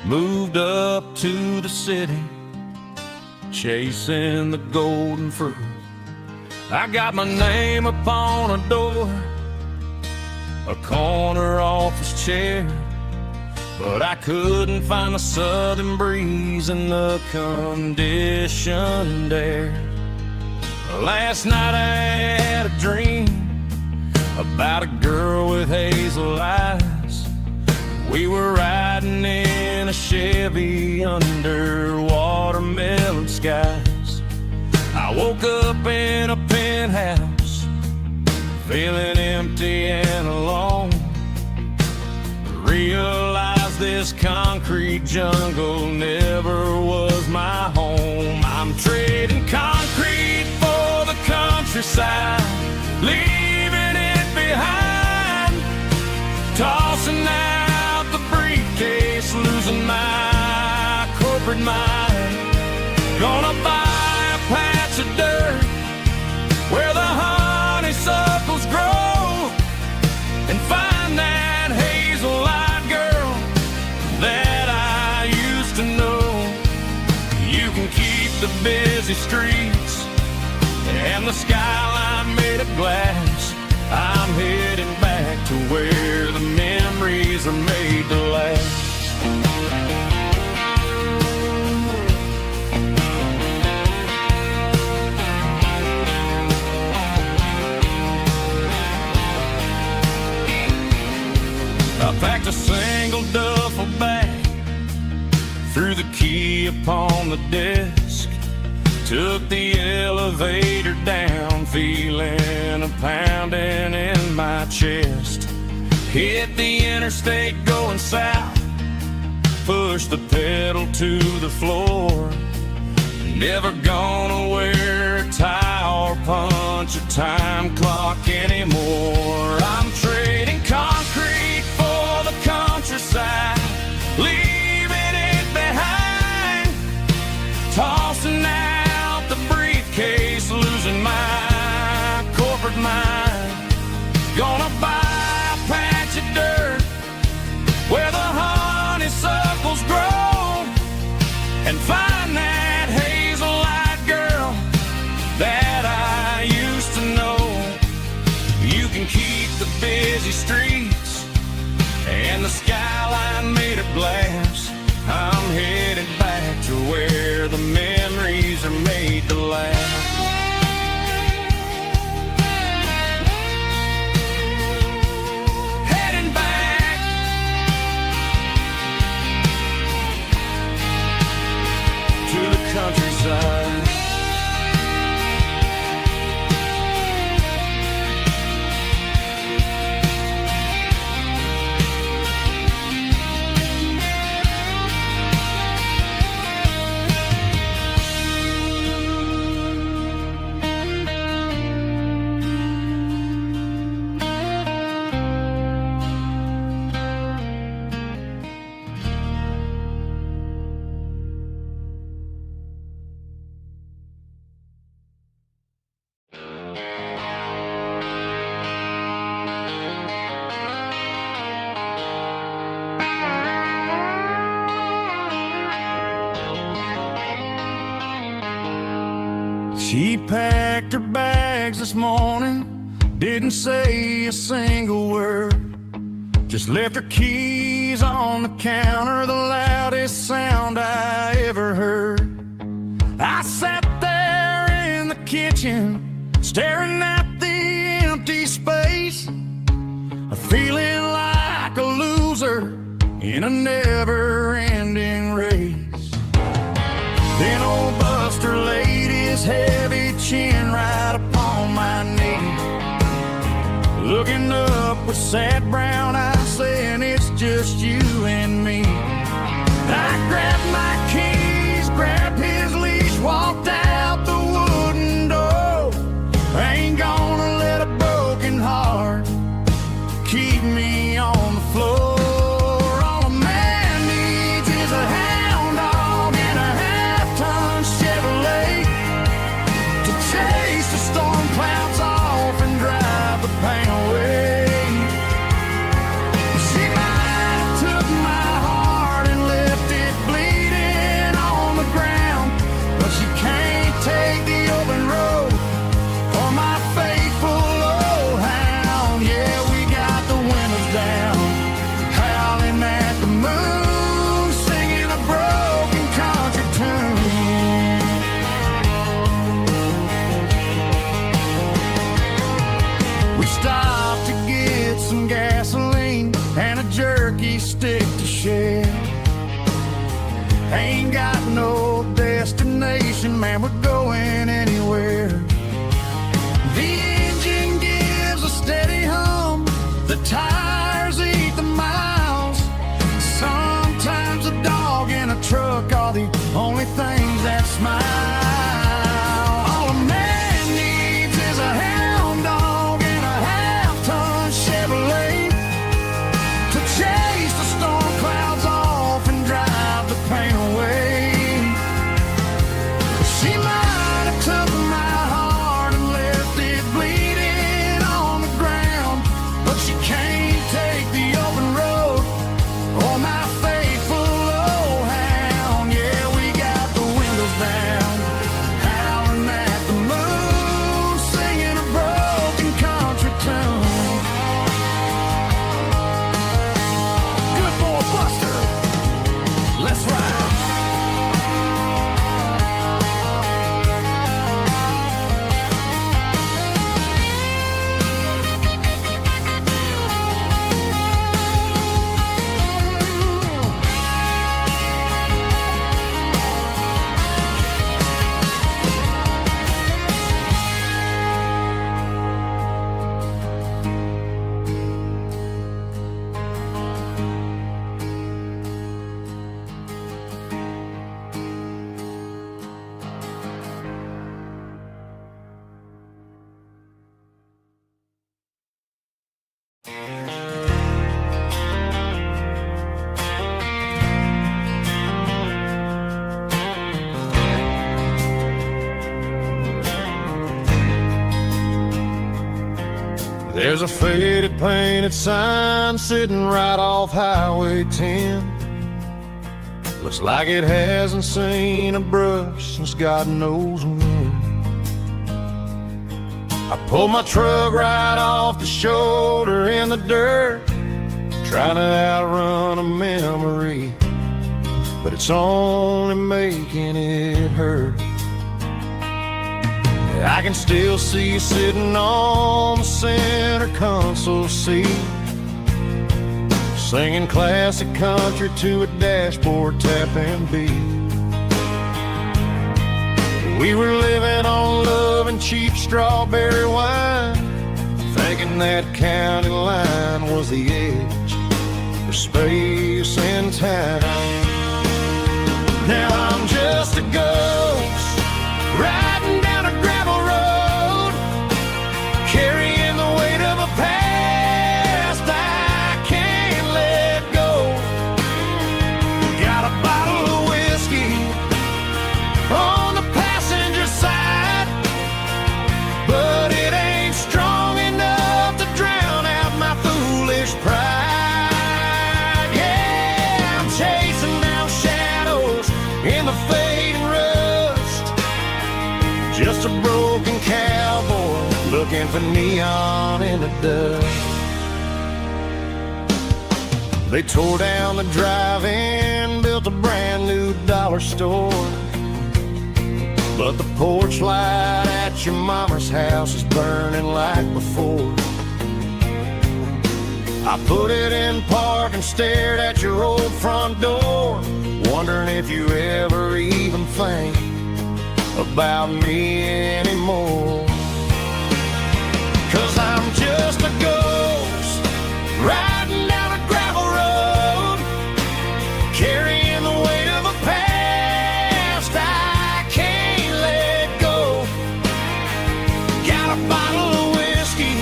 moved up to the city, chasing the golden fruit. I got my name upon a door, a corner office chair, but I couldn't find the southern breeze in the conditioned air. Last night I had a dream about a girl with hazel eyes. We were riding in a Chevy under watermelon skies. I woke up in a penthouse, feeling empty and alone. Realized this concrete jungle never was my home. I'm trading concrete for the countryside, leaving it behind, tossing out the briefcase, losing my corporate mind. Gonna buy a patch of dirt where the honeysuckles grow and find that hazel-eyed girl that I used to know. You can keep the busy streets and the skyline made of glass. I'm heading back to where the memories are made to last. the key upon the desk, took the elevator down, feeling a pounding in my chest. Hit the interstate going south, pushed the pedal to the floor. Never gonna wear a tie or punch a time clock anymore. I'm trading concrete for the countryside, leaving it behind, tossing out the briefcase, losing my corporate mind. Gonna buy a patch of dirt where the honeysuckles grow and find that hazel-eyed girl that I used to know. You can keep the busy streets and the skyline made of glass. I'm headed back to where the memories are made to last. Heading back to the countryside. She packed her bags this morning, didn't say a single word, just left her keys on the counter, the loudest sound I ever heard. I sat there in the kitchen, staring at the empty space, feeling like a loser in a never-ending race. Then old Buster laid his heavy chin right upon my knee, looking up with sad brown eyes, saying it's just you and me. I grabbed my keys, grabbed his leash, walked out the wooden door. I ain't gonna let a broken heart keep me on the floor. All a man needs is a hound dog and a half-ton Chevrolet to chase the storm clouds off and drive the pain away. She might have took my heart and left it bleeding on the ground, but she can't take the open road or my faithful old hound. Yeah, we got the windows down, howling at the moon, singing a broken country tune. We stopped to get some gasoline and a jerky stick to share. Ain't got no destination, man, we're going anywhere. The engine gives a steady hum, the tires eat the miles. Sometimes a dog and a truck are the only things that smile. All a man needs is a hound dog and a half-ton Chevrolet to chase the storm clouds off and drive the pain away. She might There's a faded painted sign sitting right off Highway 10. Looks like it hasn't seen a brush since God knows when. I pulled my truck right off the shoulder in the dirt, trying to outrun a memory, but it's only making it hurt. I can still see you sitting on the center console seat, singing classic country to a dashboard tapping beat. We were living on love and cheap strawberry wine, thinking that county line was the edge for space and time. Now I'm just a ghost riding down a gravel road, carrying the weight of a past I can't let go. Got a bottle of whiskey on the passenger side, but it ain't strong enough to drown out my foolish pride. Yeah, I'm chasing down shadows in the fading rust, just a broken cowboy looking for neon in the dust. They tore down the drive-in, built a brand new dollar store, but the porch light at your mama's house is burning like before. I put it in park and stared at your old front door, wondering if you ever even think about me anymore. 'Cause I'm just a ghost riding down a gravel road, carrying the weight of a past I can't let go. Got a bottle of whiskey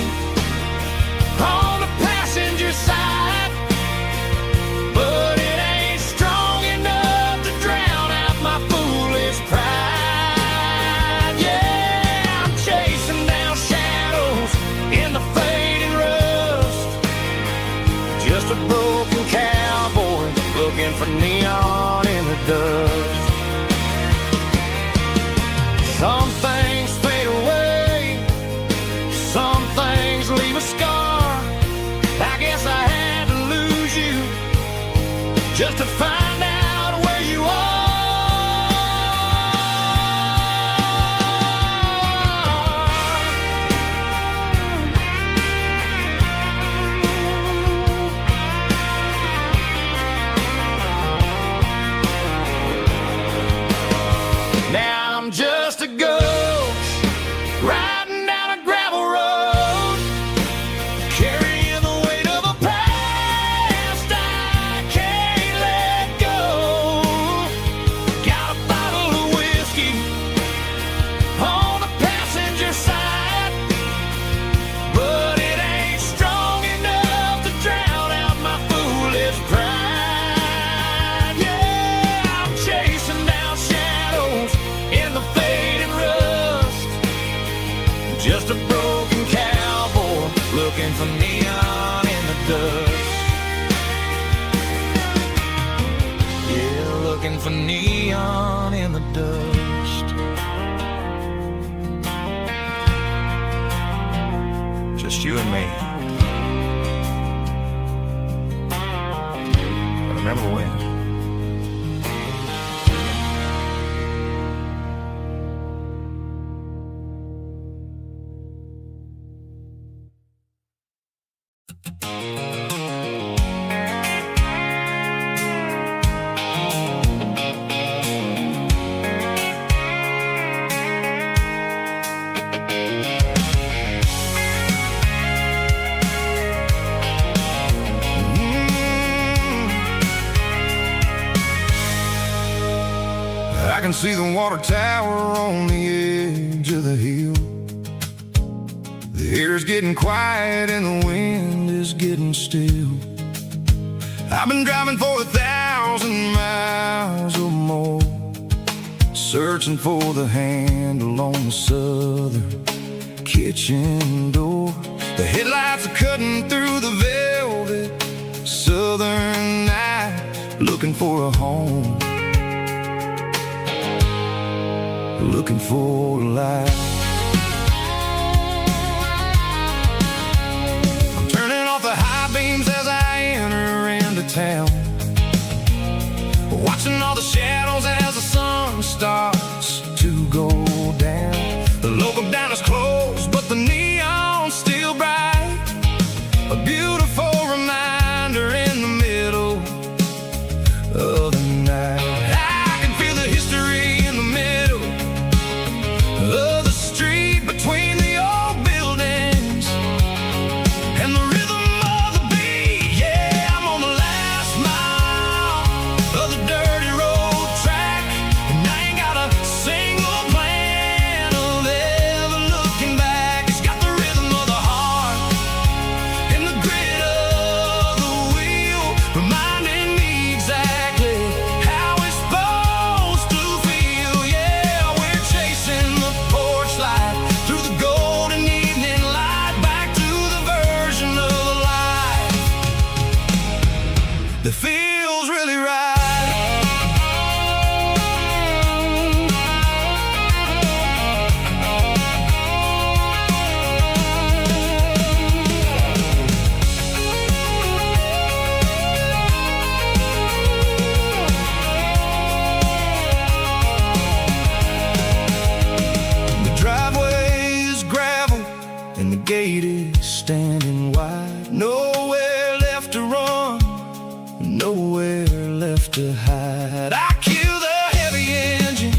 on the passenger side, but it ain't strong enough to drown out my foolish pride. Yeah, I'm chasing down shadows in the fading rust, just a broken cowboy looking for neon in the dust. Some things fade away, some things leave a scar. I guess I had to lose you just to find out where you are. Now I'm just a ghost riding down a gravel road, carrying the weight of a past I can't let go. Got a bottle of whiskey on the passenger side, but it ain't strong enough to drown out my foolish pride. Yeah, I'm chasing down shadows in the fading rust, just a broken cowboy looking for neon in the dust. Yeah, looking for neon in the dust. Just you and me. I remember when. I can see the water tower on the edge of the hill. The air's getting quiet and the wind is getting still. I've been driving for 1,000 miles or more, searching for the handle on the southern kitchen door. The headlights are cutting through the velvet southern night, looking for a home, looking for a life. I'm turning off the high beams as I enter into town, watching all the shadows as the sun starts to go down. The local diner's closed, but the neon's still bright, a beautiful reminder in the middle of the night. I can feel the history in the middle of the street, between the old buildings and the rhythm of the beat. Yeah, I'm on the last mile of the dirty road track, and I ain't got a single plan of ever looking back. It's got the rhythm of the heart and the grit of the wheel, reminding me exactly how it's supposed to feel. Yeah, we're chasing the porch light through the golden evening light, back to the version of life that feels really right. The driveway is gravel and the gate is standing wide. Nowhere left to run, nowhere left to hide. I kill the heavy engine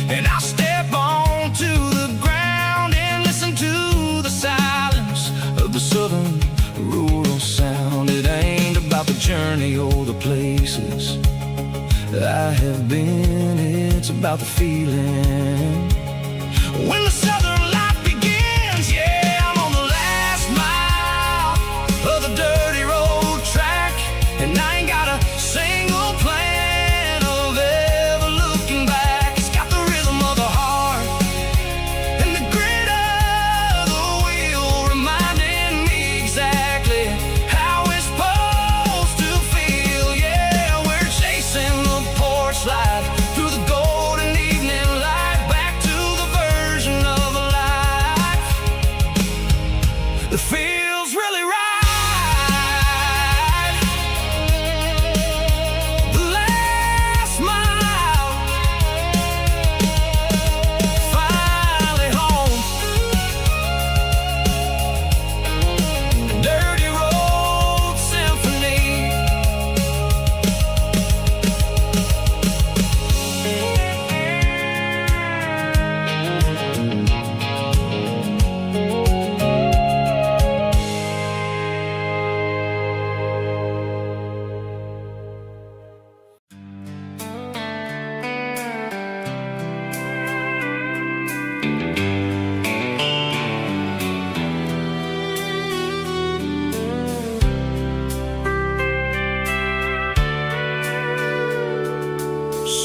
and I step onto the ground and listen to the silence of the southern rural sound. It ain't about the journey or the places I have been, it's about the feeling when the southern life begins. Yeah, I'm on the last mile of the dirty road track, and I ain't got a single plan of ever looking back. It's got the rhythm of the heart and the grit of the wheel, reminding me exactly how it's supposed to feel. Yeah, we're chasing the porch light through the golden evening light, back to the version of life that feels really right. The last mile, finally home. Dirty road symphony.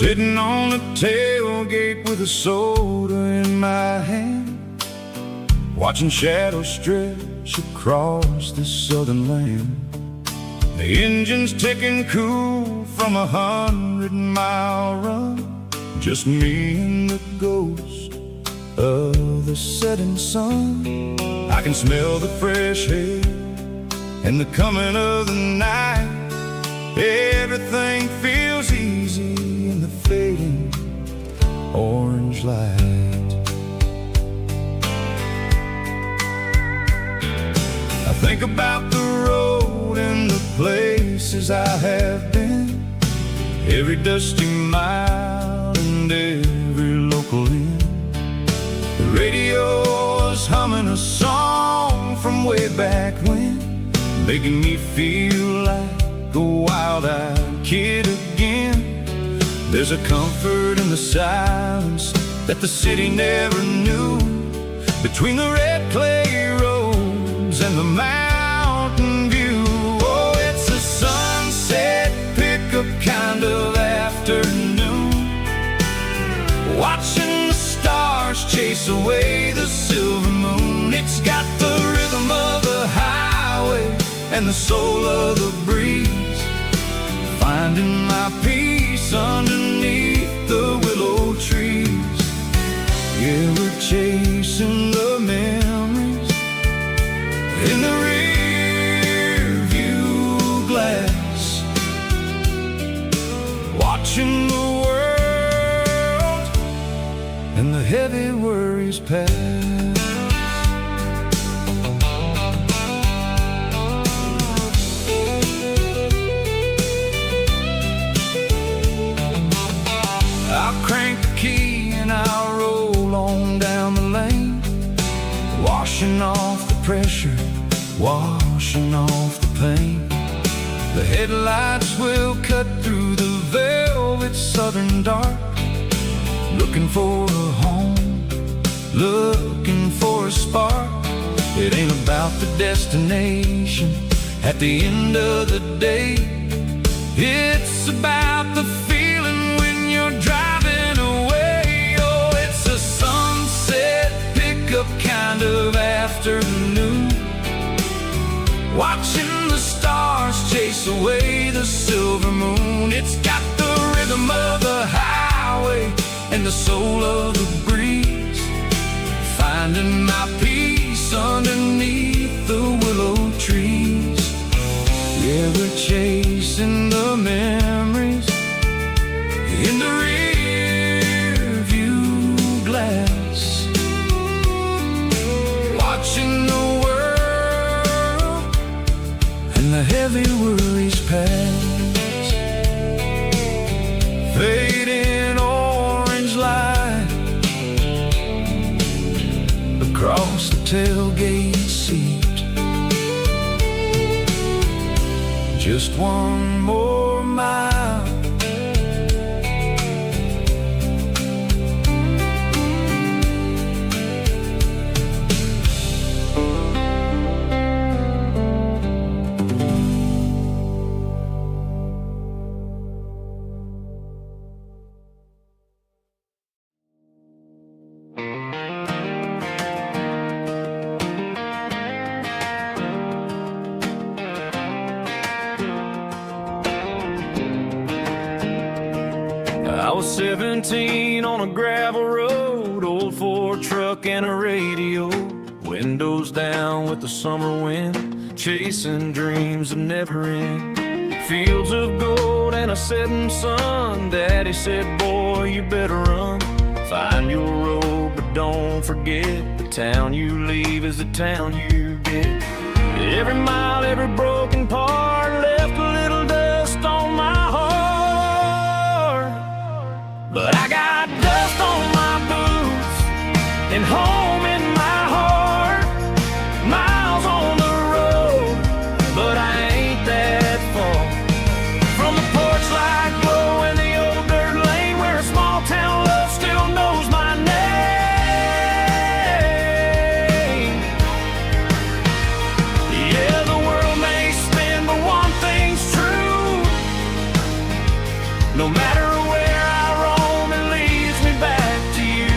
Sitting on the tailgate with a soda in my hand, watching shadows stretch across this southern land. The engine's ticking cool from 100-mile run, just me and the ghost of the setting sun. I can smell the fresh air and the coming of the night. Everything feels easy in the fading orange light. I think about the road and the places I have been, every dusty mile and every local inn. The radio is humming a song from way back when, making me feel like a wild-eyed kid again. There's a comfort in the silence that the city never knew, between the red clay road chase away the silver moon. It's got the rhythm of the highway and the soul of the breeze, finding my peace underneath the willow trees. Yeah, we're chasing the memories in the rear view glass, watching the world and the heavy worries pass. I'll crank the key and I'll roll on down the lane, washing off the pressure, washing off the pain. The headlights will cut through the velvet southern dark, looking for a home, looking for a spark. It ain't about the destination at the end of the day, it's about the feeling when you're driving away. Oh, it's a sunset pickup kind of afternoon, watching the stars chase away the silver moon. It's got the rhythm of the highway and the soul of the breeze, finding my peace underneath the willow trees. Yeah, we're chasing the memories in the rear view glass, watching the world and the heavy worries pass. Fading orange light across the tailgate seat, just one more mile. I was 17 on a gravel road, old Ford truck and a radio, windows down with the summer wind, chasing dreams that never end. Fields of gold and a setting sun, Daddy said, boy, you better run. Find your road, but don't forget, the town you leave is the town you get. Every mile, every broken part left a little dust on my heart, but I got dust on my boots and home in my heart. Miles on the road, but I ain't that far from the porch light glow in the old dirt lane, where a small town love still knows my name. Yeah, the world may spin, but one thing's true: no matter where I roam, it leads me back to you.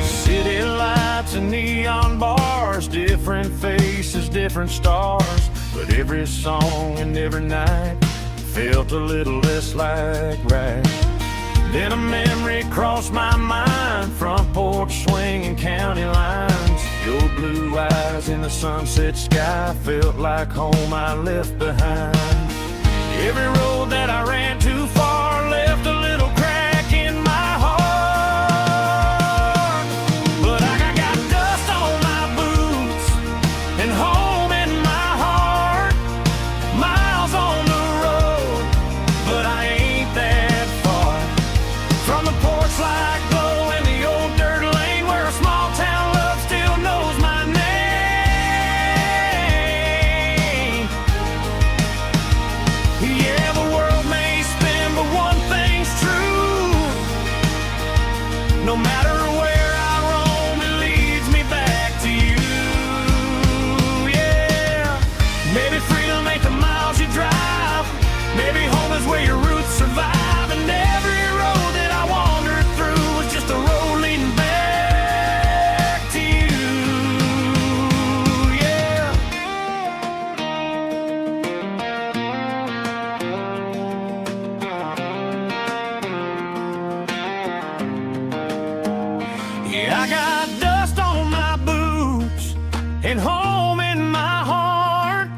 City lights and neon bars, different faces, different stars, but every song and every night felt a little less like right. Then a memory crossed my mind, front porch swinging county lines, your blue eyes in the sunset sky felt like home I left behind. Every road that I ran too far left a little crack in my heart, but I got dust on my boots and home in my heart. Miles on the road, but I ain't that far from the porch light glow in the old dirt lane, where a small town love still knows my name. Yeah, the world may spin, but one and home in my heart.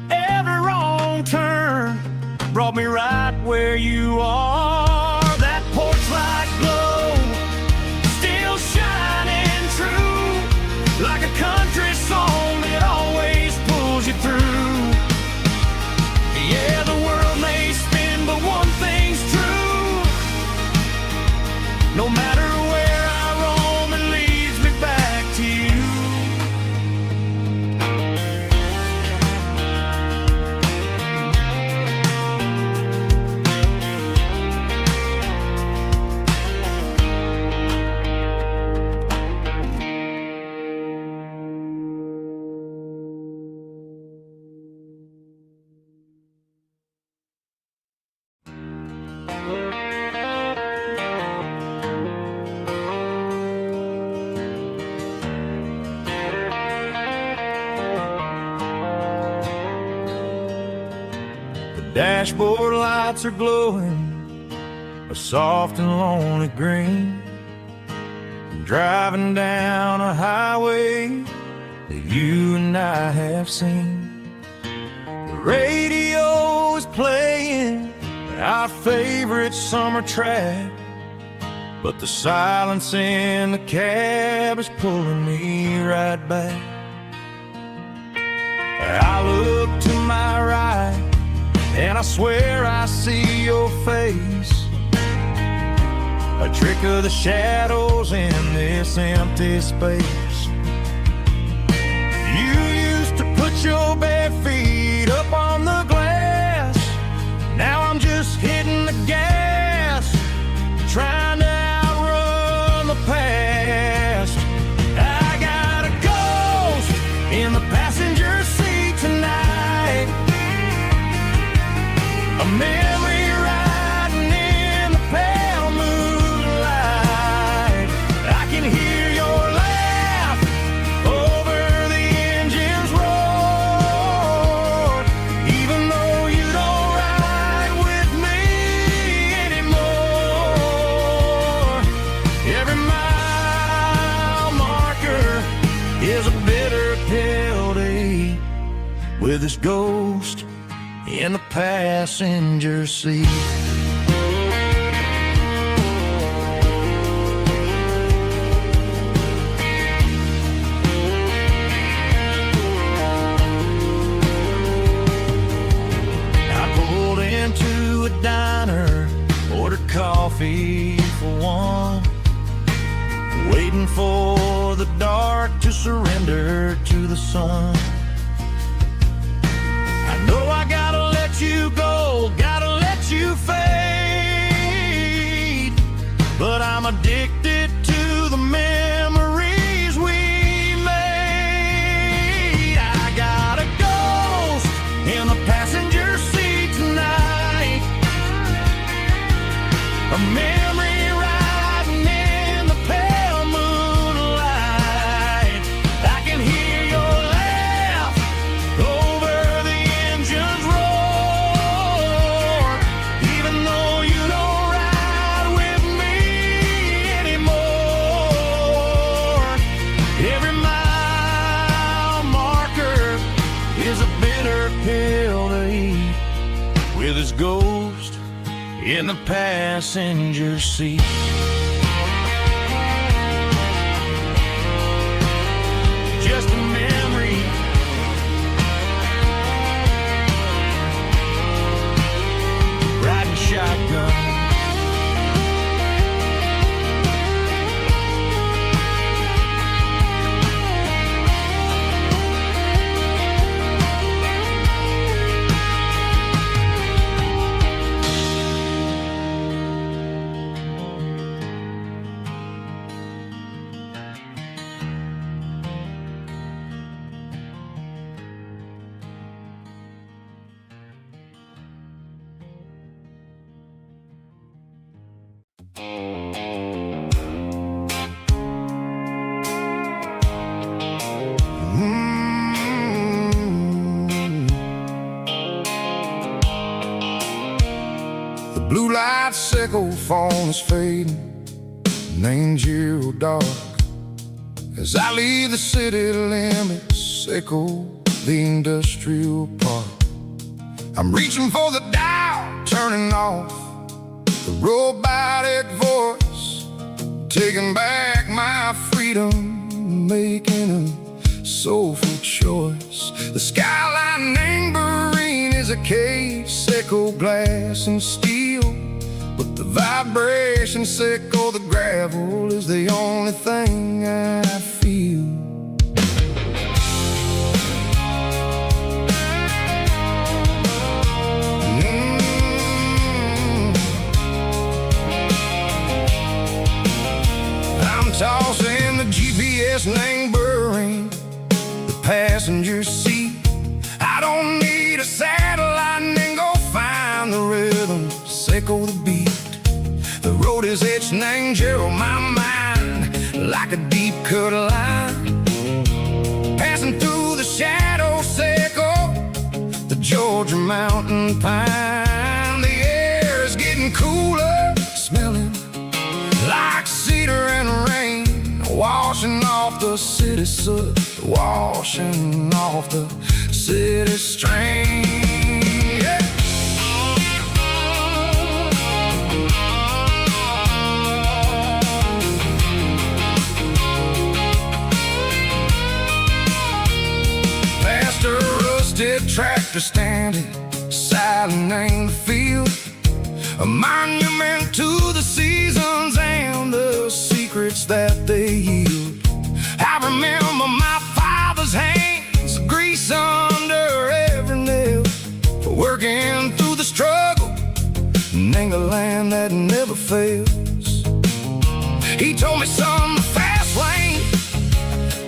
Every wrong turn brought me right where you are. That porch light glow, still shining true, like a country song that always pulls you through. Yeah, the world may spin, but one thing's true. No matter where I roam, it leads me back to you. Dashboard lights are glowing a soft and lonely green. Driving down a highway that you and I have seen. The radio is playing our favorite summer track, but the silence in the cab is pulling me right back. I look to my right and I swear I see your face, a trick of the shadows in this empty space. You used to put your bare feet up on the glass. Now I'm just hitting the gas, trying to outrun the past. I got a ghost in the passenger seat tonight, a memory riding in the pale moonlight. I can hear your laugh over the engine's roar, even though you don't ride with me anymore. Every mile marker is a bitter pill to eat, with this ghost in the passenger seat. I pulled into a diner, ordered coffee for one, waiting for the dark to surrender to the sun. I know I gotta let you go, gotta let you fade, but I'm addicted to the memories we made. I got a ghost in the passenger seat tonight, a memory riding in the pale moonlight. I can hear your laugh over the engine's roar, even though you don't ride with me anymore. Every mile marker is a bitter pill to eat, with his ghost in the passenger seat. Just a memory, riding shotgun. The blue light sickle phone is fading, named zero dark, as I leave the city limits Seco, the industrial park. I'm reaching for the dial, turning off the robotic voice, taking back my freedom, making a soulful choice. The skyline neighboring is a cave, Seco glass and steel, but the vibration, Seco the gravel, is the only thing I feel. I'm tossing the GPS neighboring the passenger seat. I don't need a satellite and go find the rhythm, Seco the beat. The road is etched and angel on my mind like a deep cut line, passing through the shadow, Seco, the Georgia mountain pine. The air is getting cooler, smelling like cedar and rain, washing off the city soot, washing off the city strain. Yeah. Past a rusted tractor standing silent in the field, a monument to the seasons and the secrets that they yield. I remember my father's hands, grease under every nail, working through the struggle, in the land that never fails. He told me, son, the fast lane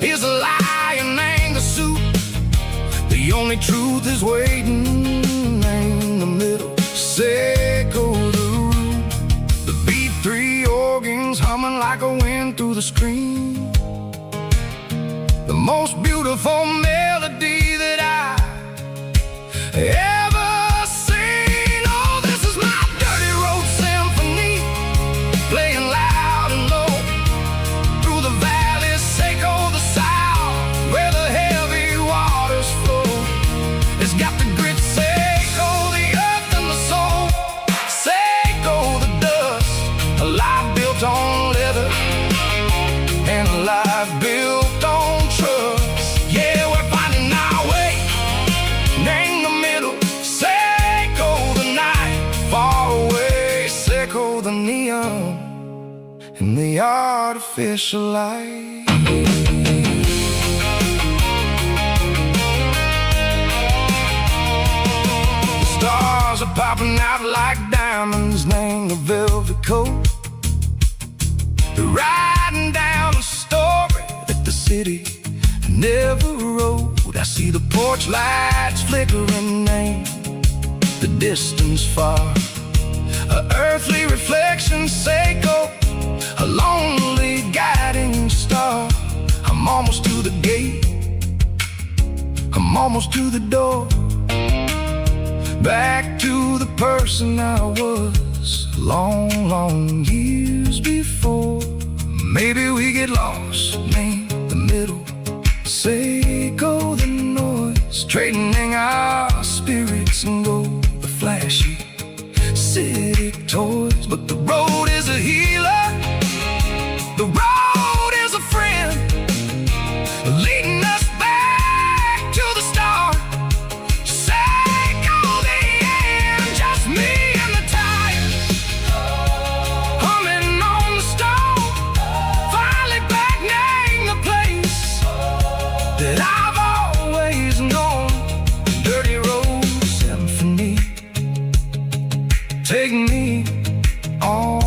is a lie and anger suit. The only truth is waiting in the middle, Seco the root. The B3 organs humming like a wind through the screen, the most beautiful melody that I ever seen. Oh, this is my dirty road symphony, playing loud and low through the valleys, Seco the south, where the heavy waters flow. It's got the grit, Seco the earth and the soul, Seco the dust, a life built on leather and a life built on trust. Yeah, we're finding our way in the middle, Seco the night, far away, Seco the neon and the artificial light. The stars are popping out like diamonds, name the velvet coat. They're riding down a story that the city never wrote. I see the porch lights flickering, name the distance far, a earthly reflection, Seco, a lonely guiding star. I'm almost to the gate, I'm almost to the door, back to the person I was long, long years before. Maybe we get lost in the middle, Seco the noise, trading our spirits and go the flashy city toys. But the road is a healer, the road is a friend, leading us back to the start, Seco the end, just me and the tires, humming on the stove, finally back name the place that I've always known. Dirty road symphony, take me on.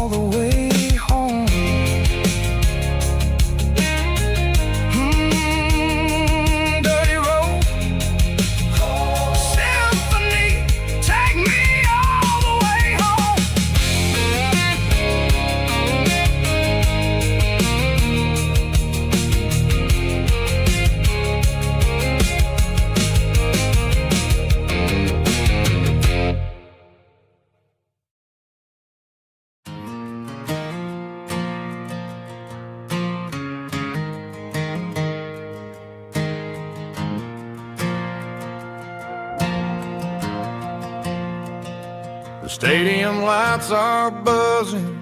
stadium lights are buzzing,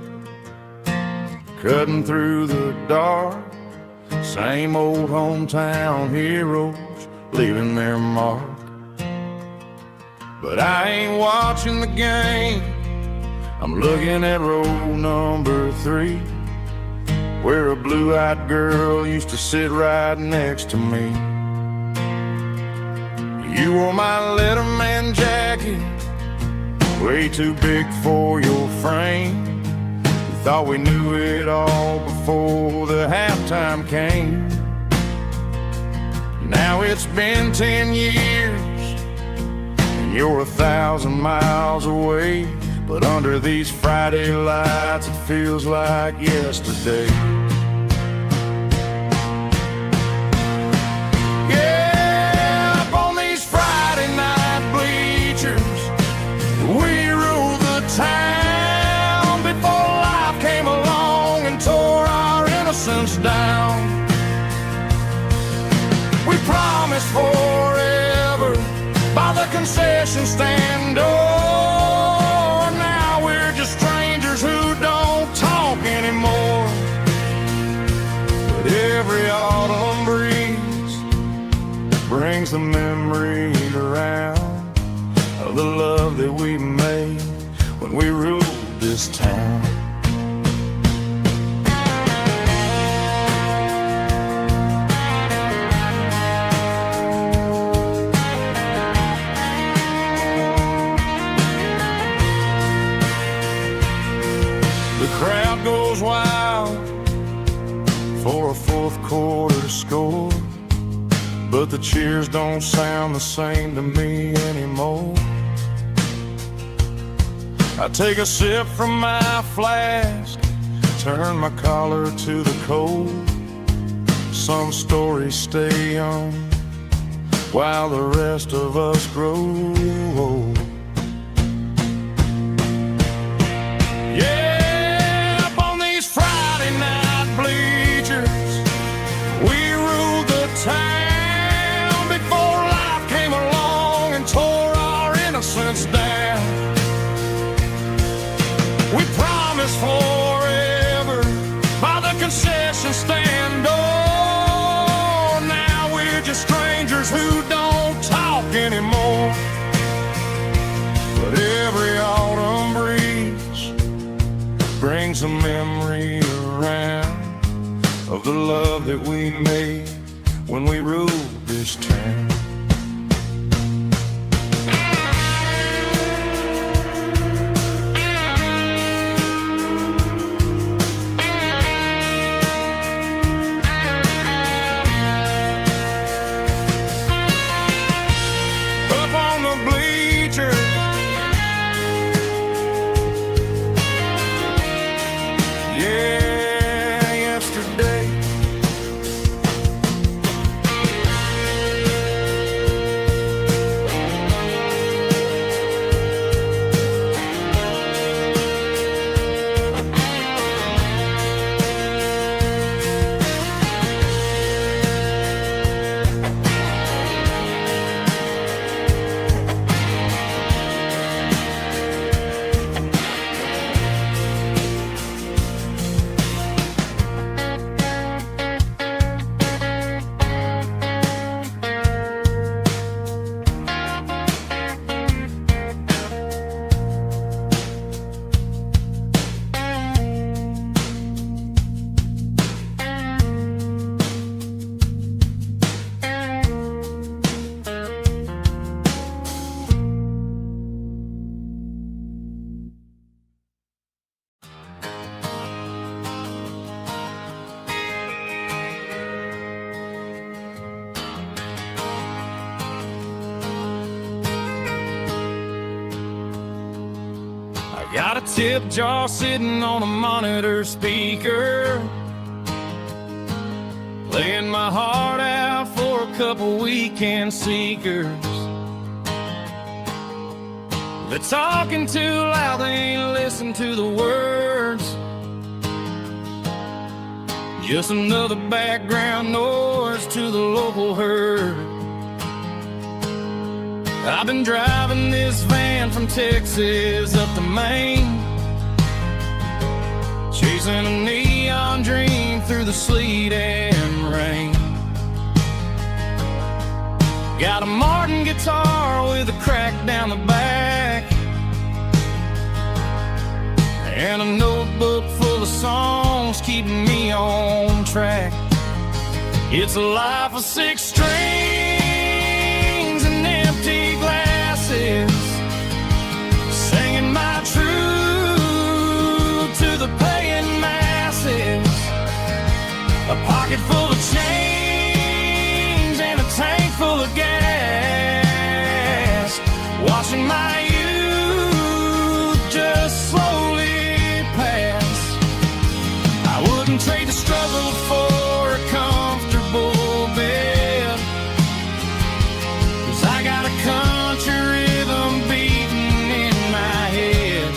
cutting through the dark. Same old hometown heroes leaving their mark. But I ain't watching the game, I'm looking at row number 3, where a blue-eyed girl used to sit right next to me. You wore my Letterman jacket, way too big for your frame. We thought we knew it all before the halftime came. Now it's been 10 years, and you're 1,000 miles away. But under these Friday lights, it feels like yesterday. Yeah, up on these Friday night bleachers, we ruled the town before life came along and tore our innocence down. We promised forever by the concession stand door. Now we're just strangers who don't talk anymore. But every autumn breeze brings the memory around of the love that we made when we ruled this town. The crowd goes wild for a fourth quarter score, but the cheers don't sound the same to me anymore. I take a sip from my flask, turn my collar to the cold. Some stories stay young while the rest of us grow old. Yeah, up on these Friday night bleachers, we ruled the town before life came along and tore our innocence down. We promised forever by the concession stand door. Now we're just strangers who don't talk anymore. But every autumn breeze brings a memory around of the love that we made when we ruled this town. Up on the bleachers, yeah, yesterday. Got a tip jar sitting on a monitor speaker, playing my heart out for a couple weekend seekers. They're talking too loud, they ain't listen to the words. Just another background noise to the local herd. I've been driving this van ran from Texas up to Maine, chasing a neon dream through the sleet and rain. Got a Martin guitar with a crack down the back, and a notebook full of songs keeping me on track. It's a life of 6 strings and empty glasses, singing my truth to the paying masses. A pocket full of change and a tank full of gas, watching my youth just slowly pass. I wouldn't trade the struggle for a comfortable bed, 'cause I got a country rhythm beating in my head.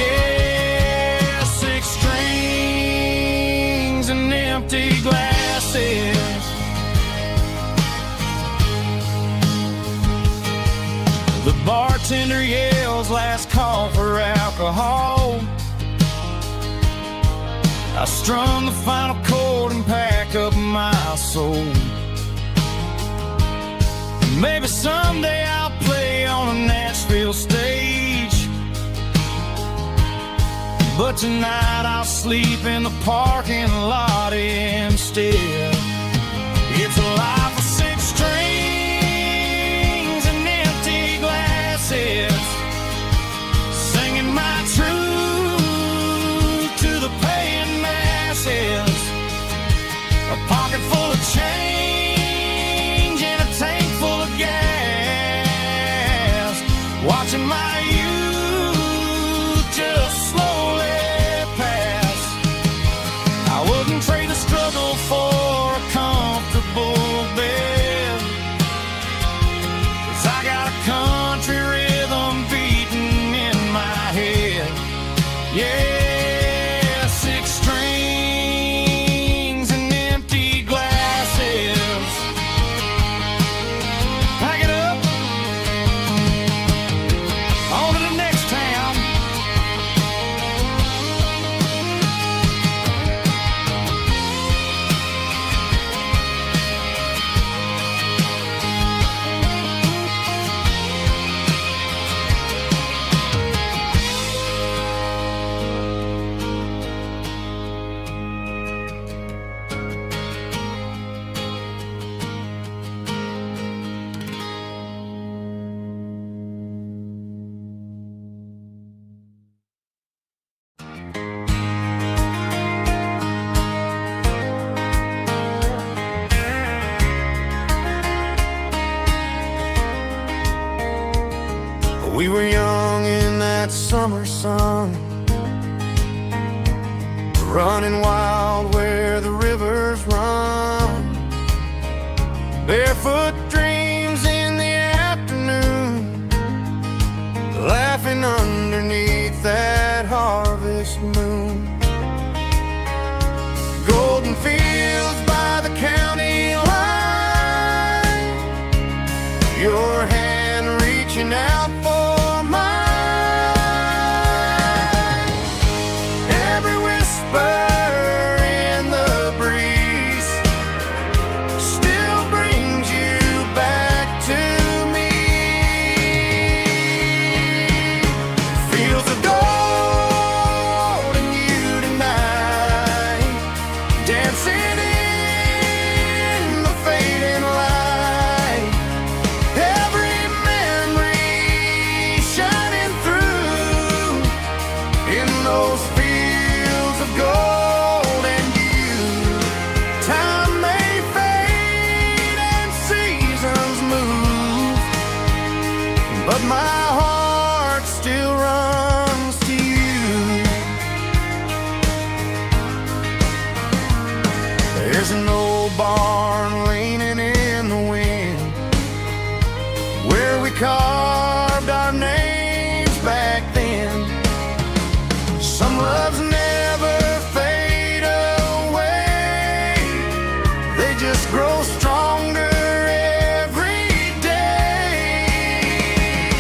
Yeah, 6 strings and empty glasses. The bartender yells last call for alcohol. I strum the final chord and pack up my soul. Maybe someday I'll play on a Nashville stage, but tonight I'll sleep in the parking lot instead. It's a life of 6 strings and empty glasses, singing my truth to the paying masses. A pocket full of change and a tank full of gas, watching my youth just slowly pass. I wouldn't trade the struggle for a comfortable bed, 'cause I got a country rhythm beating in my head. Yeah, 6 strings and empty glasses. Pack it up, on to the next town. We were young in that summer sun, running wild where the rivers run. Barefoot dreams in the afternoon, laughing underneath that harvest moon. Golden fields by the county line, your hand reaching out for mine. Every whisper in the breeze still brings you back to me. Fields of gold and you tonight, dancing in the fading light. Every memory shining through in those fields of gold and you. Time may fade and seasons move, but my heart still runs to you. There's an old barn leaning in the wind, where we carved our names back then. Some loves never fade away, they just grow stronger every day.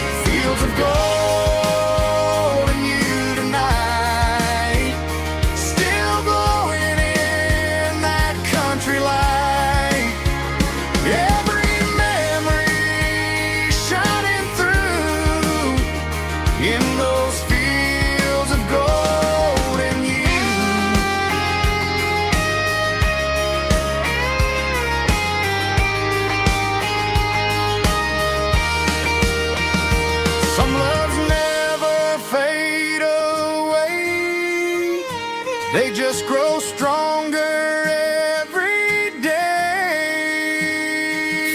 just grow stronger every day.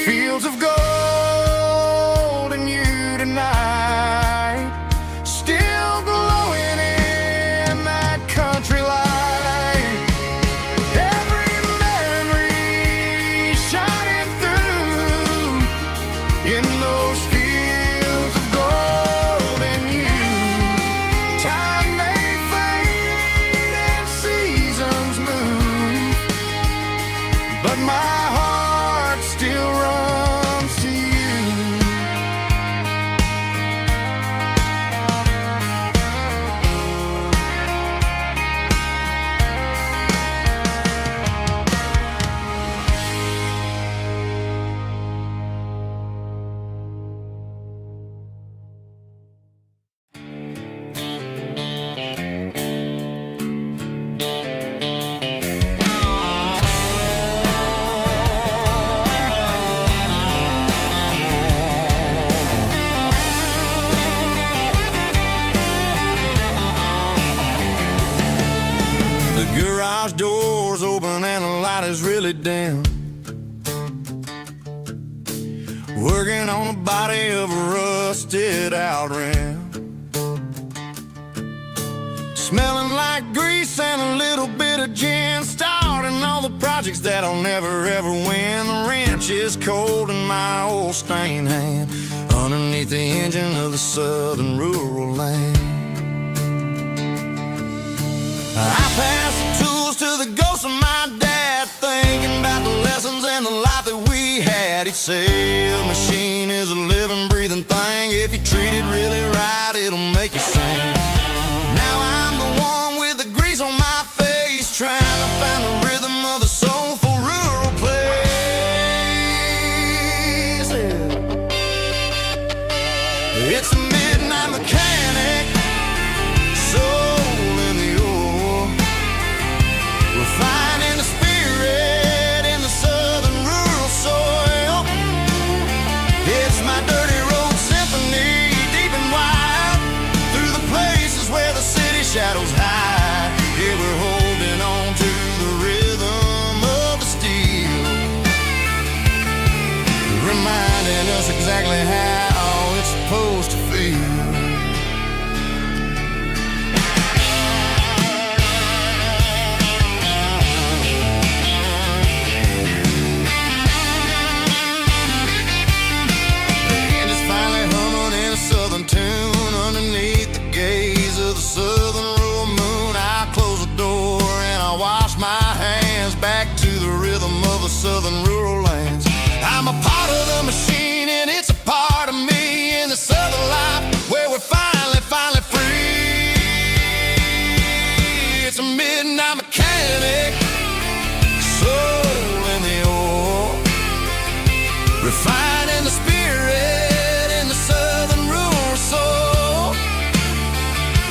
Fields of gold in you tonight, still glowing in that country light. Every memory shining through in those fields of gold in you. Time may fade and seasons move, but my heart still runs to you. The garage door's open and the light is really dim. Working on the body of a rusted out rim. Smelling like grease and a little bit of gin. Starting all the projects that I'll never ever win. The wrench is cold in my old stained hand, underneath the engine of the southern rural land. I pass the tools to the ghost of my dad, thinking about the lessons and the life that we had. He'd say a machine is a living, breathing thing. If you treat it really right, it'll make you sing. Now I'm the one with the grease on my face, trying to find the rhythm of the soulful rural place. It's a midnight mechanic, soul in the ore, refining the spirit in the southern rural soil. It's my dirty road symphony, deep and wide, through the places where the city shadows hide. Yeah, we're holding on to the rhythm of the steel, reminding us exactly how it's supposed to feel. Southern tune underneath the gaze of the southern rural moon. I close the door and I wash my hands, back to the rhythm of the southern rural lands. I'm a part of the machine and it's a part of me, in the southern life where we're finally free. It's a midnight mechanic, soul in the ore, refining the spirit in the southern rural soul.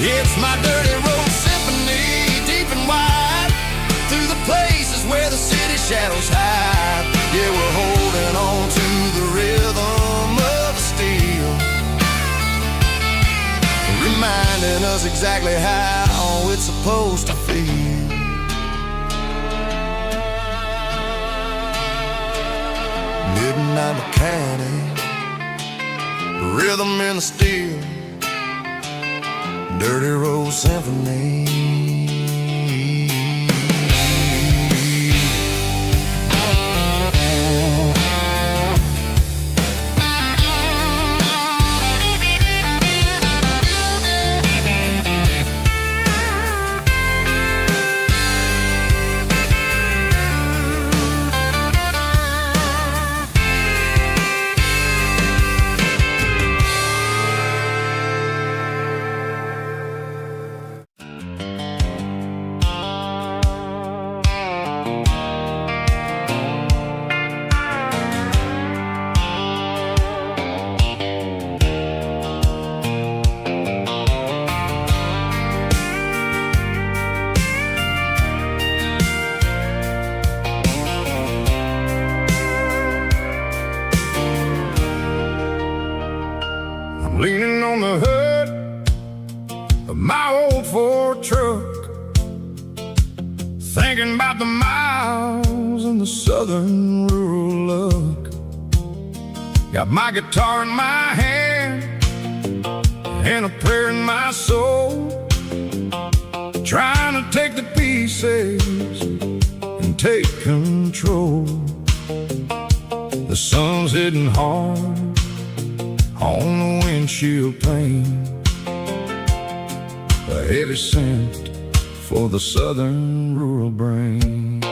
It's my dirty road symphony, deep and wide, through the places where the city shadows hide. Yeah, we're holding on to the rhythm of the steel, reminding us exactly how it's supposed to feel. Midnight mechanic, rhythm in the steel, dirty road symphony. leaning on the hood of my old Ford truck, thinking about the miles and the southern rural look. Got my guitar in my hand and a prayer in my soul, trying to take the pieces and take control. The sun's hitting hard on the windshield pane, a heavy scent for the southern rural brain.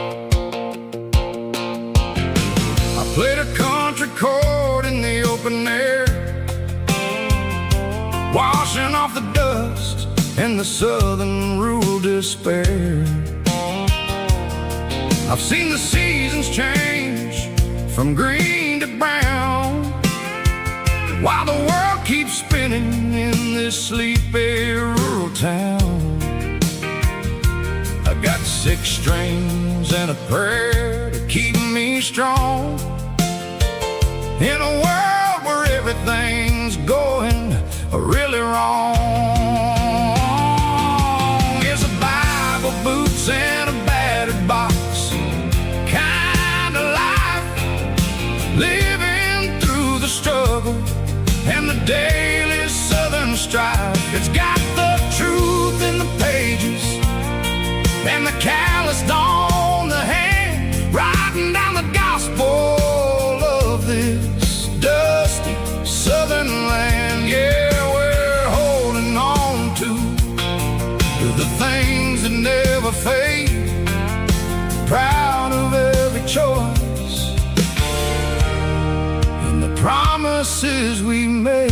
I played a country chord in the open air, washing off the dust and the southern rural despair. I've seen the seasons change from green to brown, while the world keeps spinning in this sleepy rural town. I got 6 strings and a prayer to keep me strong, in a world where everything's going really wrong. It's a Bible, boots, and a battered box kind of life, living through the struggle and the daily southern strife. It's got the truth in the pages and the calloused on the hand, writing down the gospel of this dusty southern land. Yeah, we're holding on to the things that never fade, proud of every choice and the promises we made.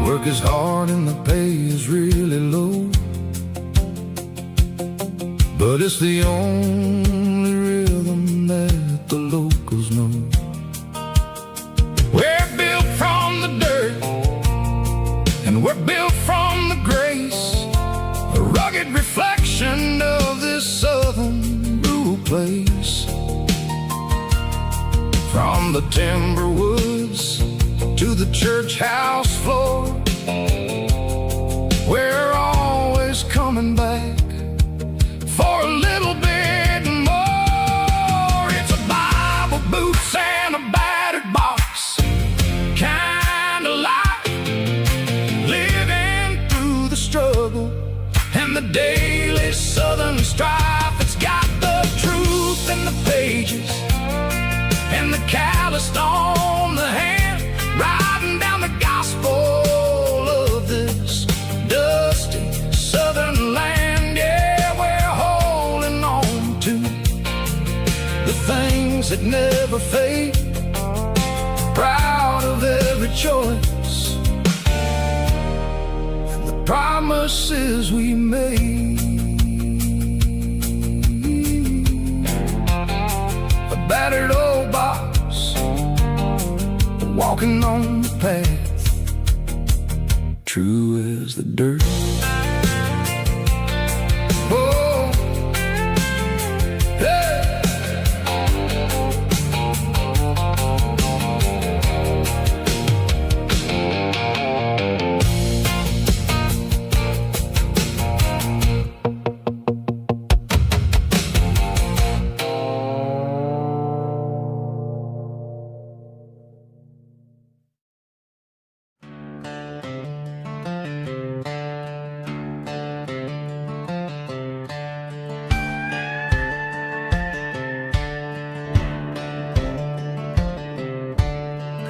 Work is hard and the pay is really low, but it's the only rhythm that the locals know. We're built from the dirt and we're built from the grace, a rugged reflection of this southern rural place. From the timber woods to the church house floor, we're always coming back for a little bit more. It's a Bible, boots, and a battered box kind of life, living through the struggle and the daily southern strife. It's got the truth in the pages and the calloused on the hand, writing down the gospel of this dusty southern land. Yeah, we're holding on to the things that never fade, proud of every choice and the promises we made. A battered old box, walking on the path, true as the dirt. Oh, hey.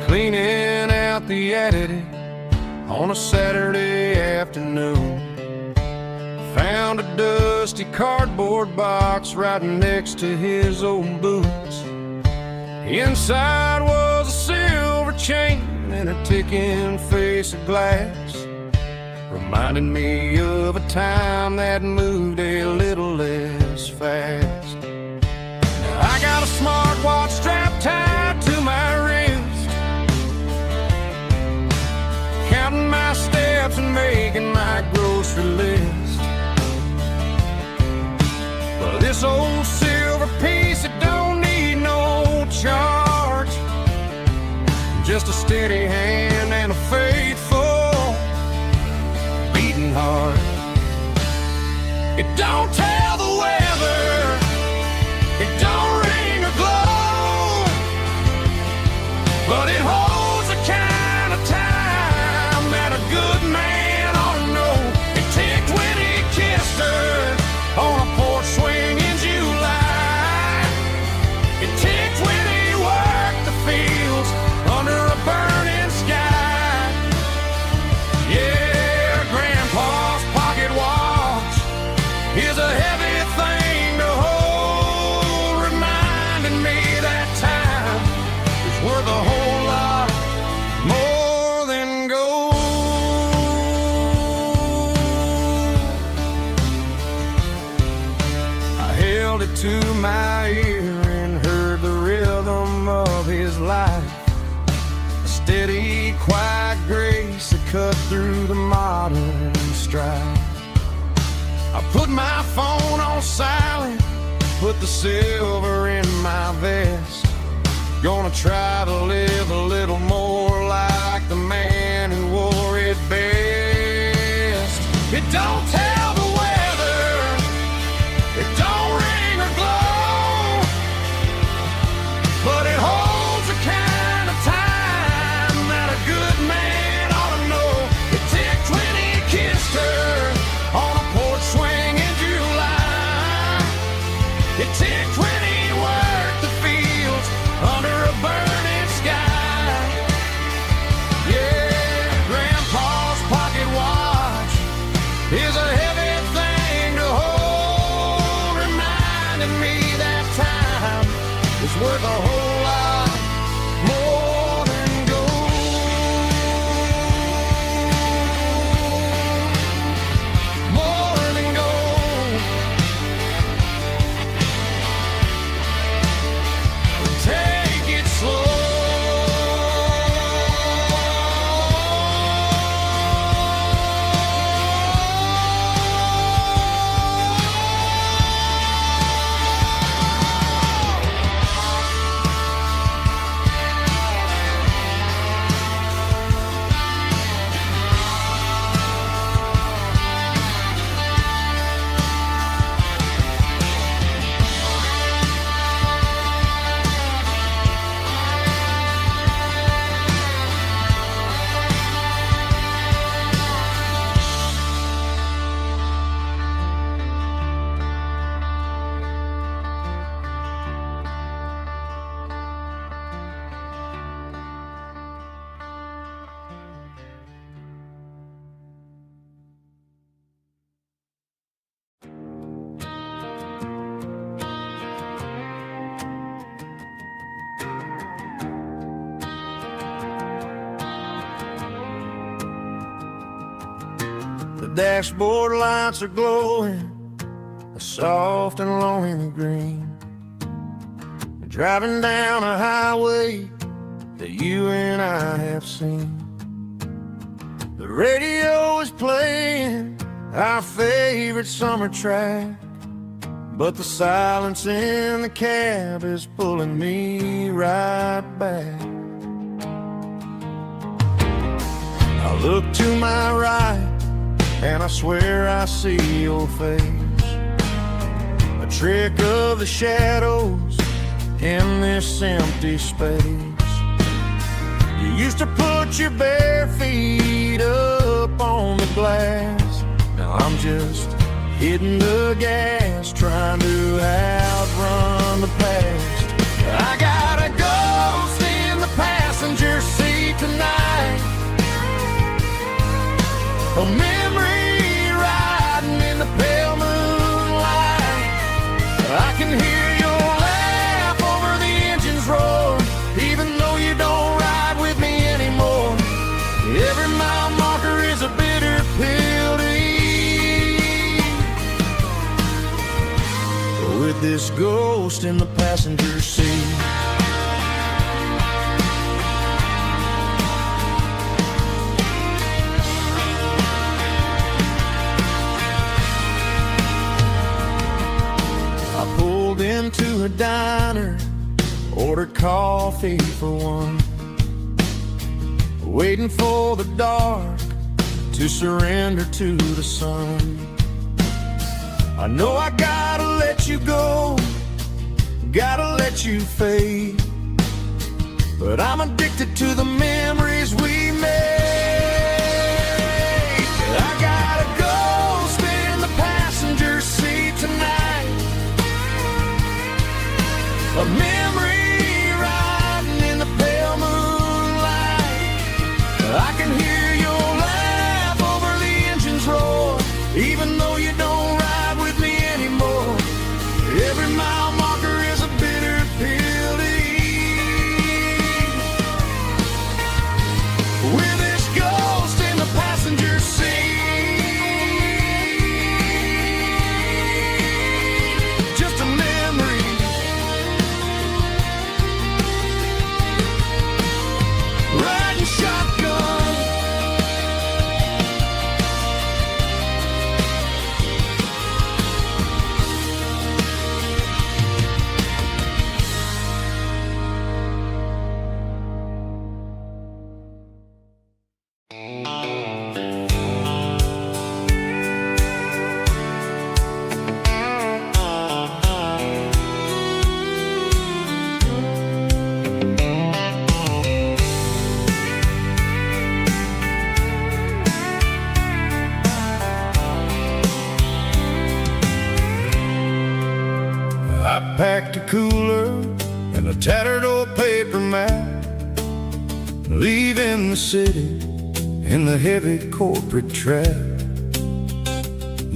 Cleaning out the attic on a Saturday afternoon, found a dusty cardboard box right next to his old boots. Inside was a silver chain and a ticking face of glass, reminding me of a time that moved a little less fast. Now I got a smartwatch strapped tied to my wrist, counting my steps and making my grocery just a steady hand and a faithful beating heart. It don't tell the weather, it don't ring or glow, but it holds the kind of time that a good man ought to know. It ticked when he kissed her on a porch swing in July. It ticked when he worked the fields under a burning sky. Yeah, Grandpa's pocket watch is a heavy thing to hold, reminding me that time is worth a whole lot more than gold. I held it to my ear and heard the rhythm of his life, a steady, quiet grace that cut through the modern strife. I put my phone on silent, put the silver in my vest. Gonna try to live a little more like the man who wore it best. It don't tell the weather, it don't ring or glow, but it holds the kind of time that a good man ought to know. It ticked when he kissed her on a porch swing in July. It ticked when he worked the fields under a burning sky. Yeah, Grandpa's pocket watch is a heavy thing to hold, reminding me that time is worth a whole lot more than gold. More than gold. Take it slow. The dashboard lights are glowing, a soft and lonely green. Driving down a highway that you and I have seen. The radio is playing our favorite summer track, but the silence in the cab is pulling me right back. I look to my right and I swear I see your face, a trick of the shadows in this empty space. You used to put your bare feet up on the glass. Now I'm just hitting the gas, trying to outrun the past. I got a ghost in the passenger seat tonight, a memory riding in the pale moonlight. I can hear your laugh over the engine's roar, even though you don't ride with me anymore. Every mile marker is a bitter pill to eat, with this ghost in the passenger seat. I pulled into a diner, ordered coffee for one. waiting for the dark to surrender to the sun. I know I gotta let you go, gotta let you fade, but I'm addicted to the memories we made. I gotta go spin the passenger seat tonight, a memory riding in the pale moonlight. I can hear your laugh over the engine's roar, even though you don't ride with me anymore. Every mile marker is a bitter pill to eat. With this ghost in the passenger seat, just a memory, riding shotgun. I packed a cooler and a tattered old paper map, leaving the city in the heavy corporate trap.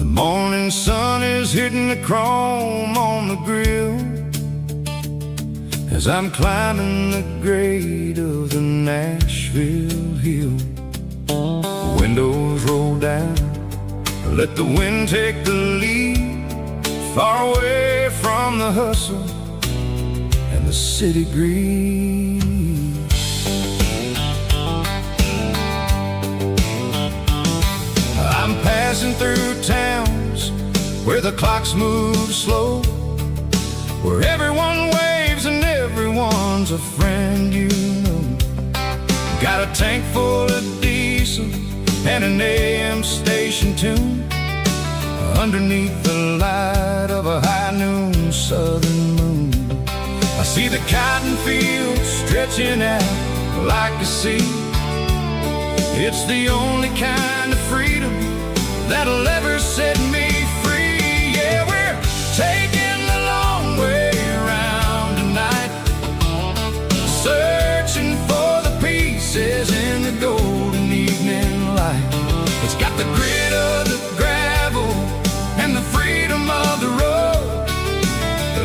The morning sun is hitting the chrome on the grill as I'm climbing the grade of the Nashville hill. Windows roll down, let the wind take the lead, far away from the hustle and the city breeze. I'm passing through towns where the clocks move slow, where everyone waves and everyone's a friend you know. Got a tank full of diesel and an AM station tune underneath the light of a high noon southern moon. I see the cotton fields stretching out like a sea. It's the only kind of freedom that'll ever set me free. Yeah, we're taking the long way around tonight, searching for the pieces in the golden evening light. It's got the grit of the gravel and the freedom of the road,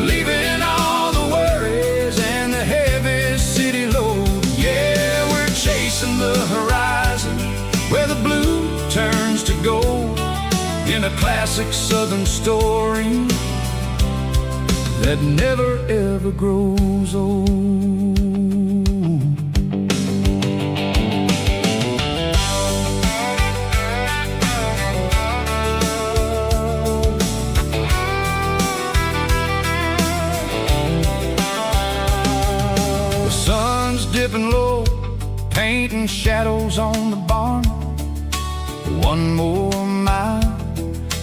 leaving all the worries and the heavy city load. Yeah, we're chasing the horizon where the blue turns to gold, in a classic southern story that never ever grows old. Dipping low, painting shadows on the barn. One more mile,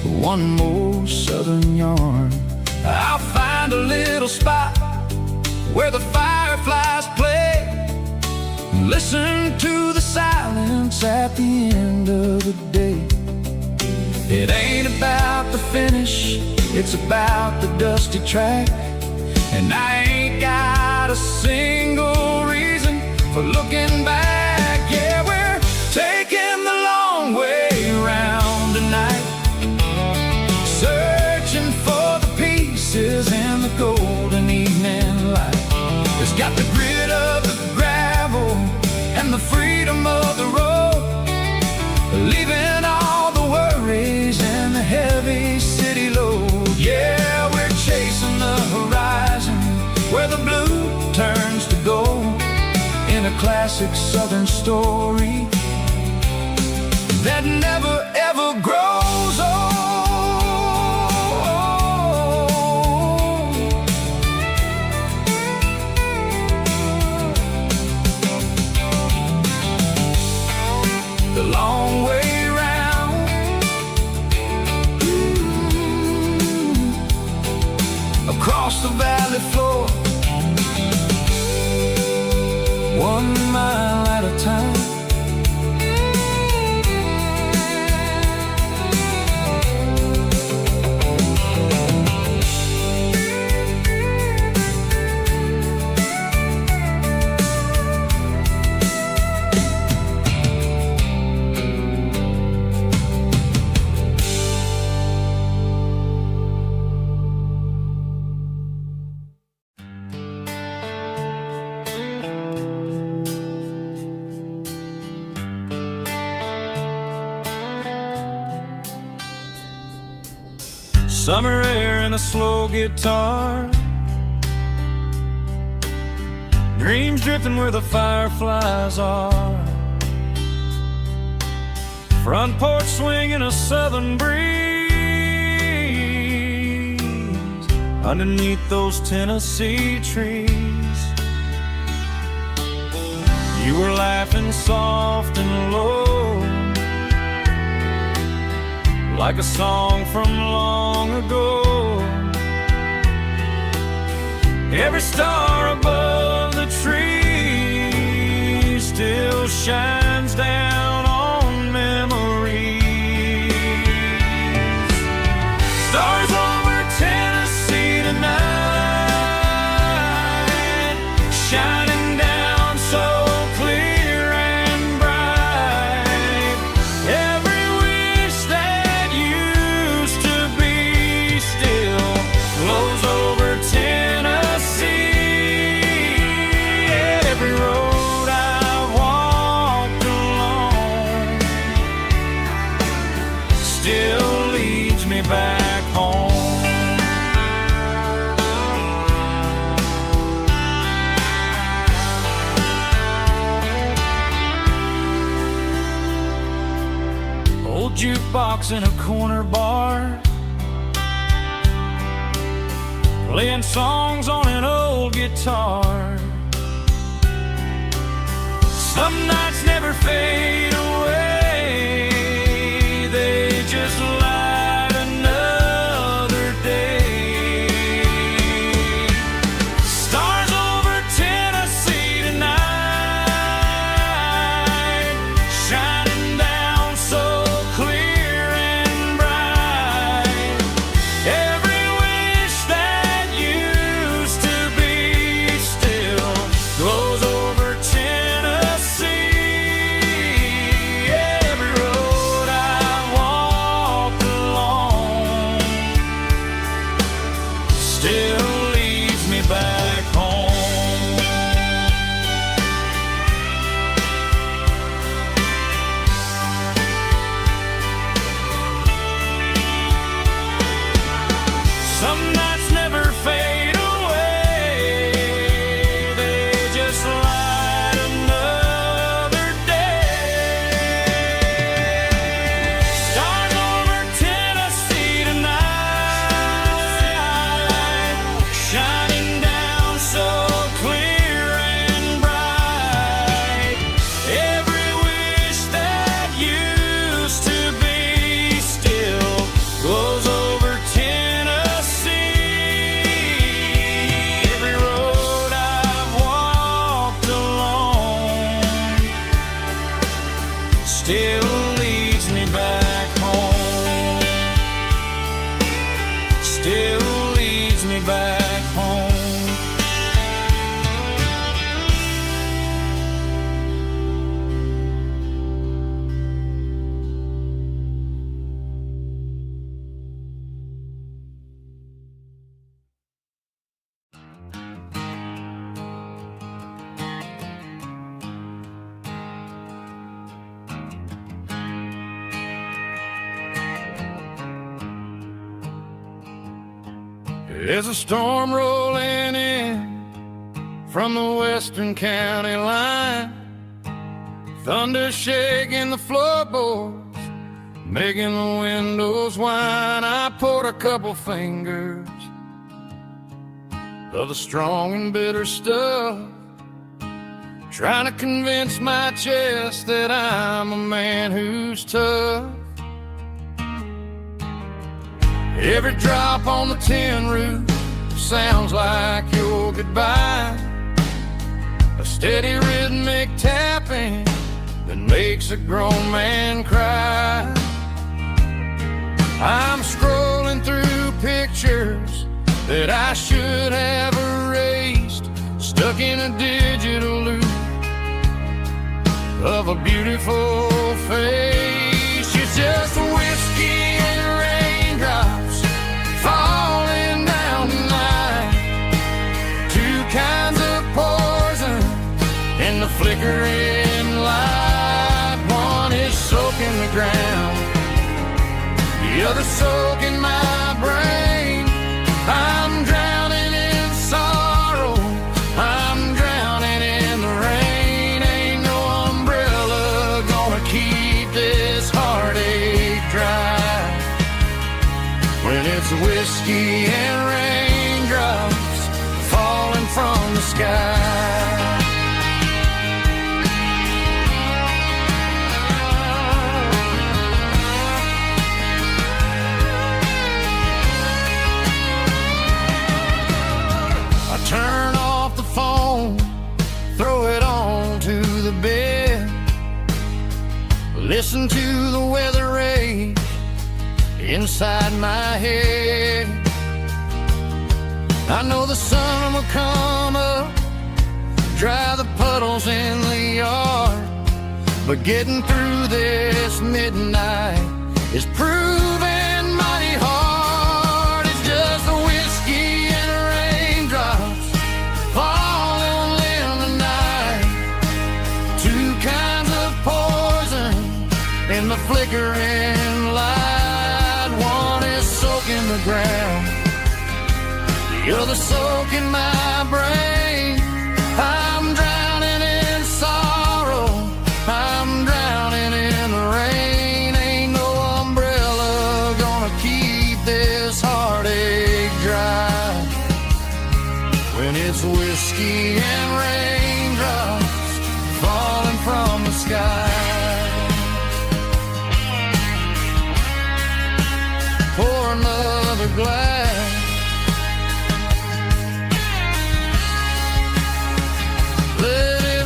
one more southern yarn. I'll find a little spot where the fireflies play, listen to the silence at the end of the day. It ain't about the finish, it's about the dusty track, and I ain't got a single reason for looking back. Yeah, we're taking the long way around tonight, searching for the pieces in the golden evening light. It's got the grit of the gravel and the freedom of the road, leaving all the worries and the heavy city load. Yeah, we're chasing the horizon where the blue turns to gold, in a classic southern story that never ever grows old. 1 mile at a time. Summer air and a slow guitar, dreams drifting where the fireflies are. Front porch swinging a southern breeze underneath those Tennessee trees. You were laughing soft and low, like a song from long ago. Every star above the tree still shines down on memories. Stars over Tennessee tonight, shining down so clear and bright. Every wish that used to be still flows over Tennessee. Every road I've walked along still leads me back home. Old jukebox in a corner bar, playing songs on an old guitar. Some nights never fade away, they just light another day. Stars over Tennessee tonight, shining down so clear and bright. Every wish that used to be still glows over Tennessee. Every road I've walked along still leads me back home. Some nights never fade away, they just light another day. Stars over Tennessee tonight, shining down so clear and bright. Every wish that used to be still glows over Tennessee. Every road I've walked along still leads me back home. Still leads me back home. There's a storm rolling in from the western county line, thunder shaking the floorboards, making the windows whine. I poured a couple fingers of the strong and bitter stuff, trying to convince my chest that I'm a man who's tough. Every drop on the tin roof sounds like your goodbye. a steady rhythmic tapping that makes a grown man cry. I'm scrolling through pictures that I should have erased, stuck in a digital loop of a beautiful face. It's just whiskey and raindrops falling down tonight, two kinds of poison in the flickering light. One is soaking the ground, the other soaking my brain. I'm drowning in sorrow, I'm drowning in the rain. Ain't no umbrella gonna keep this heartache dry when it's whiskey and raindrops falling from the sky. Turn off the phone, throw it on to the bed, listen to the weather rage inside my head. I know the sun will come up, dry the puddles in the yard, but getting through this midnight is proving mighty hard. It's just the whiskey and raindrops falling in the night, two kinds of poison in the flickering light. One is soaking the ground, the other soaking my brain. I'm drowning in sorrow, I'm drowning in the rain. Ain't no umbrella gonna keep this heartache dry when it's whiskey and raindrops falling from the sky. Pour another glass, let it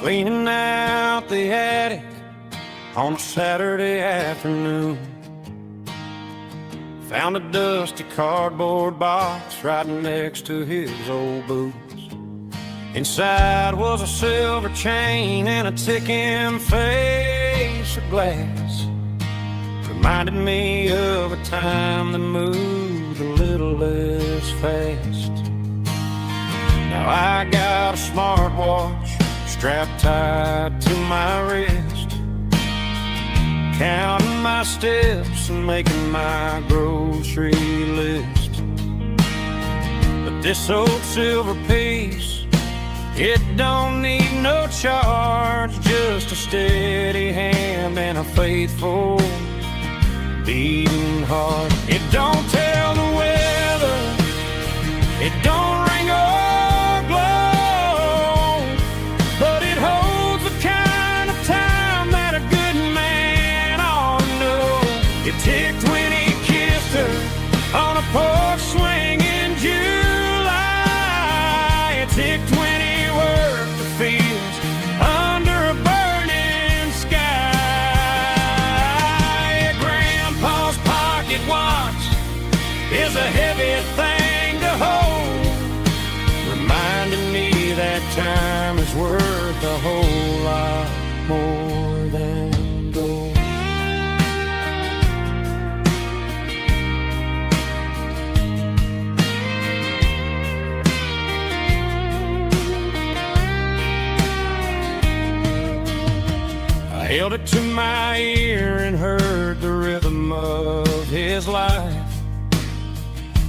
cleaning out the attic on a Saturday afternoon. Found a dusty cardboard box right next to his old boots. Inside was a silver chain and a ticking face of glass. Reminded me of a time that moved a little less fast. Now I got a smartwatch strapped tight to my wrist, counting my steps and making my grocery list. But this old silver piece, it don't need no charge, just a steady hand and a faithful beating heart. It don't tell the weather, it don't ring or glow, but it holds the kind of time that a good man ought to know. It ticked when he kissed her on a porch swing in July. It ticked when he worked the fields under a burning sky. Grandpa's pocket watch is a heavy thing held it to my ear and heard the rhythm of his life.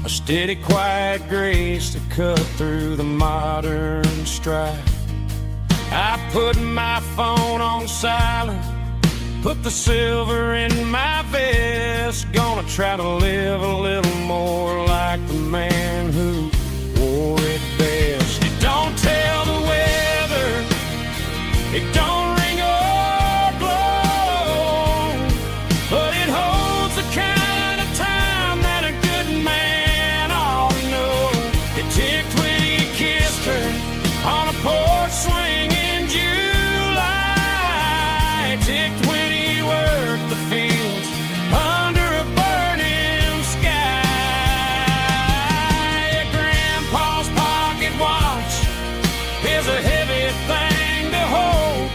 A steady, quiet grace to cut through the modern strife. I put my phone on silent, put the silver in my vest. Gonna try to live a little more like the man who wore it best. It don't tell the weather, it don't ring or blow, but it holds the kind of time that a good man ought to know. It ticked when he kissed her on a porch swing in July. It ticked when he worked the fields under a burning sky. Grandpa's pocket watch is a heavy thing to hold,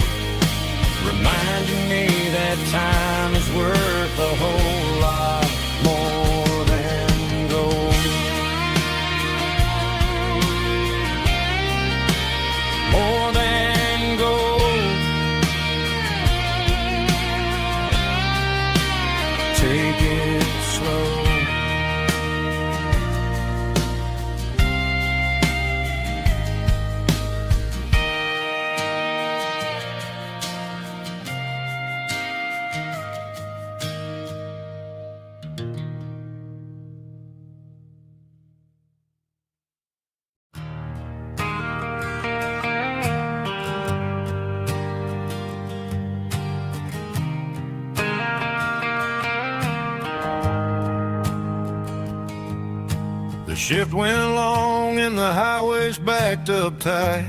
reminding me that time is worth a whole lot more than gold. More than gold. Take it slow. The shift went long and the highway's backed up tight.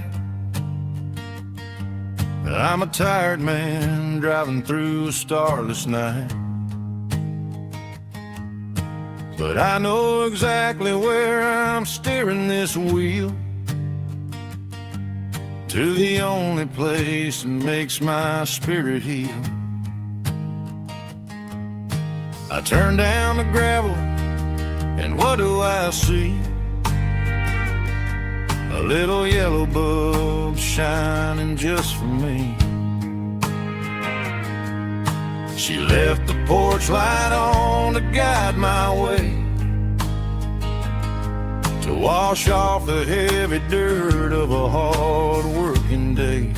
I'm a tired man driving through a starless night, but I know exactly where I'm steering this wheel, to the only place that makes my spirit heal. I turn down the gravel, and what do I see? A little yellow bulb shining just for me. She left the porch light on to guide my way, to wash off the heavy dirt of a hard working day.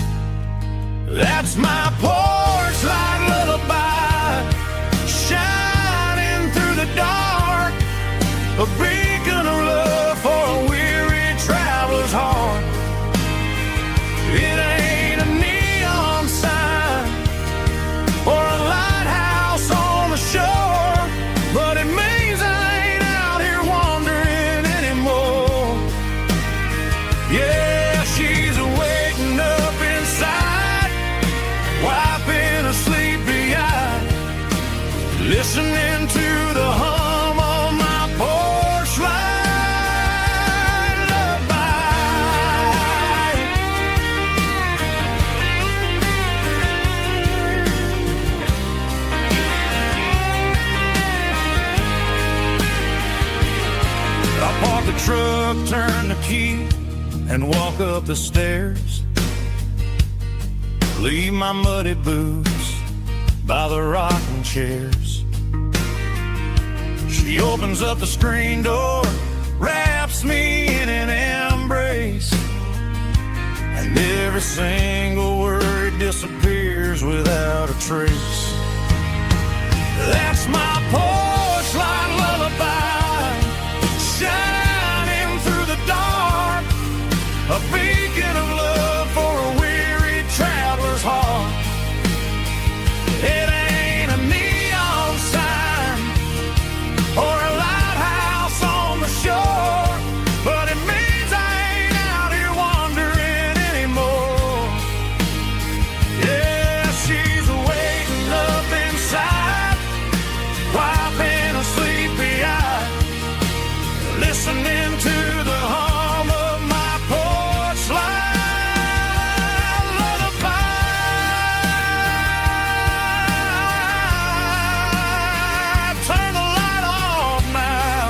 That's my porch light lullaby, shining through the dark, a beacon of love for a weary traveler's heart. It ain't a neon sign or a lighthouse on the shore, but it means I ain't out here wandering anymore. Yeah, she's waiting up inside, wiping a sleepy eye, listening to the hum of my porch light lullaby. I park the truck, turn the key, and walk up the stairs. Leave my muddy boots by the rocking chairs. She opens up the screen door, wraps me in an embrace, and every single word disappears without a trace. That's my porch light lullaby, shining through the dark, a beacon of love for a weary traveler's heart. It ain't a neon sign or a lighthouse on the shore, but it means I ain't out here wandering anymore. Yeah, she's waiting up inside, wiping a sleepy eye, listening to the hum of my porch light lullaby. Turn the light off now.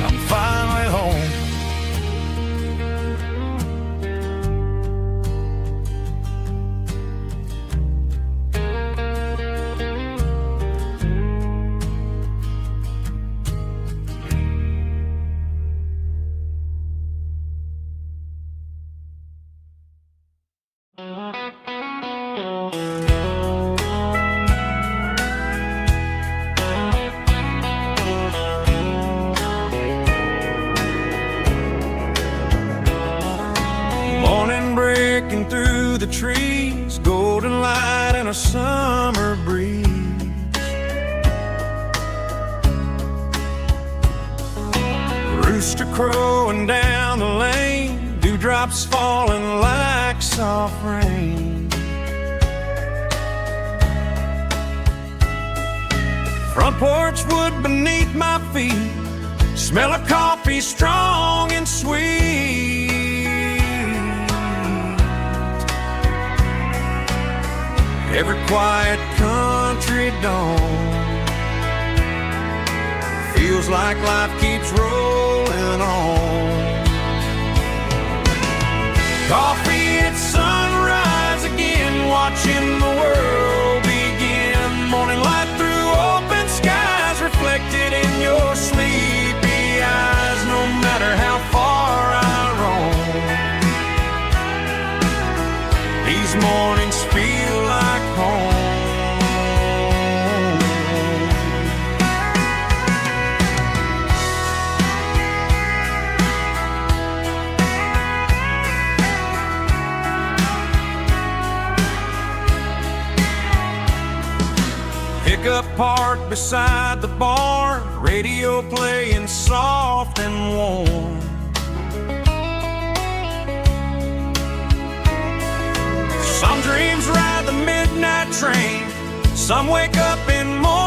I'm finally home. the trees, golden light and a summer breeze. Rooster crowing down the lane, dewdrops falling like soft rain. Front porch wood beneath my feet, smell of coffee strong and sweet. Every quiet country dawn feels like life keeps rolling on. Coffee at sunrise again, watching the world begin. Morning light through open skies, reflected in your sleepy eyes. No matter how far I roam, these mornings feel like home. Pickup parked beside the barn, radio playing soft and warm. Some dreams ride the midnight train, some wake up in morning